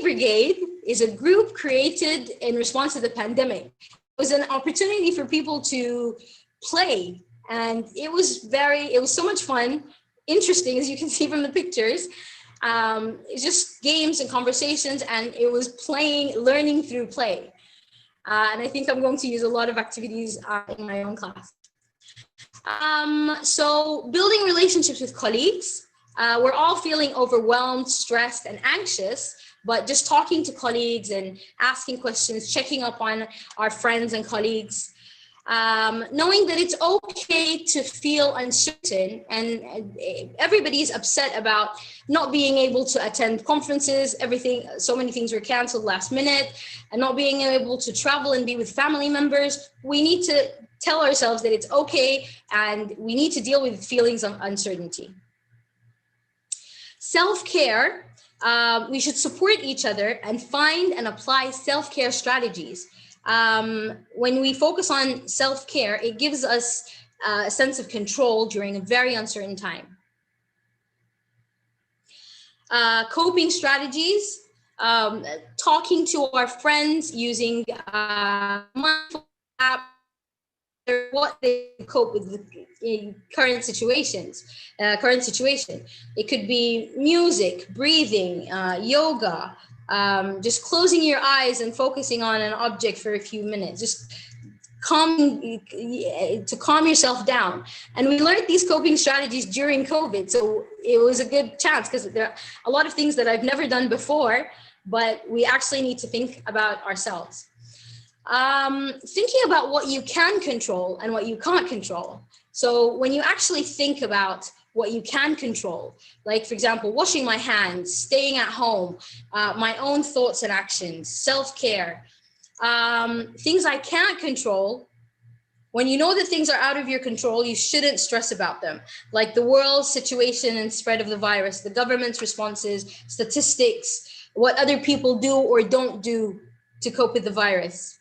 Brigade is a group created in response to the pandemic. It was an opportunity for people to play, and it was so much fun, interesting, as you can see from the pictures. It's just games and conversations, and it was learning through play. And I think I'm going to use a lot of activities in my own class. So building relationships with colleagues. We're all feeling overwhelmed, stressed, and anxious, but just talking to colleagues and asking questions, checking up on our friends and colleagues. Knowing that it's okay to feel uncertain, and everybody's upset about not being able to attend conferences, so many things were canceled last minute, and not being able to travel and be with family members. We need to tell ourselves that it's okay, and we need to deal with feelings of uncertainty. Self-care, we should support each other and find and apply self-care strategies. When we focus on self-care, it gives us a sense of control during a very uncertain time. Coping strategies, talking to our friends using mindfulness app, what they cope with the current situation. It could be music, breathing, yoga, just closing your eyes and focusing on an object for a few minutes, just to calm yourself down. And we learned these coping strategies during COVID, so it was a good chance, because there are a lot of things that I've never done before, but we actually need to think about ourselves. Thinking about what you can control and what you can't control. So when you actually think about what you can control, like, for example, washing my hands, staying at home, my own thoughts and actions, self-care, things I can't control. When you know that things are out of your control, you shouldn't stress about them, like the world situation and spread of the virus, the government's responses, statistics, what other people do or don't do to cope with the virus.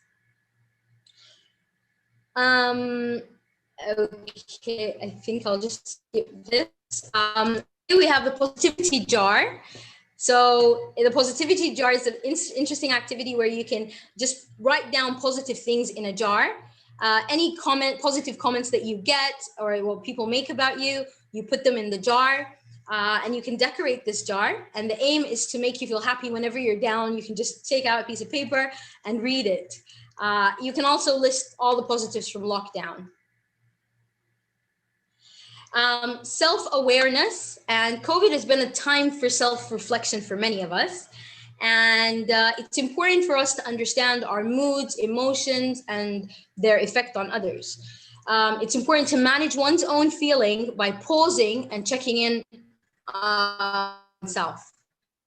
Okay, I think I'll just skip this. Here we have the positivity jar. So the positivity jar is an interesting activity where you can just write down positive things in a jar. Any positive comments that you get or what people make about you, you put them in the jar, and you can decorate this jar. And the aim is to make you feel happy whenever you're down. You can just take out a piece of paper and read it. You can also list all the positives from lockdown. Self-awareness, and COVID has been a time for self-reflection for many of us. And it's important for us to understand our moods, emotions, and their effect on others. It's important to manage one's own feeling by pausing and checking in oneself.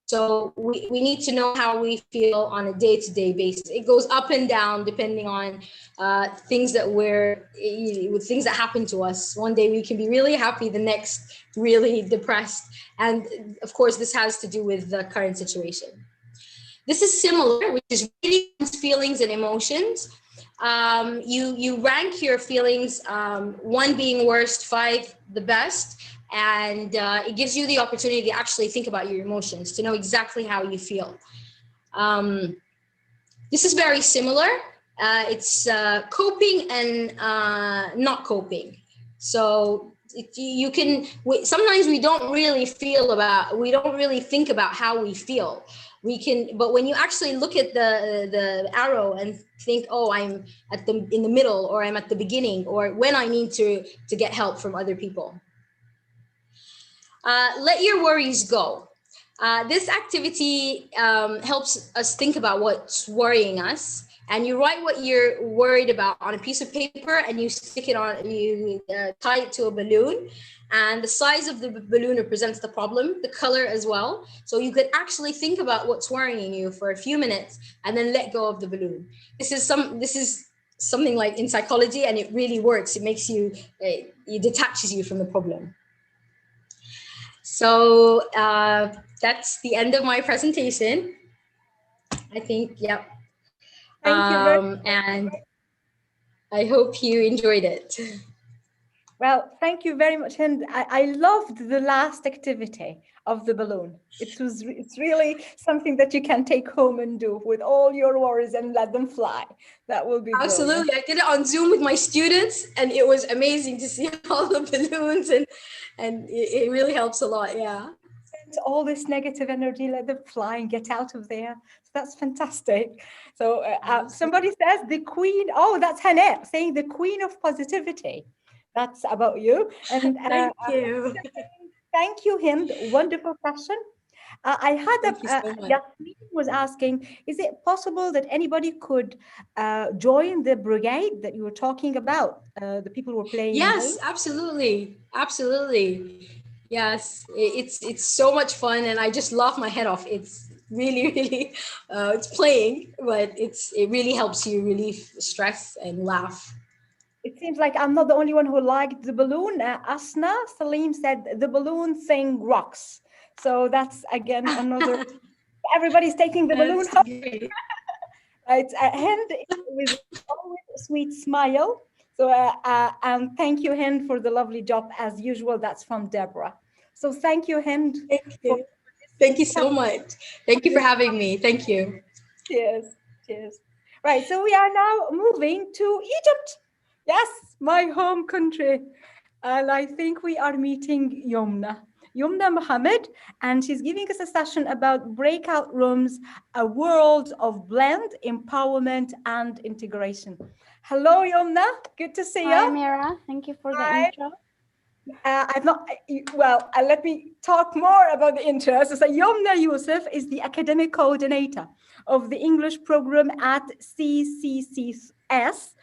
So we need to know how we feel on a day-to-day basis. It goes up and down depending on things that happen to us. One day we can be really happy, the next really depressed. And of course, this has to do with the current situation. This is similar, which is reading feelings and emotions. You rank your feelings, 1 being worst, 5 the best, and it gives you the opportunity to actually think about your emotions, to know exactly how you feel. This is very similar. It's coping and not coping. So you can, sometimes we don't really think about how we feel. But when you actually look at the arrow and think, oh, I'm in the middle, or I'm at the beginning, or when I need to get help from other people. Let your worries go. This activity helps us think about what's worrying us, and you write what you're worried about on a piece of paper, and you stick it on, you tie it to a balloon, and the size of the balloon represents the problem, the color as well. So you could actually think about what's worrying you for a few minutes and then let go of the balloon. This is something like in psychology, and it really works. It makes you, it detaches you from the problem. So that's the end of my presentation, I think. Yep. Thank you very much. And I hope you enjoyed it. Well, thank you very much. And I loved the last activity of the balloon. It's really something that you can take home and do with all your worries and let them fly. That will be Absolutely. brilliant. I did it on Zoom with my students, and it was amazing to see all the balloons, and it really helps a lot. Yeah. All this negative energy, let them fly and get out of there. So that's fantastic. So somebody says the queen. Oh, that's Hannah saying the queen of positivity. That's about you. And Thank you. Thank you, Hind. Wonderful question. I had Yasmin was asking, is it possible that anybody could join the brigade that you were talking about? The people who were playing. Yes, absolutely. Absolutely. Yes, it's so much fun, and I just laugh my head off. It's really, it's playing, but it really helps you relieve stress and laugh. It seems like I'm not the only one who liked the balloon. Asna Salim said the balloon thing rocks. So that's again another. Everybody's taking the balloon home. Right, Hind with always a sweet smile. So and thank you, Hind, for the lovely job as usual. That's from Deborah. So thank you, Hind. Thank you so much. Thank you for having me. Thank you. Cheers. Cheers. Right. So we are now moving to Egypt. Yes, my home country. And I think we are meeting Yumna Mohammed, and she's giving us a session about breakout rooms, a world of blend, empowerment, and integration. Hello, Yumna. Good to see you. Hi, Amira. Thank you for the intro. Let me talk more about the intro. So Yumna Yusuf is the academic coordinator of the English program at CCCS,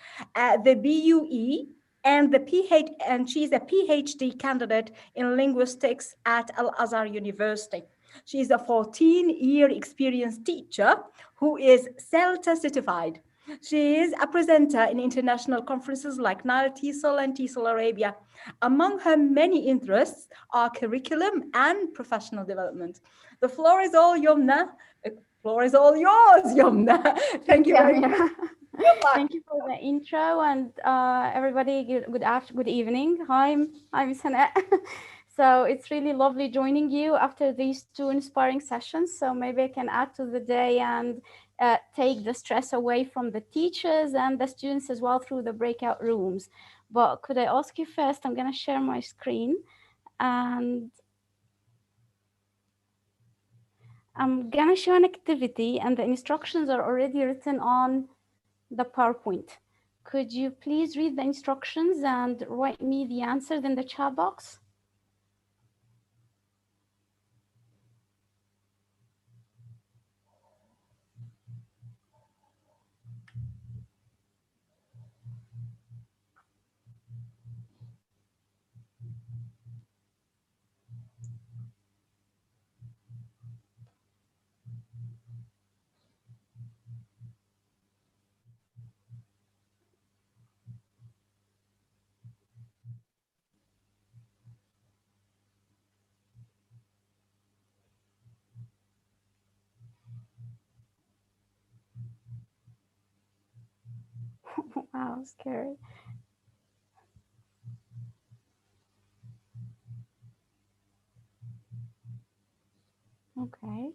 the BUE, and she's a PhD candidate in linguistics at Al-Azhar University. She's a 14-year experienced teacher who is CELTA certified. She is a presenter in international conferences like Nile TESOL and TESOL Arabia. Among her many interests are curriculum and professional development. The floor is all Yumna. The floor is all yours, Yumna. Thank you very much. Thank you for the intro, and everybody, good evening. Hi, I'm Sana. So it's really lovely joining you after these 2 inspiring sessions. So maybe I can add to the day and take the stress away from the teachers and the students as well through the breakout rooms. But could I ask you first, I'm going to share my screen, and I'm going to show an activity, and the instructions are already written on the PowerPoint. could you please read the instructions and write me the answers in the chat box? Wow, scary. Okay.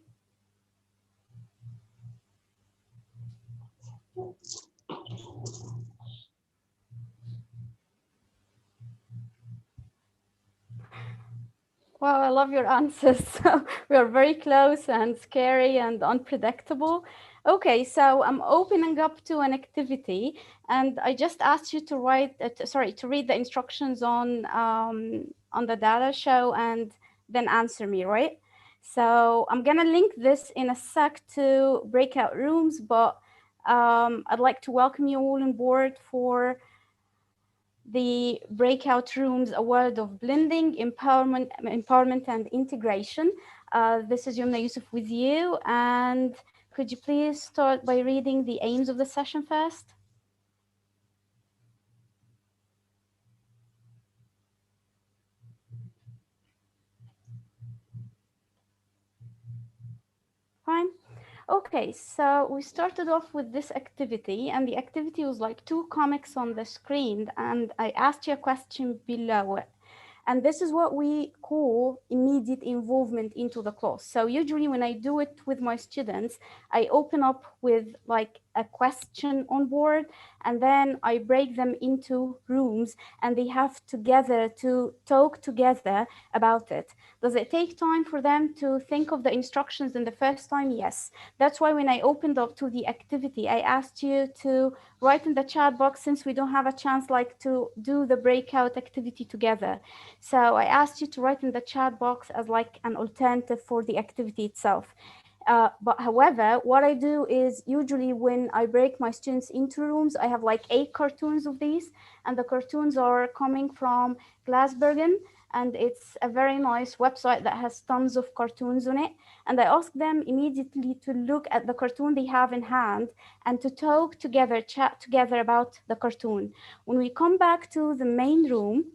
Wow, I love your answers. So we are very close and scary and unpredictable. Okay, so I'm opening up to an activity, and I just asked you to write, to read the instructions on the data show and then answer me, right? So I'm gonna link this in a sec to breakout rooms, but I'd like to welcome you all on board for the breakout rooms, a world of blending, empowerment and integration. This is Yumna Yusuf with you. And could you please start by reading the aims of the session first? Fine. Okay, so we started off with this activity, and the activity was like 2 comics on the screen, and I asked you a question below it. And this is what we call immediate involvement into the class. So usually when I do it with my students, I open up with like a question on board, and then I break them into rooms, and they have together to talk together about it. Does it take time for them to think of the instructions in the first time? Yes. That's why when I opened up to the activity, I asked you to write in the chat box, since we don't have a chance like to do the breakout activity together. So I asked you to write in the chat box as like an alternative for the activity itself. But however, what I do is usually when I break my students into rooms, I have like 8 cartoons of these, and the cartoons are coming from Glassbergen, and it's a very nice website that has tons of cartoons on it. And I ask them immediately to look at the cartoon they have in hand and to talk together, chat together about the cartoon. When we come back to the main room,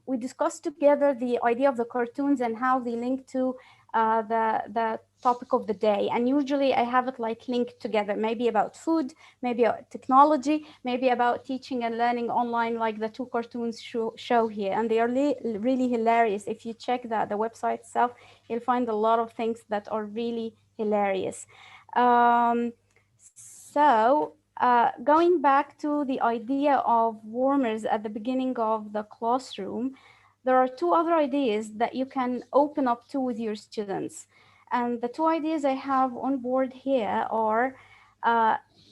we discussed together the idea of the cartoons and how they link to the topic of the day. And usually I have it like linked together, maybe about food, maybe about technology, maybe about teaching and learning online, like the 2 cartoons show here. And they are really hilarious. If you check the website itself, you'll find a lot of things that are really hilarious. Going back to the idea of warmers at the beginning of the classroom, there are 2 other ideas that you can open up to with your students. And the 2 ideas I have on board here are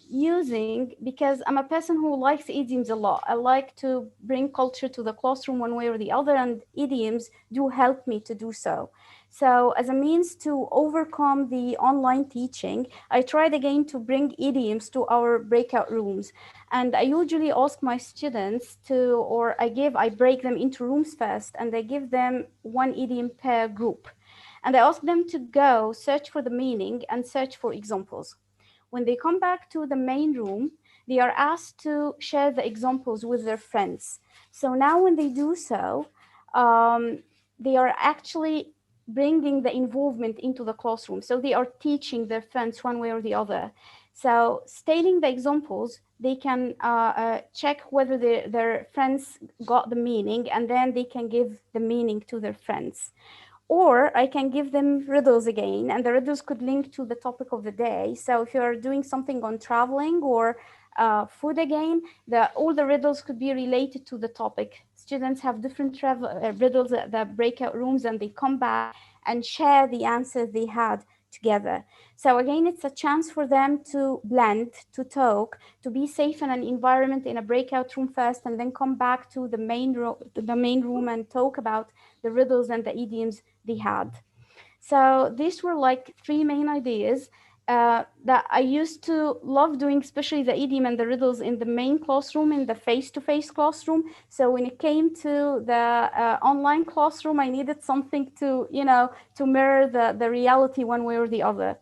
using, because I'm a person who likes idioms a lot. I like to bring culture to the classroom one way or the other, and idioms do help me to do so. So as a means to overcome the online teaching, I tried again to bring idioms to our breakout rooms. And I usually ask my students I break them into rooms first, and I give them 1 idiom per group. And I ask them to go search for the meaning and search for examples. When they come back to the main room, they are asked to share the examples with their friends. So now when they do so, they are actually bringing the involvement into the classroom. So they are teaching their friends one way or the other. So stating the examples, they can check whether their friends got the meaning, and then they can give the meaning to their friends. Or I can give them riddles again, and the riddles could link to the topic of the day. So if you're doing something on traveling or food again, all the riddles could be related to the topic. Students have different riddles at the breakout rooms, and they come back and share the answers they had together. So again, it's a chance for them to blend, to talk, to be safe in an environment in a breakout room first, and then come back to the main room and talk about the riddles and the idioms they had. So these were like three main ideas that I used to love doing, especially the idiom and the riddles in the main classroom, in the face-to-face classroom. So when it came to the online classroom, I needed something to, to mirror the reality one way or the other.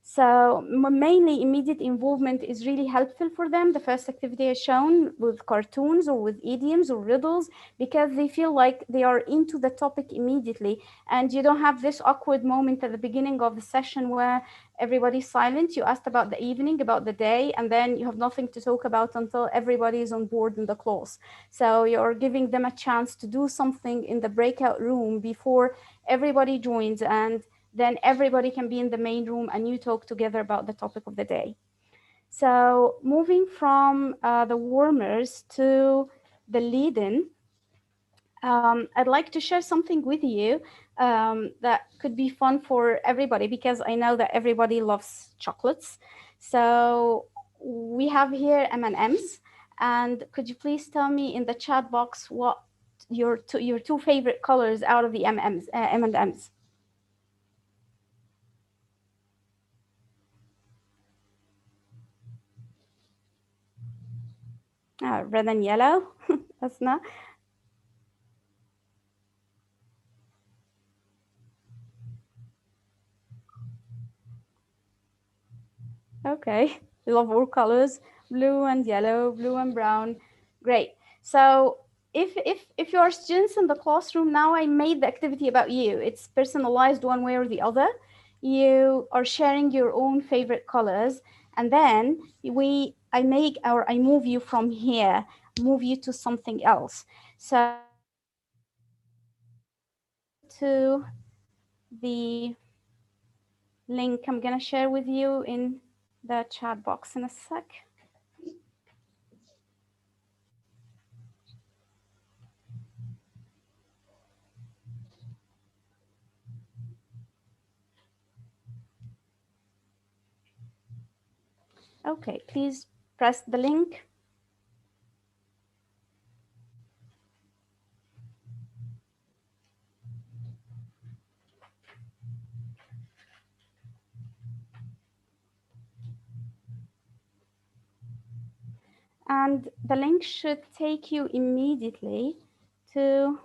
So mainly immediate involvement is really helpful for them. The first activity is shown with cartoons or with idioms or riddles, because they feel like they are into the topic immediately. And you don't have this awkward moment at the beginning of the session where everybody's silent. You asked about the evening, about the day, and then you have nothing to talk about until everybody is on board in the class. So you're giving them a chance to do something in the breakout room before everybody joins, and then everybody can be in the main room and you talk together about the topic of the day. So moving from the warmers to the lead-in, I'd like to share something with you that could be fun for everybody, because I know that everybody loves chocolates. So we have here M&Ms, and could you please tell me in the chat box what your two favorite colors out of the M&Ms? Red and yellow. That's not. Okay, we love all colors, blue and yellow, blue and brown. Great. So if you are students in the classroom now, I made the activity about you. It's personalized one way or the other. You are sharing your own favorite colors, and then I move you from here, move you to something else. So to the link I'm gonna share with you in the chat box in a sec. Okay, please press the link. And the link should take you immediately to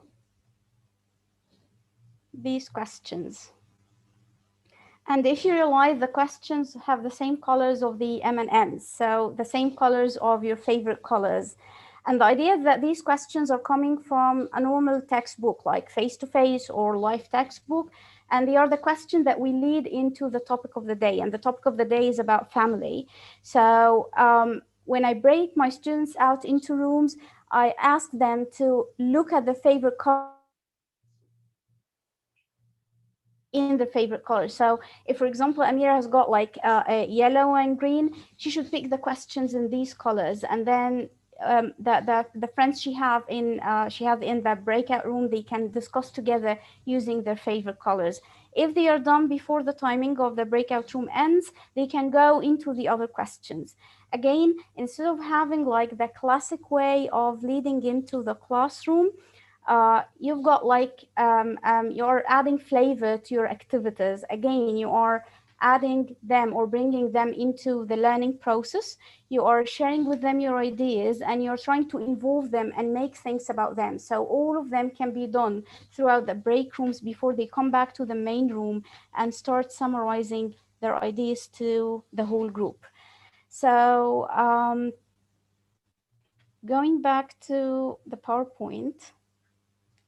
these questions. And if you realize, the questions have the same colors of the M&Ms, so the same colors of your favorite colors. And the idea is that these questions are coming from a normal textbook, like face-to-face or live textbook, and they are the questions that we lead into the topic of the day. And the topic of the day is about family. So when I break my students out into rooms, I ask them to look at the favorite color in the favorite color. So if, for example, Amira has got like a yellow and green, she should pick the questions in these colors, and then the friends she has in that breakout room, they can discuss together using their favorite colors. If they are done before the timing of the breakout room ends, they can go into the other questions. Again, instead of having like the classic way of leading into the classroom, you've got like you're adding flavor to your activities. Again, you are adding them or bringing them into the learning process. You are sharing with them your ideas, and you're trying to involve them and make things about them. So all of them can be done throughout the break rooms before they come back to the main room and start summarizing their ideas to the whole group. So going back to the PowerPoint,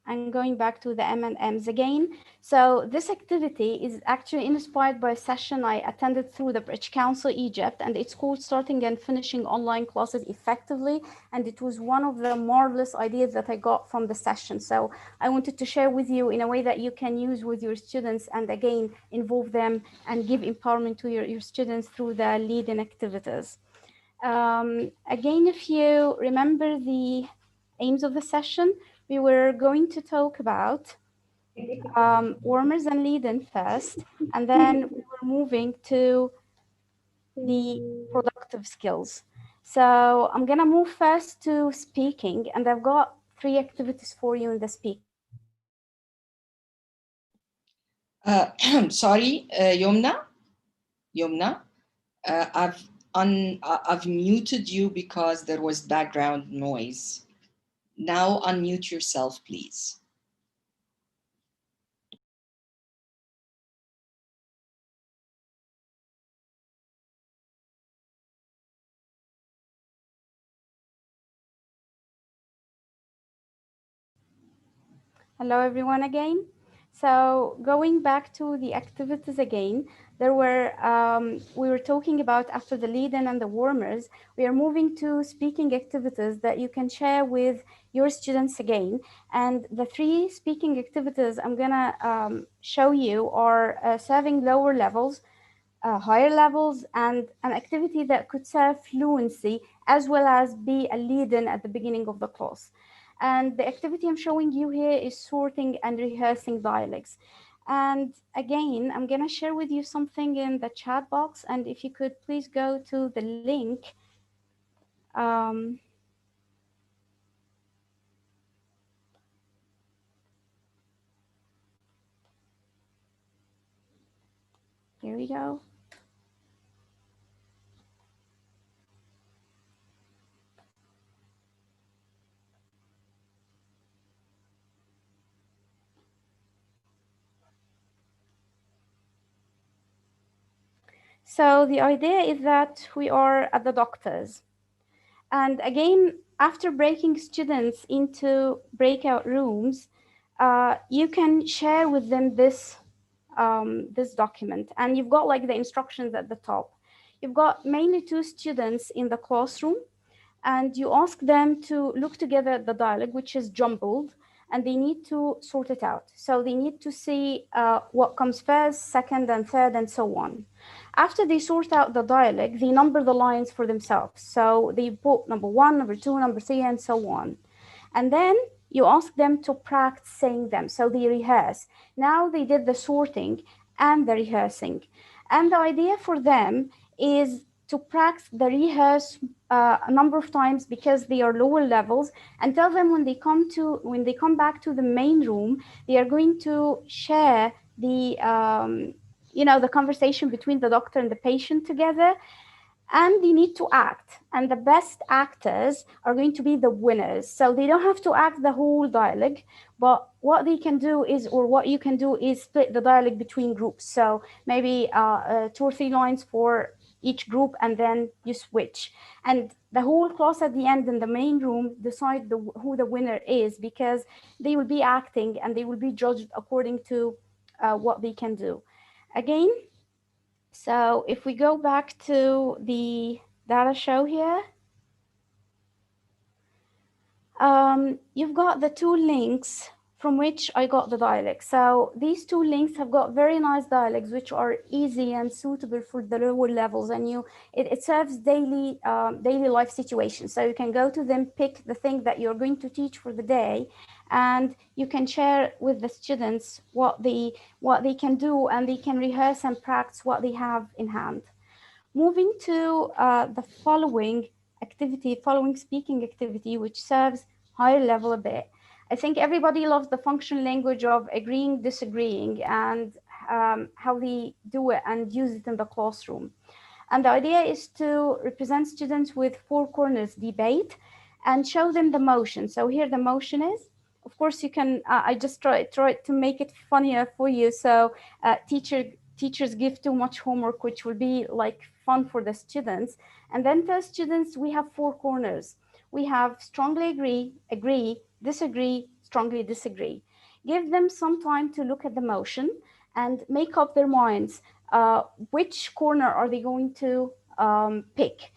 and going back to the M&Ms again. So this activity is actually inspired by a session I attended through the British Council Egypt, and it's called Starting and Finishing Online Classes Effectively. And it was one of the marvelous ideas that I got from the session. So I wanted to share with you in a way that you can use with your students, and again, involve them and give empowerment to your students through the lead-in activities. Again, if you remember the aims of the session, we were going to talk about warmers and lead-in first, and then we were moving to the productive skills. So I'm gonna move first to speaking, and I've got 3 activities for you in the speak. Sorry, Yomna, I've muted you because there was background noise. Now unmute yourself, please. Hello, everyone again. So going back to the activities again, we were talking about after the lead-in and the warmers, we are moving to speaking activities that you can share with your students again. And the 3 speaking activities I'm gonna show you are serving lower levels, higher levels, and an activity that could serve fluency as well as be a lead-in at the beginning of the class. And the activity I'm showing you here is sorting and rehearsing dialogues. And again, I'm gonna share with you something in the chat box, and if you could please go to the link. Here we go. So the idea is that we are at the doctor's. And again, after breaking students into breakout rooms, you can share with them this document. And you've got like the instructions at the top. You've got mainly 2 students in the classroom, and you ask them to look together at the dialogue, which is jumbled, and they need to sort it out. So they need to see what comes first, second, and third, and so on. After they sort out the dialogue, they number the lines for themselves. So they put number 1, number 2, number 3, and so on. And then you ask them to practice saying them. So they rehearse. Now they did the sorting and the rehearsing. And the idea for them is to practice the rehearse a number of times because they are lower levels, and tell them when they come back to the main room, they are going to share the the conversation between the doctor and the patient together, and they need to act, and the best actors are going to be the winners. So they don't have to act the whole dialogue, but what they can do is, or what you can do is split the dialogue between groups. So maybe 2 or 3 lines for each group, and then you switch. And the whole class at the end in the main room decide who the winner is, because they will be acting and they will be judged according to what they can do. Again, so if we go back to the data show here, you've got the 2 links from which I got the dialects. So these 2 links have got very nice dialects, which are easy and suitable for the lower levels, and it serves daily life situations. So you can go to them, pick the thing that you're going to teach for the day, and you can share with the students what they can do, and they can rehearse and practice what they have in hand. Moving to the following speaking activity, which serves higher level a bit. I think everybody loves the functional language of agreeing, disagreeing, and how they do it and use it in the classroom. And the idea is to represent students with 4 corners debate and show them the motion. So here the motion is, of course, you can, I just try to make it funnier for you. So teachers give too much homework, which will be like fun for the students. And then tell students we have 4 corners. We have strongly agree, disagree, strongly disagree. Give them some time to look at the motion and make up their minds. Which corner are they going to pick?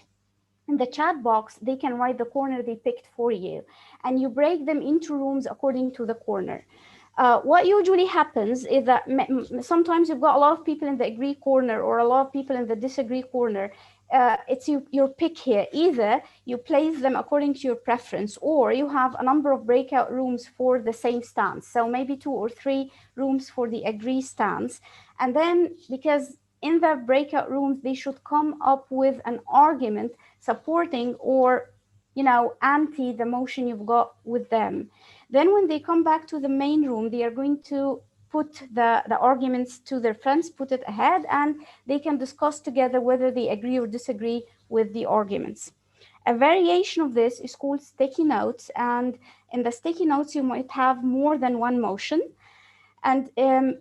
In the chat box, they can write the corner they picked for you, and you break them into rooms according to the corner. What usually happens is that sometimes you've got a lot of people in the agree corner or a lot of people in the disagree corner. It's your pick here. Either you place them according to your preference, or you have a number of breakout rooms for the same stance. So maybe 2 or 3 rooms for the agree stance. And then, because in the breakout rooms, they should come up with an argument supporting or, you know, anti the motion you've got with them. Then when they come back to the main room, they are going to put the arguments to their friends, put it ahead, and they can discuss together whether they agree or disagree with the arguments. A variation of this is called sticky notes, and in the sticky notes, you might have more than one motion. And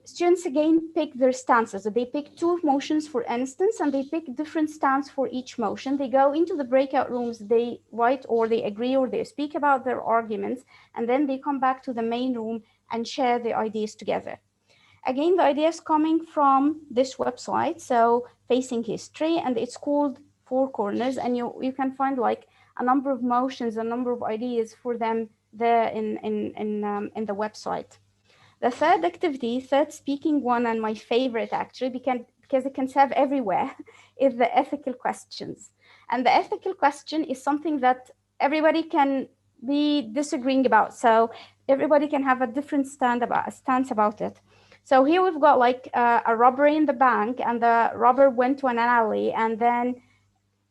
students again pick their stances. So they pick two motions, for instance, and they pick different stance for each motion. They go into the breakout rooms, they write or they agree or they speak about their arguments, and then they come back to the main room and share the ideas together. Again, the idea is coming from this website, so Facing History, and it's called Four Corners, and you can find like a number of motions, a number of ideas for them there in the website. The third activity, third speaking one, and my favorite actually, because it can serve everywhere, is the ethical questions. And the ethical question is something that everybody can be disagreeing about. So everybody can have a different stance about it. So here we've got like a robbery in the bank, and the robber went to an alley, and then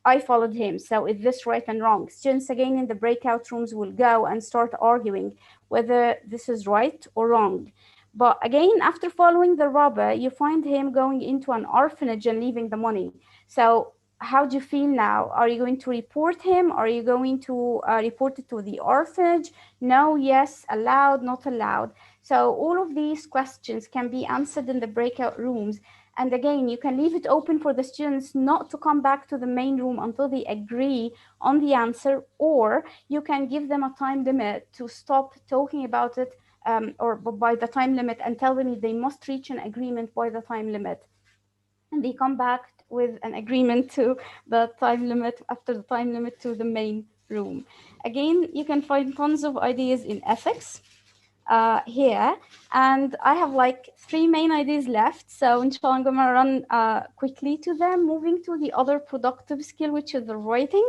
I followed him. So is this right and wrong? Students again in the breakout rooms will go and start arguing whether this is right or wrong. But again, after following the robber, you find him going into an orphanage and leaving the money. So how do you feel now? Are you going to report him? Are you going to report it to the orphanage? No, yes, allowed, not allowed. So all of these questions can be answered in the breakout rooms. And again, you can leave it open for the students not to come back to the main room until they agree on the answer, or you can give them a time limit to stop talking about it or by the time limit, and tell them they must reach an agreement by the time limit. And they come back with an agreement to the time limit, after the time limit, to the main room. Again, you can find tons of ideas in ethics here, and I have like 3 main ideas left, so inshallah I'm going to run quickly to them. Moving to the other productive skill, which is the writing.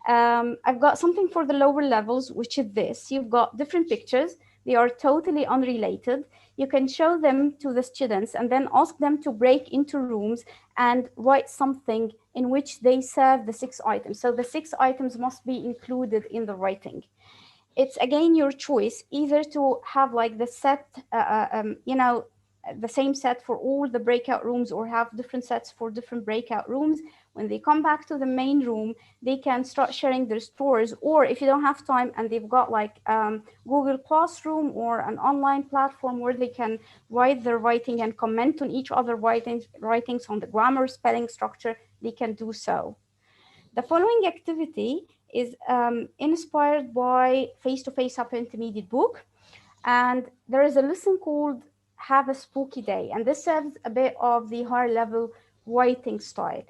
I've got something for the lower levels, which is this. You've got different pictures. They are totally unrelated. You can show them to the students and then ask them to break into rooms and write something in which they serve the 6 items. So the 6 items must be included in the writing. It's again your choice, either to have like the set, the same set for all the breakout rooms, or have different sets for different breakout rooms. When they come back to the main room, they can start sharing their stories, or if you don't have time and they've got like Google Classroom or an online platform where they can write their writing and comment on each other writings on the grammar, spelling, structure, they can do so. The following activity is inspired by Face-to-Face Upper Intermediate book. And there is a lesson called Have a Spooky Day. And this serves a bit of the higher level writing style.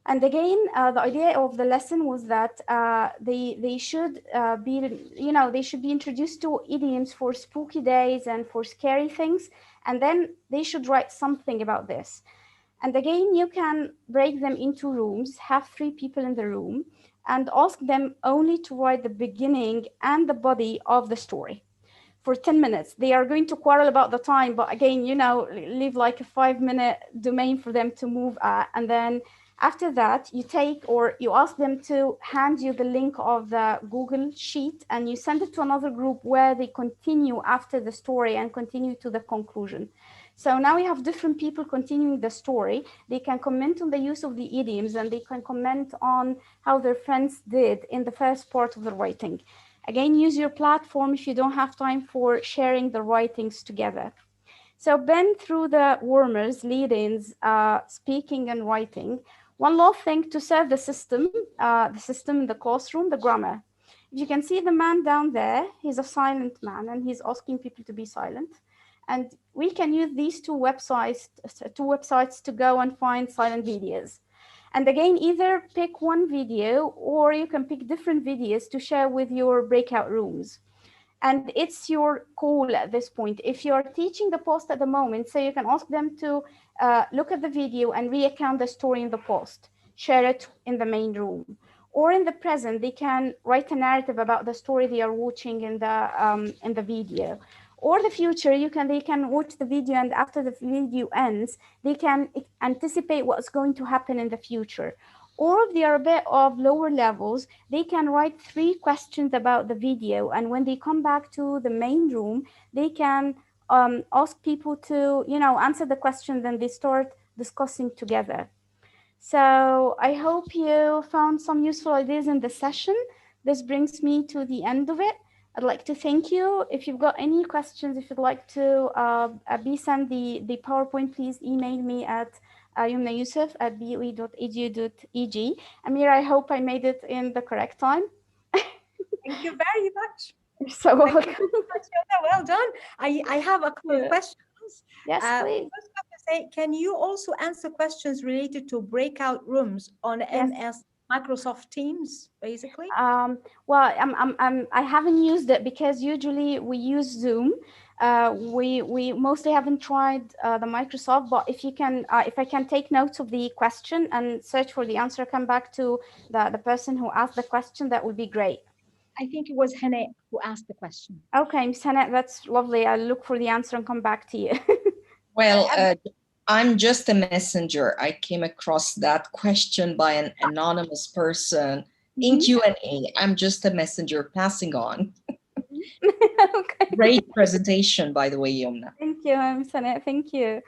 And again, the idea of the lesson was that they should they should be introduced to idioms for spooky days and for scary things. And then they should write something about this. And again, you can break them into rooms, have 3 people in the room, and ask them only to write the beginning and the body of the story for 10 minutes. They are going to quarrel about the time, but again, leave like a 5-minute domain for them to move at. And then after that, you ask them to hand you the link of the Google Sheet, and you send it to another group where they continue after the story and continue to the conclusion. So now we have different people continuing the story. They can comment on the use of the idioms, and they can comment on how their friends did in the first part of the writing. Again, use your platform if you don't have time for sharing the writings together. So been through the warmers, lead-ins, speaking and writing. One last thing to serve the system in the classroom, the grammar. If you can see the man down there, he's a silent man and he's asking people to be silent. And we can use these two websites to go and find silent videos. And again, either pick one video or you can pick different videos to share with your breakout rooms. And it's your call at this point. If you're teaching the post at the moment, so you can ask them to look at the video and recount the story in the post, share it in the main room. Or in the present, they can write a narrative about the story they are watching in the video. or the future, they can watch the video, and after the video ends, they can anticipate what's going to happen in the future. Or if they are a bit of lower levels, they can write 3 questions about the video, and when they come back to the main room, they can ask people to, answer the question, then they start discussing together. So I hope you found some useful ideas in the session. This brings me to the end of it. I'd like to thank you. If you've got any questions, if you'd like to be sent the PowerPoint, please email me at yumnayusuf@boe.edu.eg. Amira, I hope I made it in the correct time. Thank you very much. You're so welcome. Thank you very much, Yumna. Well done. I have a couple of questions. Yes, please. First, I have to say, can you also answer questions related to breakout rooms on MS Microsoft Teams, basically? Well, I haven't used it because usually we use Zoom. We mostly haven't tried the Microsoft, but if I can take notes of the question and search for the answer, come back to the person who asked the question, that would be great. I think it was Hannah who asked the question. Okay, Ms. Hannah, that's lovely. I'll look for the answer and come back to you. Well, I'm just a messenger. I came across that question by an anonymous person in Q&A. I'm just a messenger passing on. Okay. Great presentation, by the way, Yumna. Thank you, Ms. Hannah. Thank you.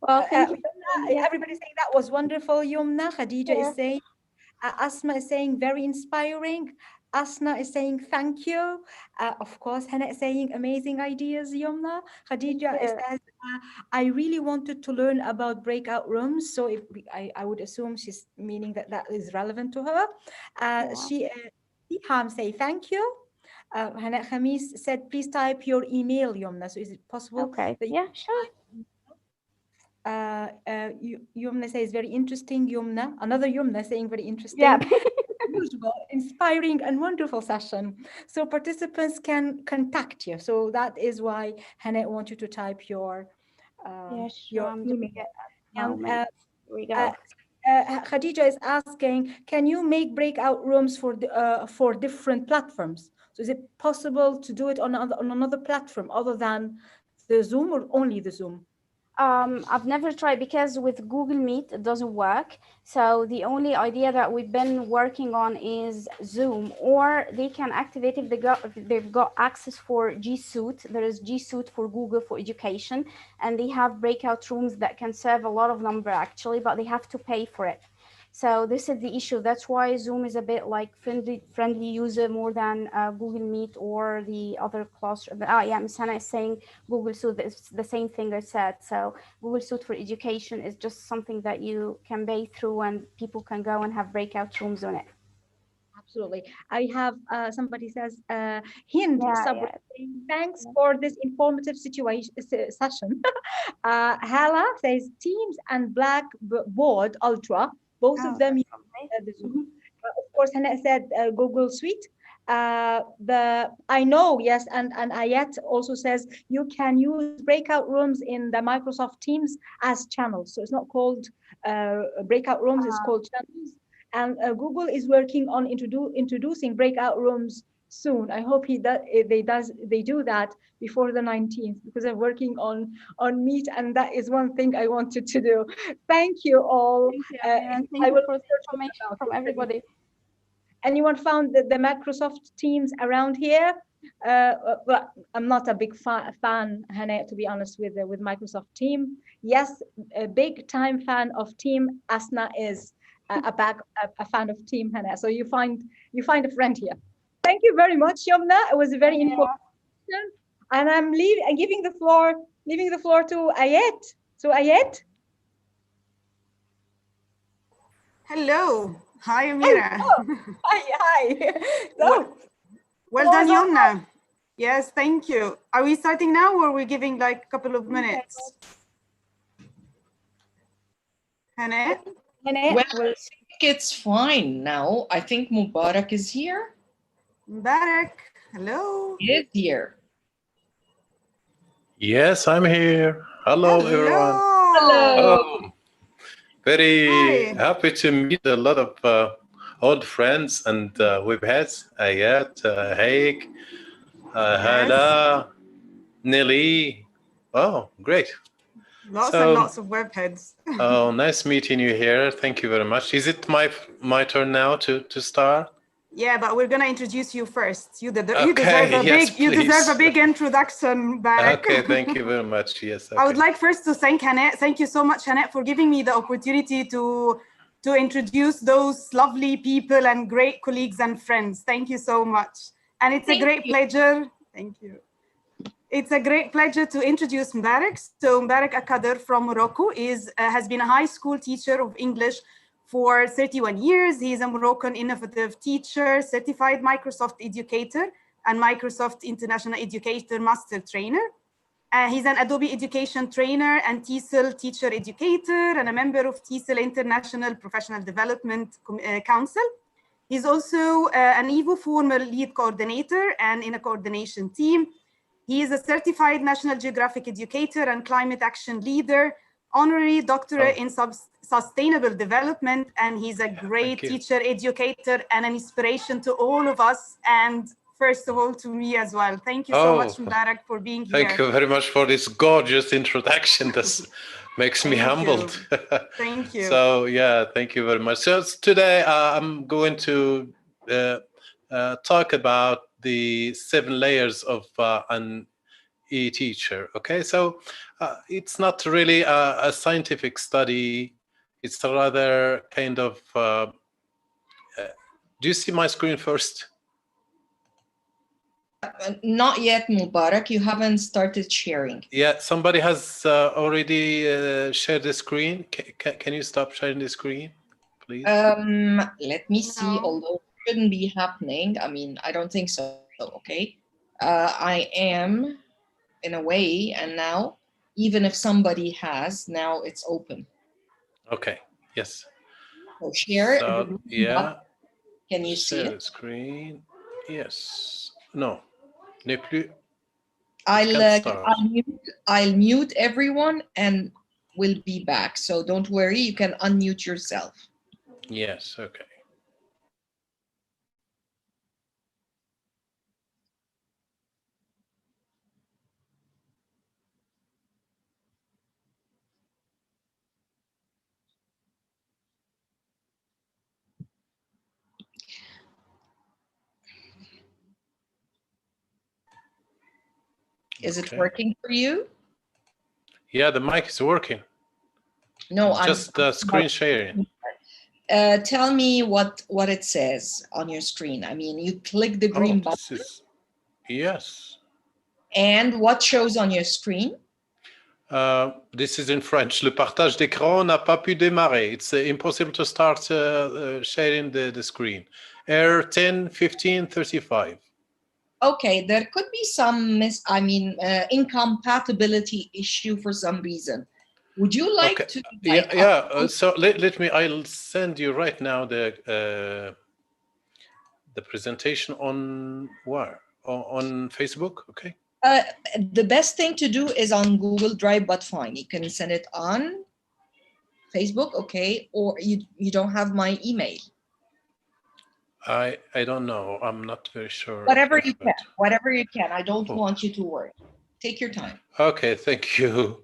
Well, thank you. Everybody's saying that was wonderful, Yumna. Khadija is saying, Asma is saying very inspiring. Asna is saying thank you. Of course, Hannah is saying amazing ideas, Yumna. Khadija says, I really wanted to learn about breakout rooms. So if I would assume she's meaning that is relevant to her. Siham say thank you. Hannah Khamis said, please type your email, Yumna. So is it possible? Okay, yeah, sure. Yumna says very interesting. Yumna, another Yumna saying very interesting. Yeah. Inspiring and wonderful session. So participants can contact you. So that is why Hannah wants you to type your email. And we go. Khadija is asking, can you make breakout rooms for different platforms? So is it possible to do it on another platform other than the Zoom, or only the Zoom? I've never tried, because with Google Meet it doesn't work. So the only idea that we've been working on is Zoom, or they can activate if they've got access for G Suite. There is G Suite for Google for Education, and they have breakout rooms that can serve a lot of number actually, but they have to pay for it. So this is the issue. That's why Zoom is a bit like friendly user more than Google Meet or the other classroom. Yeah, Ms. Hannah is saying Google Suite, it's the same thing I said. So Google Suite for Education is just something that you can pay through, and people can go and have breakout rooms on it. Absolutely. I have somebody says, Hind, thanks for this informative session. Hala says Teams and Blackboard Ultra, both of them use the Zoom. Of course, Hannah said Google Suite. I know, yes, and Ayat also says you can use breakout rooms in the Microsoft Teams as channels. So it's not called breakout rooms, it's called channels. And Google is working on introducing breakout rooms soon. I hope they do that before the 19th, because I'm working on Meet, and that is one thing I wanted to do. Thank you all. Thank you for the information from everybody. Anyone found the Microsoft Teams around here? Well, I'm not a big fan, Hannah, to be honest, with Microsoft Team. Yes, a big time fan of Team. Asna is a fan of Team, Hannah. So you find a friend here. Thank you very much, Yumna. It was a very informative, and I'm giving the floor to Ayet. So Ayet. Hello. Hi, Amira. Hi. So, well done, Yumna. Yes, thank you. Are we starting now, or are we giving like a couple of minutes? Hannah? Well, I think it's fine now. I think Mubarak is here. Mubarak, hello. He is here. Yes, I'm here. Hello, everyone. Hello. Very happy to meet a lot of old friends and we've had Ayat, Haig, Hala, Nelly. Oh, great. Lots and lots of webheads. Oh, nice meeting you here. Thank you very much. Is it my turn now to start? Yeah, but we're gonna introduce you first. You deserve a big introduction, Barak. Okay, thank you very much. Yes. Okay. I would like first to thank Hannah. Thank you so much, Hannah, for giving me the opportunity to introduce those lovely people and great colleagues and friends. Thank you so much. And it's a great pleasure. Thank you. It's a great pleasure to introduce Mbarak. So Mbarak Akader from Morocco has been a high school teacher of English for 31 years. He is a Moroccan innovative teacher, certified Microsoft educator, and Microsoft International Educator Master Trainer. He's an Adobe Education Trainer and TESOL Teacher Educator and a member of TESOL International Professional Development Council. He's also an EVO former lead coordinator and in a coordination team. He is a certified National Geographic Educator and Climate Action Leader, honorary doctorate in sustainable development, and he's a great teacher, educator, and an inspiration to all of us, and first of all, to me as well. Thank you so much, Mubarak, for being here. Thank you very much for this gorgeous introduction. This makes me humbled. Thank you. So, yeah, thank you very much. So today I'm going to talk about the 7 layers of an e-teacher. Okay, so it's not really a scientific study. It's a rather kind of, do you see my screen first? Not yet, Mubarak. You haven't started sharing. Yeah, somebody has already shared the screen. Can you stop sharing the screen, please? Let me see, although it shouldn't be happening. I mean, I don't think so. Okay. I am in a way, and now, even if somebody has, now it's open. Okay, yes. So share. So, yeah. Can you see share it? the screen? Yes. No. Ne plus. I'll mute everyone and we'll be back. So don't worry, you can unmute yourself. Yes, okay. Is it working for you? Yeah, the mic is working. No, just screen sharing. Tell me what it says on your screen. I mean, you click the green button. Yes. And what shows on your screen? This is in French. Le partage d'écran n'a pas pu démarrer. It's impossible to start sharing the screen. Error 10, 15, 35. Okay, there could be some incompatibility issue for some reason. Would you like to? So let me. I'll send you right now the presentation on where? On Facebook. Okay. The best thing to do is on Google Drive, but fine, you can send it on Facebook. Okay, or you don't have my email. I don't know. I'm not very sure. Whatever you can. Whatever you can. I don't want you to worry. Take your time. Okay. Thank you.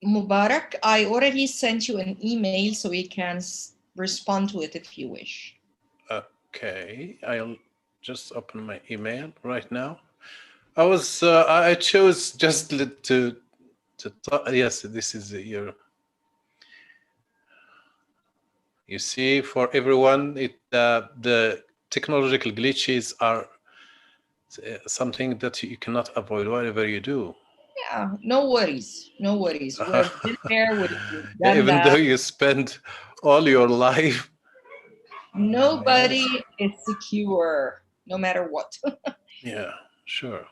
Mubarak, I already sent you an email so you can respond to it if you wish. Okay, I'll just open my email right now. I chose just to Yes, this is your. You see, for everyone, the technological glitches are something that you cannot avoid whatever you do. Yeah, no worries, no worries. We've been there, we've done Even that. though you spend all your life. Nobody is secure, no matter what. Yeah, sure.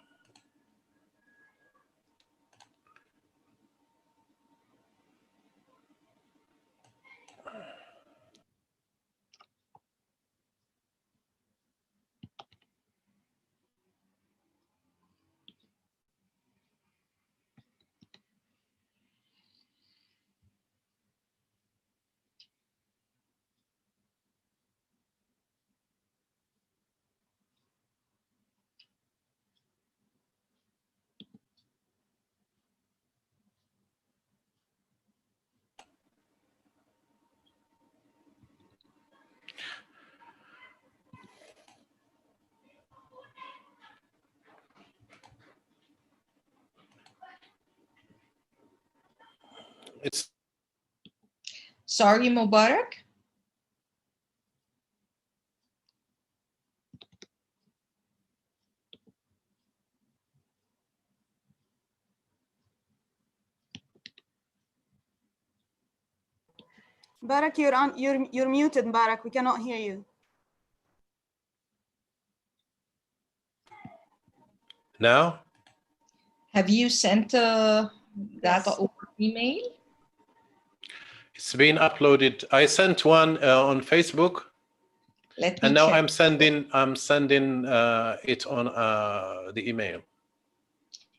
It's Sorry, Mubarak. Barak, you're muted, Barak. We cannot hear you. now. Have you sent that Yes. over email? It's been uploaded. I sent one on Facebook. Let me And now check. I'm sending it on the email.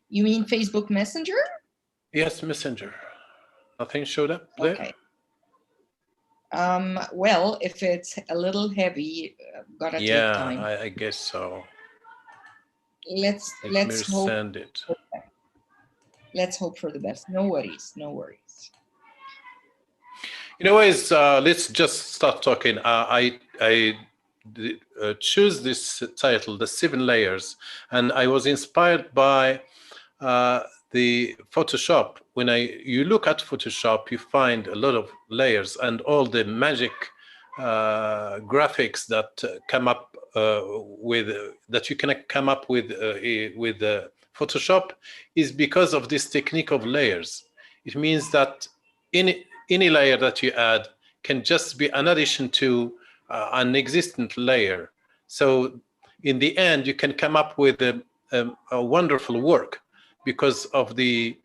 You mean Facebook Messenger? Yes, Messenger. Nothing showed up there. Okay. Well, if it's a little heavy, gotta take time. Yeah, I guess so. Let's hope. Send it. Let's hope for the best. No worries, no worries. Anyways, let's just start talking. I choose this title, The 7 Layers, and I was inspired by the Photoshop. When you look at Photoshop, you find a lot of layers, and all the magic graphics that come up that you can come up with Photoshop is because of this technique of layers. It means that any layer that you add can just be an addition to an existent layer. So in the end, you can come up with a wonderful work because of the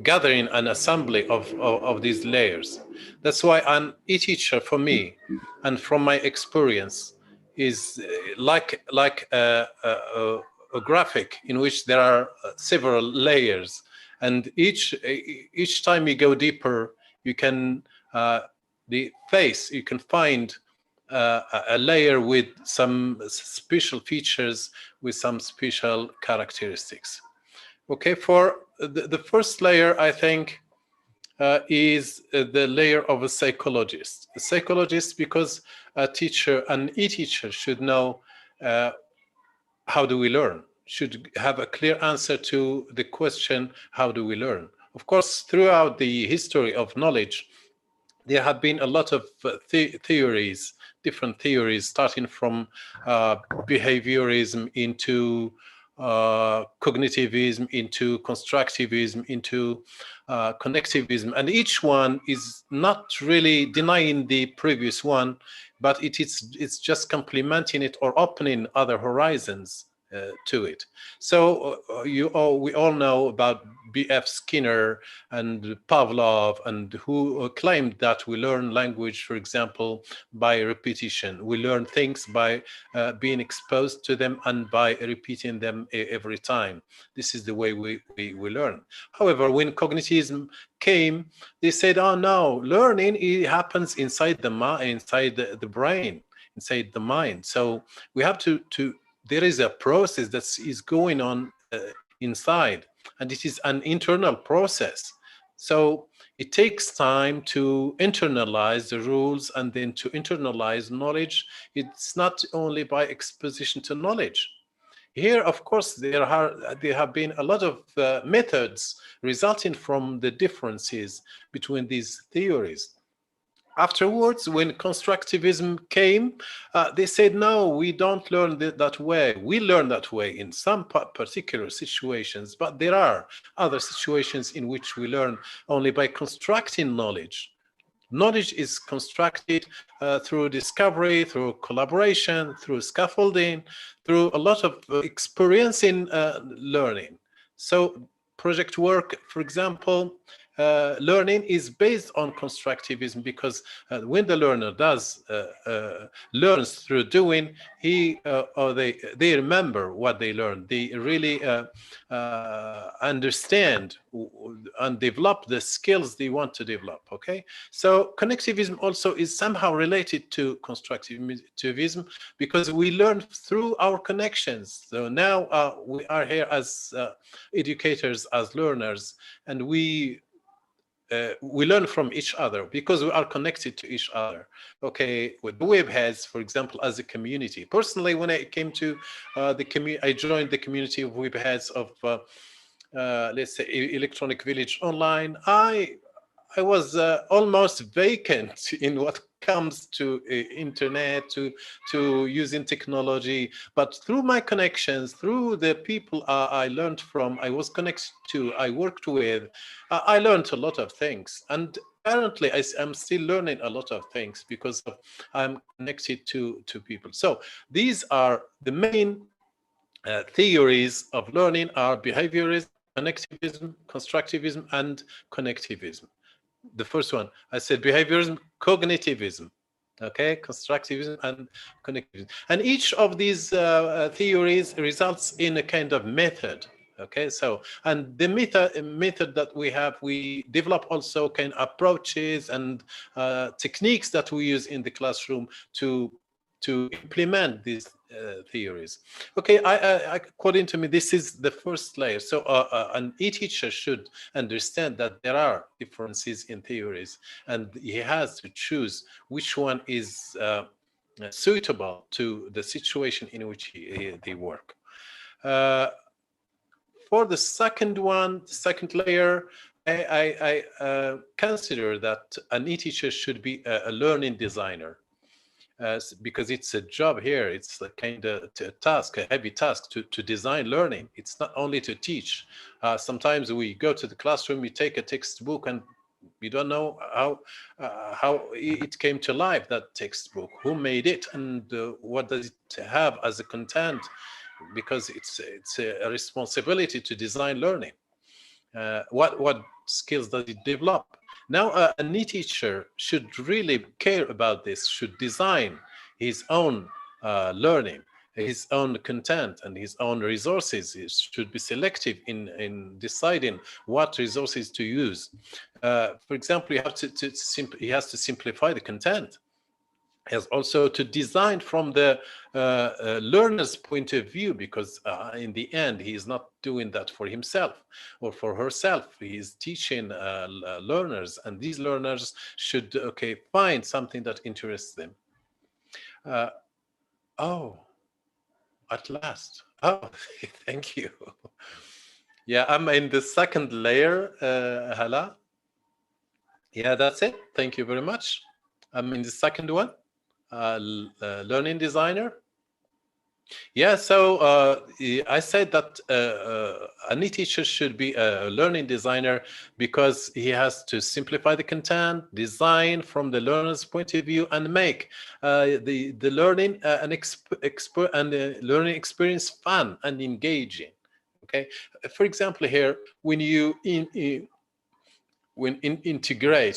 gathering and assembly of these layers. That's why an e-teacher for me, and from my experience, is like a graphic in which there are several layers, and each time you go deeper, you can you can find a layer with some special features, with some special characteristics. Okay, for the first layer, I think is the layer of a psychologist. A psychologist, because an e-teacher should know how do we learn, should have a clear answer to the question, how do we learn? Of course, throughout the history of knowledge, there have been a lot of theories, different theories, starting from behaviorism into cognitivism, into constructivism, into connectivism, and each one is not really denying the previous one, but it's just complementing it or opening other horizons to it. So we all know about B.F. Skinner and Pavlov, and who claimed that we learn language, for example, by repetition. We learn things by being exposed to them and by repeating them every time. This is the way we learn. However, when cognitivism came, they said, oh no, learning, it happens inside the brain, inside the mind. So we have to there is a process that is going on inside, and it is an internal process. So it takes time to internalize the rules and then to internalize knowledge. It's not only by exposition to knowledge. Here, of course, there have been a lot of methods resulting from the differences between these theories. Afterwards, when constructivism came, they said, no, we don't learn that way. We learn that way in some particular situations, but there are other situations in which we learn only by constructing knowledge. Knowledge is constructed through discovery, through collaboration, through scaffolding, through a lot of experience in learning. So project work, for example, learning is based on constructivism, because when the learner learns through doing, he or they remember what they learned. They really understand and develop the skills they want to develop. Okay, so connectivism also is somehow related to constructivism, because we learn through our connections. So now we are here as educators, as learners, and we learn from each other because we are connected to each other. Okay, with the webheads, for example, as a community. Personally, when I came to the community, I joined the community of webheads of, let's say, Electronic Village Online. I was almost vacant in what comes to internet, to using technology, but through my connections, through the people I learned from, I was connected to, I worked with, I learned a lot of things. And currently I'm still learning a lot of things because I'm connected to people. So these are the main theories of learning are behaviorism, connectivism, constructivism, and connectivism. The first one, I said behaviorism, cognitivism, okay, constructivism and connectivism. And each of these theories results in a kind of method, okay? So, and the method that we have, we develop also kind of approaches and techniques that we use in the classroom to implement these theories. Okay, according to me, this is the first layer. So an e-teacher should understand that there are differences in theories, and he has to choose which one is suitable to the situation in which they work. For the second one, the second layer, I consider that an e-teacher should be a learning designer. Because it's a job here, it's a kind of a heavy task to design learning. It's not only to teach. Sometimes we go to the classroom, we take a textbook, and we don't know how it came to life, that textbook, who made it, and what does it have as a content, because it's a responsibility to design learning. What skills does it develop? Now, a teacher should really care about this, should design his own learning, his own content, and his own resources. He should be selective in deciding what resources to use. For example, you have he has to simplify the content. He has also to design from the learner's point of view, because in the end, he is not doing that for himself or for herself. He is teaching learners, and these learners should, find something that interests them. Oh, at last. Oh, thank you. Yeah, I'm in the second layer, Hala. Yeah, that's it. Thank you very much. I'm in the second one. Learning designer. Yeah, so I said that any teacher should be a learning designer because he has to simplify the content, design from the learner's point of view, and make the learning learning experience fun and engaging. Okay, for example, here when you integrate,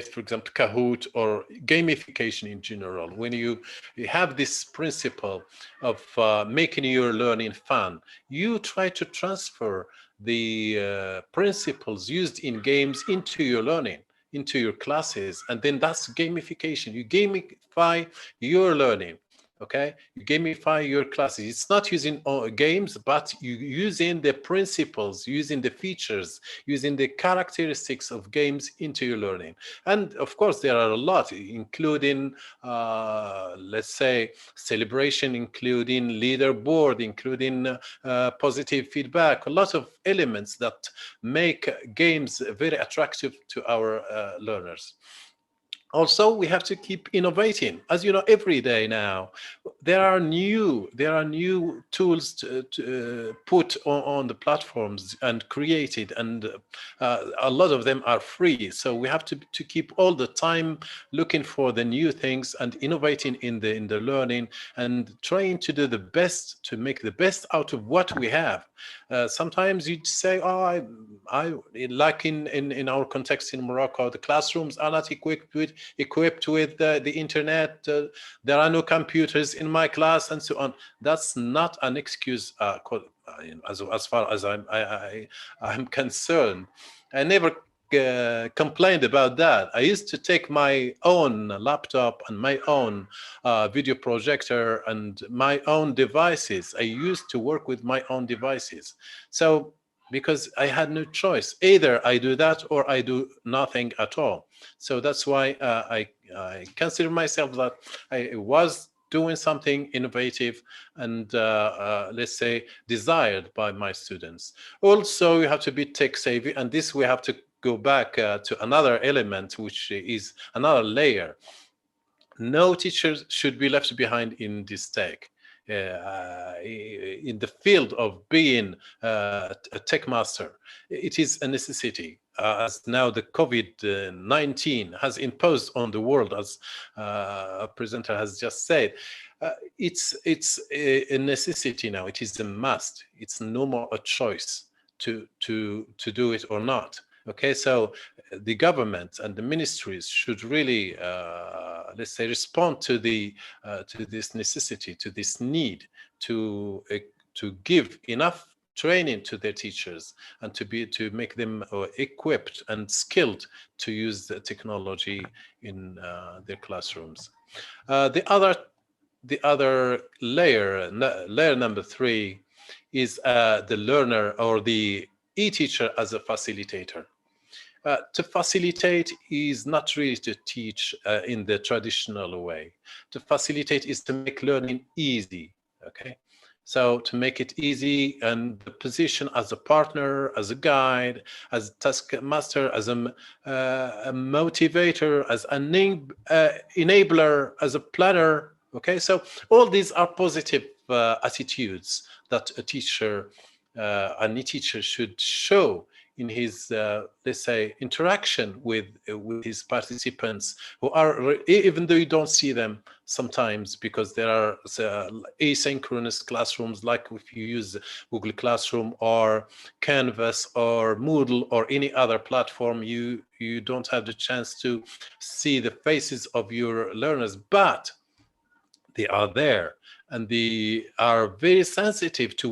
for example, Kahoot or gamification in general, when you have this principle of making your learning fun, you try to transfer the principles used in games into your learning, into your classes, and then that's gamification. You gamify your learning. Okay, you gamify your classes. It's not using games, but you using the principles, using the features, using the characteristics of games into your learning. And of course, there are a lot, including, let's say, celebration, including leaderboard, including positive feedback, a lot of elements that make games very attractive to our learners. Also, we have to keep innovating. As you know, every day now, there are new tools to put on the platforms and created, and a lot of them are free. So we have to keep all the time looking for the new things and innovating in the learning and trying to do the best, to make the best out of what we have. Sometimes you'd say, oh, I like in our context in Morocco, the classrooms are not equipped with the internet. There are no computers in my class, and so on. That's not an excuse as far as I'm concerned. I never complained about that. I used to take my own laptop and my own video projector and my own devices. I used to work with my own devices. So because I had no choice, either I do that or I do nothing at all. So that's why I consider myself that I was doing something innovative and let's say desired by my students. Also, you have to be tech savvy, and this we have to go back to another element, which is another layer. No teacher should be left behind in this tech. In the field of being a tech master, it is a necessity. As now the COVID-19 has imposed on the world, as a presenter has just said, it's a necessity now. It is a must. It's no more a choice to do it or not. Okay, so the government and the ministries should really, let's say, respond to this necessity, to this need to give enough training to their teachers and to make them equipped and skilled to use the technology in their classrooms. The other layer number 3, is the learner or the e-teacher as a facilitator. To facilitate is not really to teach in the traditional way. To facilitate is to make learning easy, okay? So to make it easy, and the position as a partner, as a guide, as a task master, as a motivator, as an enabler, as a planner, okay? So all these are positive attitudes that a teacher, an e-teacher should show in his, let's say, interaction with his participants, who are, even though you don't see them sometimes, because there are asynchronous classrooms, like if you use Google Classroom or Canvas or Moodle or any other platform, you don't have the chance to see the faces of your learners, but they are there, and they are very sensitive to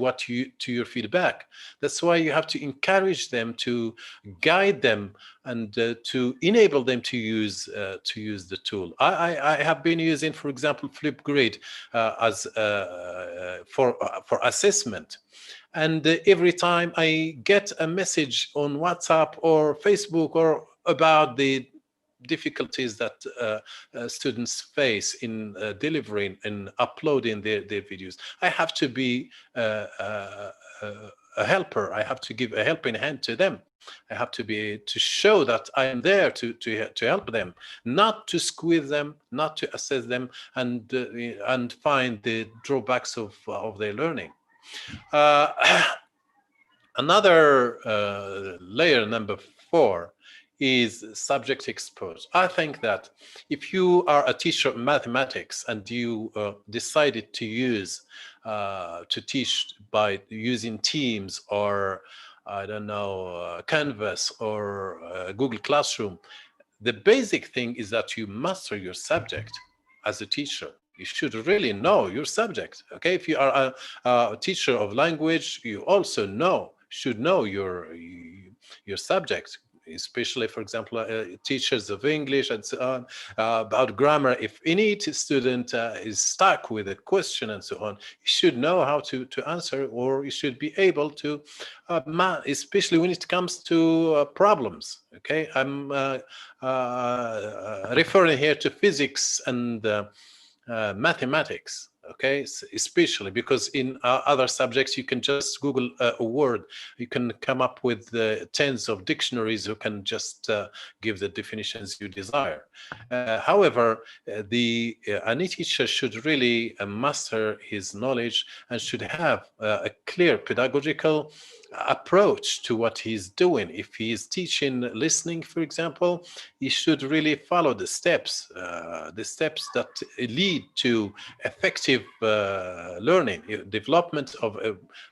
your feedback. That's why you have to encourage them, to guide them, and to enable them to use the tool. I have been using, for example, Flipgrid as for assessment. And every time I get a message on WhatsApp or Facebook or about the difficulties that students face in delivering and uploading their videos, I have to be a helper. I have to give a helping hand to them. I have to show that I am there to help them, not to squeeze them, not to assess them, and find the drawbacks of their learning. Another layer, number 4, is subject exposure. I think that if you are a teacher of mathematics and you decided to teach by using Teams or, I don't know, Canvas or Google Classroom, the basic thing is that you master your subject as a teacher. You should really know your subject. Okay, if you are a teacher of language, you also should know your subject. especially, for example, teachers of English and so on, about grammar. If any student is stuck with a question and so on, you should know how to answer, or you should be able to, especially when it comes to problems. Okay, I'm referring here to physics and mathematics. Okay, especially because in other subjects you can just Google a word, you can come up with tens of dictionaries who can just give the definitions you desire. However, any teacher should really master his knowledge and should have a clear pedagogical approach to what he's doing. If he is teaching listening, for example, he should really follow the steps that lead to effective learning, development of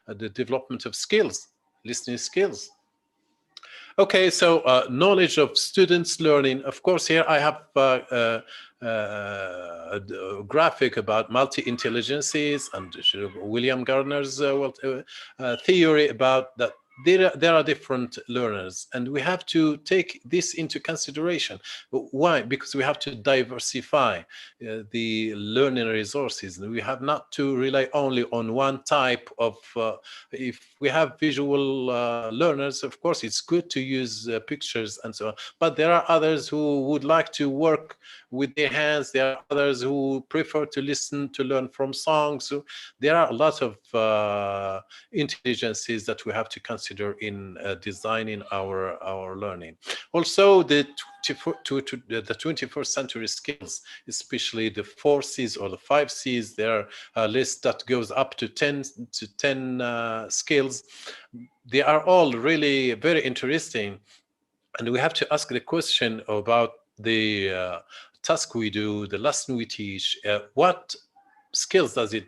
the development of skills, listening skills. Okay, so knowledge of students learning. Of course, here I have a graphic about multi-intelligences and William Gardner's theory about that. There are different learners, and we have to take this into consideration. Why? Because we have to diversify the learning resources. We have not to rely only on one type of, if we have visual learners, of course, it's good to use pictures and so on, but there are others who would like to work with their hands. There are others who prefer to listen, to learn from songs. So there are a lot of intelligences that we have to consider in designing our learning. Also, the 21st century skills, especially the 4 C's or the 5 C's, there are a list that goes up to 10 skills. They are all really very interesting, and we have to ask the question about the task we do, the lesson we teach, what skills does it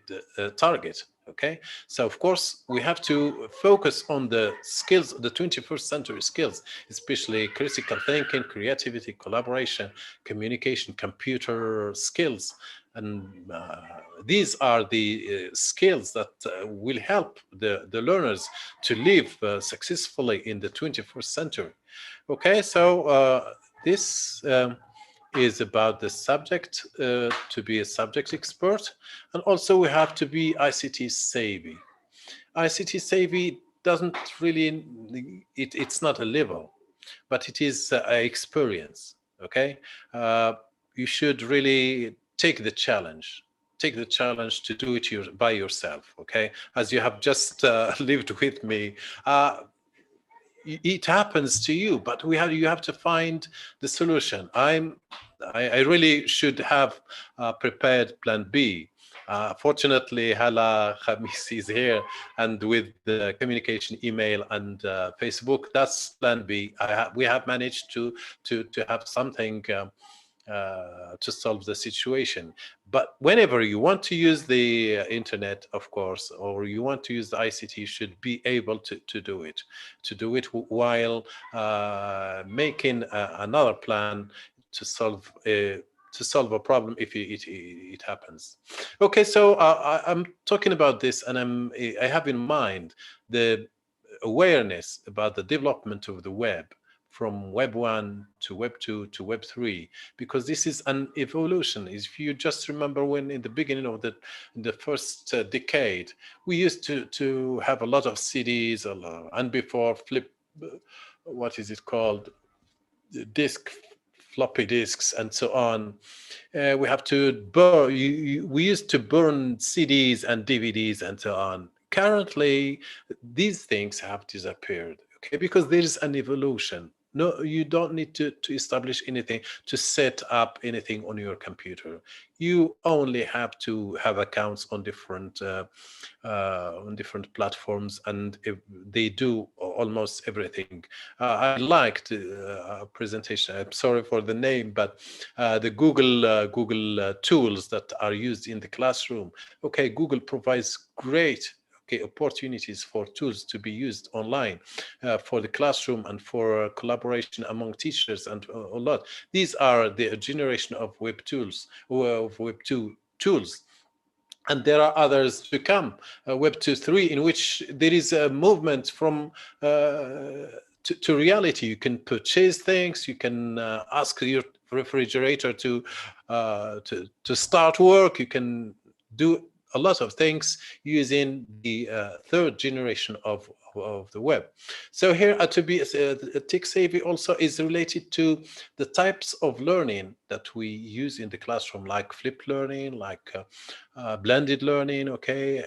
target? Okay, so of course we have to focus on the skills, the 21st century skills, especially critical thinking, creativity, collaboration, communication, computer skills, and these are the skills that will help the learners to live successfully in the 21st century. Okay, so this is about the subject, to be a subject expert, and also we have to be ICT savvy. ICT savvy doesn't really, it's not a level, but it is an experience. Okay, you should really take the challenge. Take the challenge to do it by yourself. Okay, as you have just lived with me. It happens to you, but you have to find the solution. I really should have prepared plan B. Fortunately, Hala Khamis is here, and with the communication, email, and Facebook, that's plan B. We have managed to have something to solve the situation. But whenever you want to use the internet, of course, or you want to use the ICT, you should be able to do it while making another plan to solve a problem if it happens. Okay, so I'm talking about this, and I have in mind the awareness about the development of the web, from Web 1 to Web 2 to Web 3, because this is an evolution. If you just remember when in the beginning of the first decade, we used to have a lot of CDs, and before what is it called? Floppy disks and so on. We have to burn, we used to burn CDs and DVDs and so on. Currently, these things have disappeared, okay, because there is an evolution. No, you don't need to establish anything, to set up anything on your computer. You only have to have accounts on different platforms, and they do almost everything. I liked a presentation. I'm sorry for the name, but the Google tools that are used in the classroom. Okay, Google provides great opportunities for tools to be used online for the classroom and for collaboration among teachers and a lot. These are the generation of Web tools, of Web 2 tools. And there are others to come, Web 2.3, in which there is a movement from to reality. You can purchase things. You can ask your refrigerator to start work. You can do a lot of things using the third generation of the web. So here to be tech savvy also is related to the types of learning that we use in the classroom, like flipped learning, like blended learning, okay,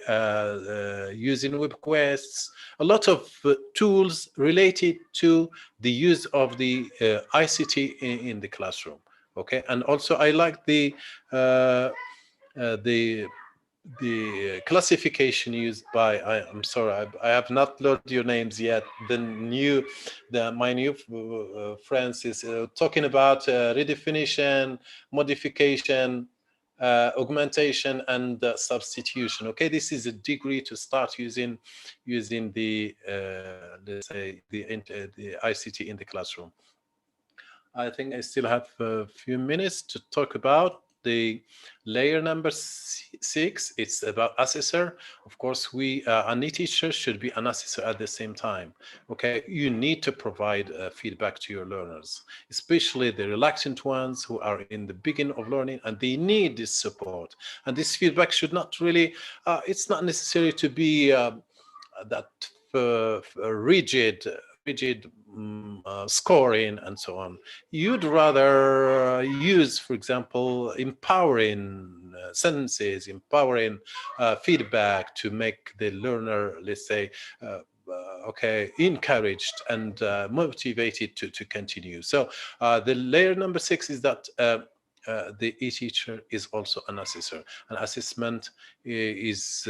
using web quests, a lot of tools related to the use of the ICT in the classroom, okay. And also I like the classification used by, I'm sorry, I have not learned your names yet. My new friends is talking about redefinition, modification, augmentation, and substitution. Okay, this is a degree to start using the let's say the ICT in the classroom. I think I still have a few minutes to talk about the layer number 6. It's about assessor. Of course, any teacher should be an assessor at the same time. Okay, you need to provide feedback to your learners, especially the reluctant ones who are in the beginning of learning, and they need this support. And this feedback should not really, it's not necessary to be that rigid scoring and so on. You'd rather use, for example, empowering sentences, empowering feedback to make the learner, let's say, okay, encouraged and motivated to continue. So the layer number 6 is that the e-teacher is also an assessor. An assessment is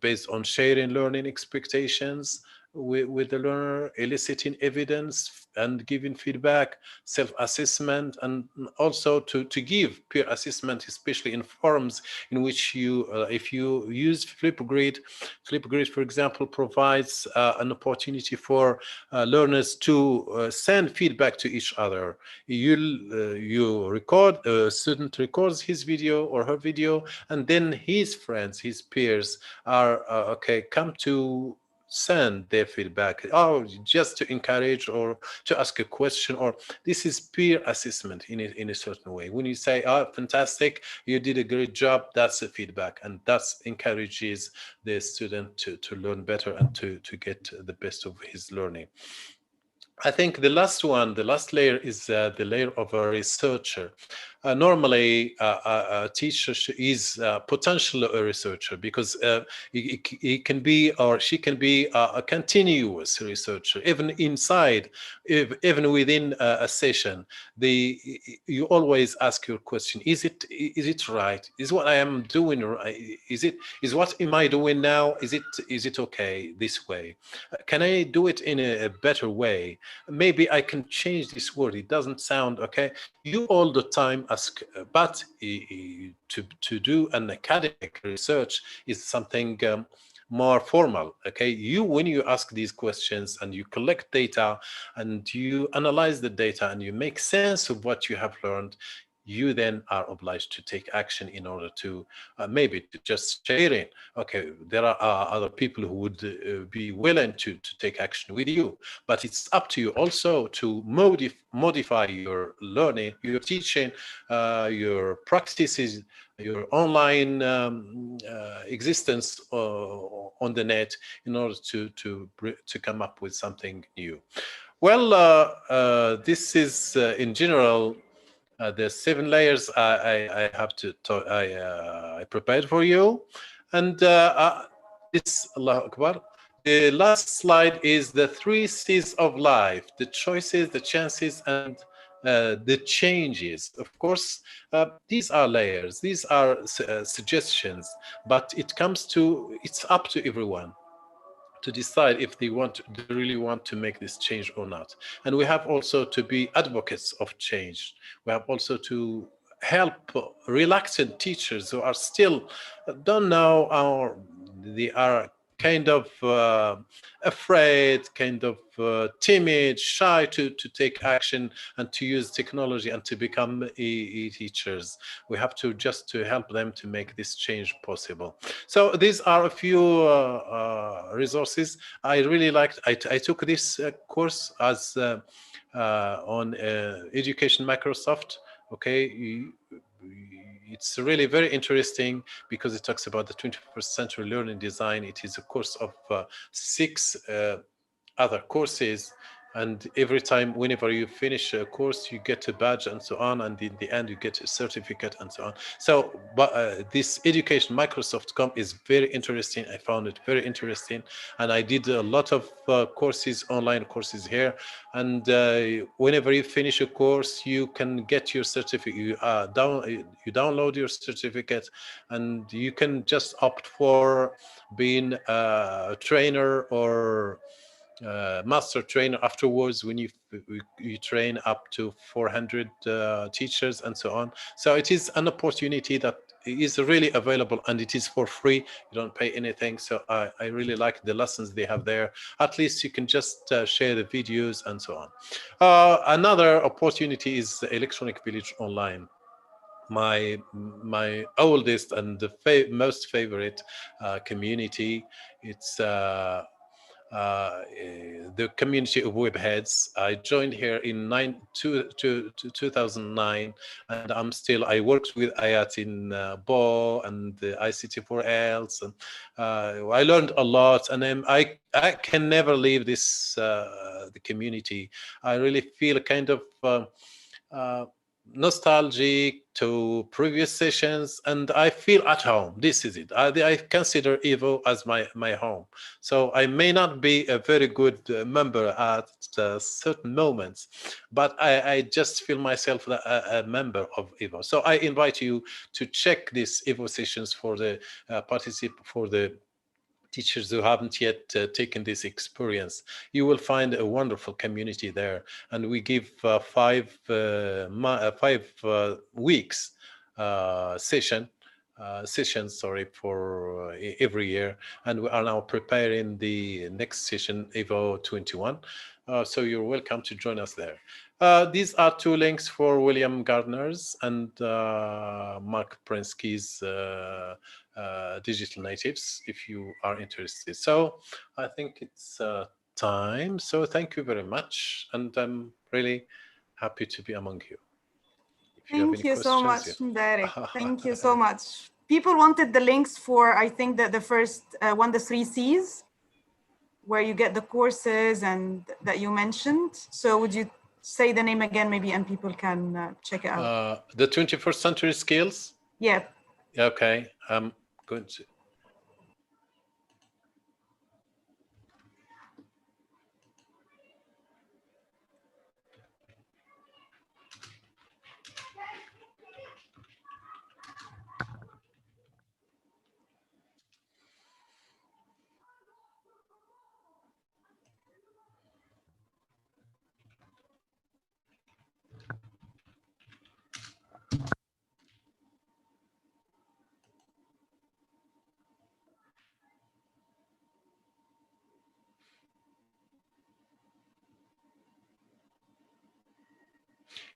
based on sharing learning expectations with the learner, eliciting evidence and giving feedback, self-assessment, and also to give peer assessment, especially in forums in which you, if you use Flipgrid, for example, provides an opportunity for learners to send feedback to each other. You record, a student records his video or her video, and then his friends, his peers are, okay, come to send their feedback, just to encourage or to ask a question, or this is peer assessment in a certain way. When you say, fantastic, you did a great job, that's a feedback, and that encourages the student to learn better and to get the best of his learning. I think the last layer is the layer of a researcher. Normally, a teacher is potentially a researcher because he can be, or she can be, a continuous researcher, even inside, even within a session. You always ask your question: Is it right? Is what I am doing right? Is what am I doing now? Is it okay this way? Can I do it in a better way? Maybe I can change this word. It doesn't sound okay. You all the time ask, but to do an academic research is something more formal. Okay, when you ask these questions and you collect data and you analyze the data and you make sense of what you have learned, you then are obliged to take action in order to maybe to just share it. Okay, there are other people who would be willing to take action with you, but it's up to you also to modify your learning, your teaching, your practices, your online existence on the net in order to come up with something new. Well, this is in general the 7 layers I have to talk, I prepared for you, and this, Allahu Akbar. The last slide is the 3 C's of life: the choices, the chances, and the changes. Of course, these are layers, these are suggestions, but it's up to everyone to decide if they really want to make this change or not. And we have also to be advocates of change. We have also to help reluctant teachers who are still don't know, or they are kind of afraid, kind of timid, shy to take action and to use technology and to become e-teachers. We have to just to help them to make this change possible. So these are a few resources. I really liked, I took this course as on Education Microsoft. Okay, it's really very interesting because it talks about the 21st century learning design. It is a course of 6 other courses, and every time, whenever you finish a course, you get a badge and so on, and in the end you get a certificate and so on. So but this Education Microsoft.com is very interesting. I found it very interesting, and I did a lot of courses, online courses here, and whenever you finish a course, you can get your certificate. You download your certificate, and you can just opt for being a trainer or master trainer afterwards when you train up to 400 teachers and so on. So it is an opportunity that is really available, and it is for free. You don't pay anything. So I really like the lessons they have there. At least you can just share the videos and so on. Another opportunity is the Electronic Village Online. My oldest and the most favorite community. It's the community of web heads. I joined here in 2009, and I worked with Ayat in Bo and the ICT4Ls, and I learned a lot, and I can never leave this the community. I really feel kind of nostalgic to previous sessions, and I feel at home. This is it. I consider Evo as my home. So I may not be a very good member at certain moments, but I just feel myself a member of Evo. So I invite you to check these Evo sessions for the teachers who haven't yet taken this experience. You will find a wonderful community there, and we give 5 weeks sessions for every year, and we are now preparing the next session, Evo 21. So you're welcome to join us there. These are 2 links for William Gardner's and Mark Prensky's digital natives, if you are interested. So I think it's time. So thank you very much, and I'm really happy to be among you. Thank you so much, Derek. Thank you so much. People wanted the links for, I think, that the first one, the 3 C's, where you get the courses and that you mentioned. So would you say the name again, maybe, and people can check it out? The 21st century skills? Yeah. Okay, I'm going to.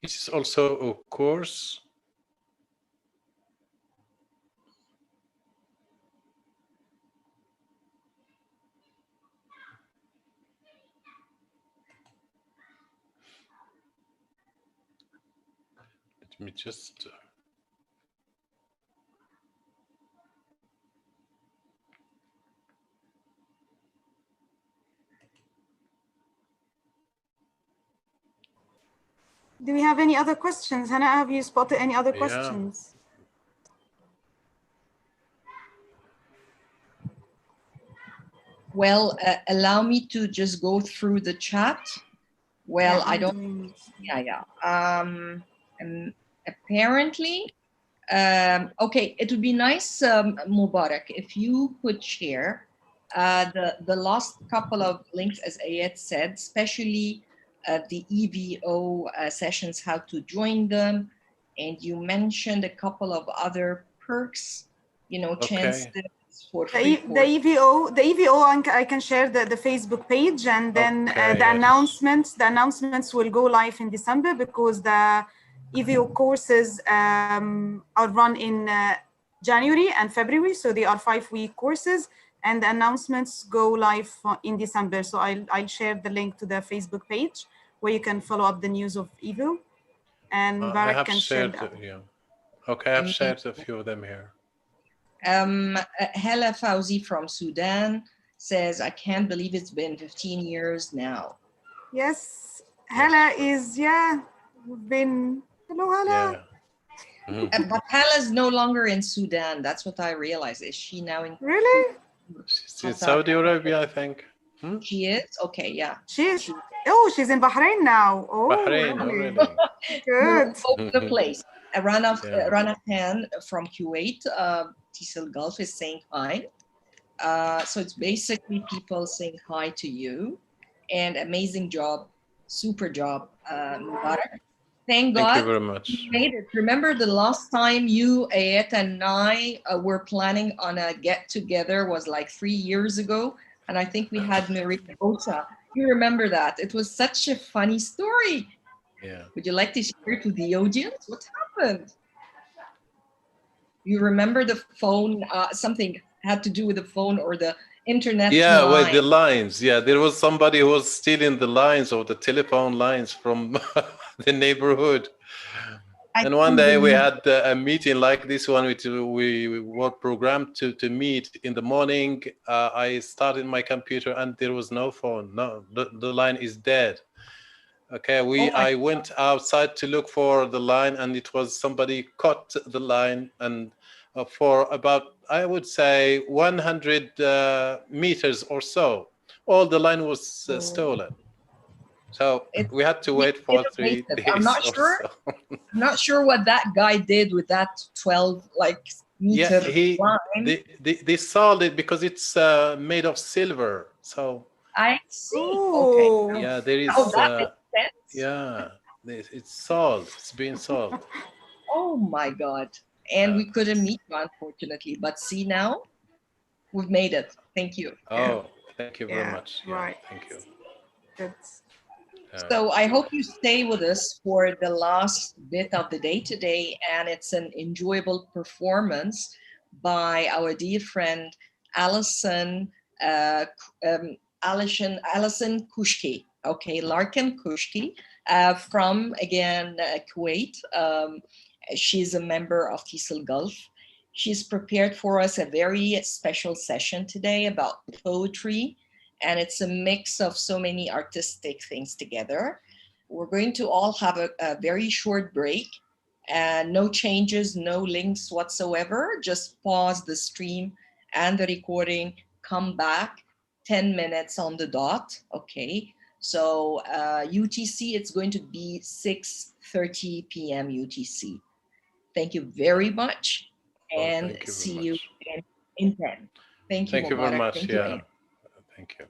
It is also a course. Let me just. Do we have any other questions? Hannah, have you spotted any other questions? Well, allow me to just go through the chat. Well, yeah, I don't. Apparently, okay, it would be nice, Mubarak, if you could share the last couple of links, as Ayat said, especially the EVO sessions, how to join them. And you mentioned a couple of other perks, you know, chance for The free. EVO, I can share the Facebook page, and then Okay, the yes. announcements will go live in December, because the EVO courses are run in January and February, so they are 5-week courses, and the announcements go live in December. So I'll share the link to the Facebook page where you can follow up the news of EVO, and I Barak have can share shared, that. yeah. Okay, I've shared a few of them here. Hela Fauzi from Sudan says, I can't believe it's been 15 years now. Yes, Hela is, we've been, hello Hela. Yeah. But Hela's no longer in Sudan. That's what I realized. Is she now in? Really? She's in Saudi Arabia, I think. She is? Okay, yeah. She's in Bahrain now. Oh, Bahrain, lovely. already. Good. All over the place. Rana Yeah. Khan from Kuwait, Tisal Gulf, is saying hi. So it's basically people saying hi to you. And amazing job, super job, Mubarak. Thank God. Thank you very much. You made it. Remember the last time you, Ayet, and I were planning on a get-together was like 3 years ago. And I think we had Maria Osa. You remember that? It was such a funny story. Yeah. Would you like to share it to the audience? What happened? You remember the phone, something had to do with the phone or the internet Yeah, line. with the lines. Yeah, there was somebody who was stealing the lines or the telephone lines from the neighborhood. And one day we had a meeting like this one. We were programmed to meet in the morning. I started my computer and there was no phone. No, the line is dead. Okay, I went outside to look for the line, and it was somebody cut the line, and for about, I would say, 100 meters or so, all the line was stolen. So we had to wait for 3 days. I'm not sure. I'm not sure what that guy did with that 12 meter line. They sold it because it's made of silver. So I see. Ooh. Okay. Yeah, there is. That makes sense. Yeah, it's sold. It's being sold. Oh my God! And we couldn't meet you, unfortunately. But see now, we've made it. Thank you. Oh, thank you very much. Yeah, right. Thank you. Good. So I hope you stay with us for the last bit of the day today, and it's an enjoyable performance by our dear friend Alison Kushki. Okay, Larkin Kushki from again Kuwait. She's a member of Tisal Gulf. She's prepared for us a very special session today about poetry. And it's a mix of so many artistic things together. We're going to all have a very short break, and no changes, no links whatsoever. Just pause the stream and the recording, come back 10 minutes on the dot. Okay, so UTC, it's going to be 6:30 p.m. UTC. Thank you very much, and see you in 10. Thank you, Thank you very Mubarak. much. Thank Yeah. you. Thank you.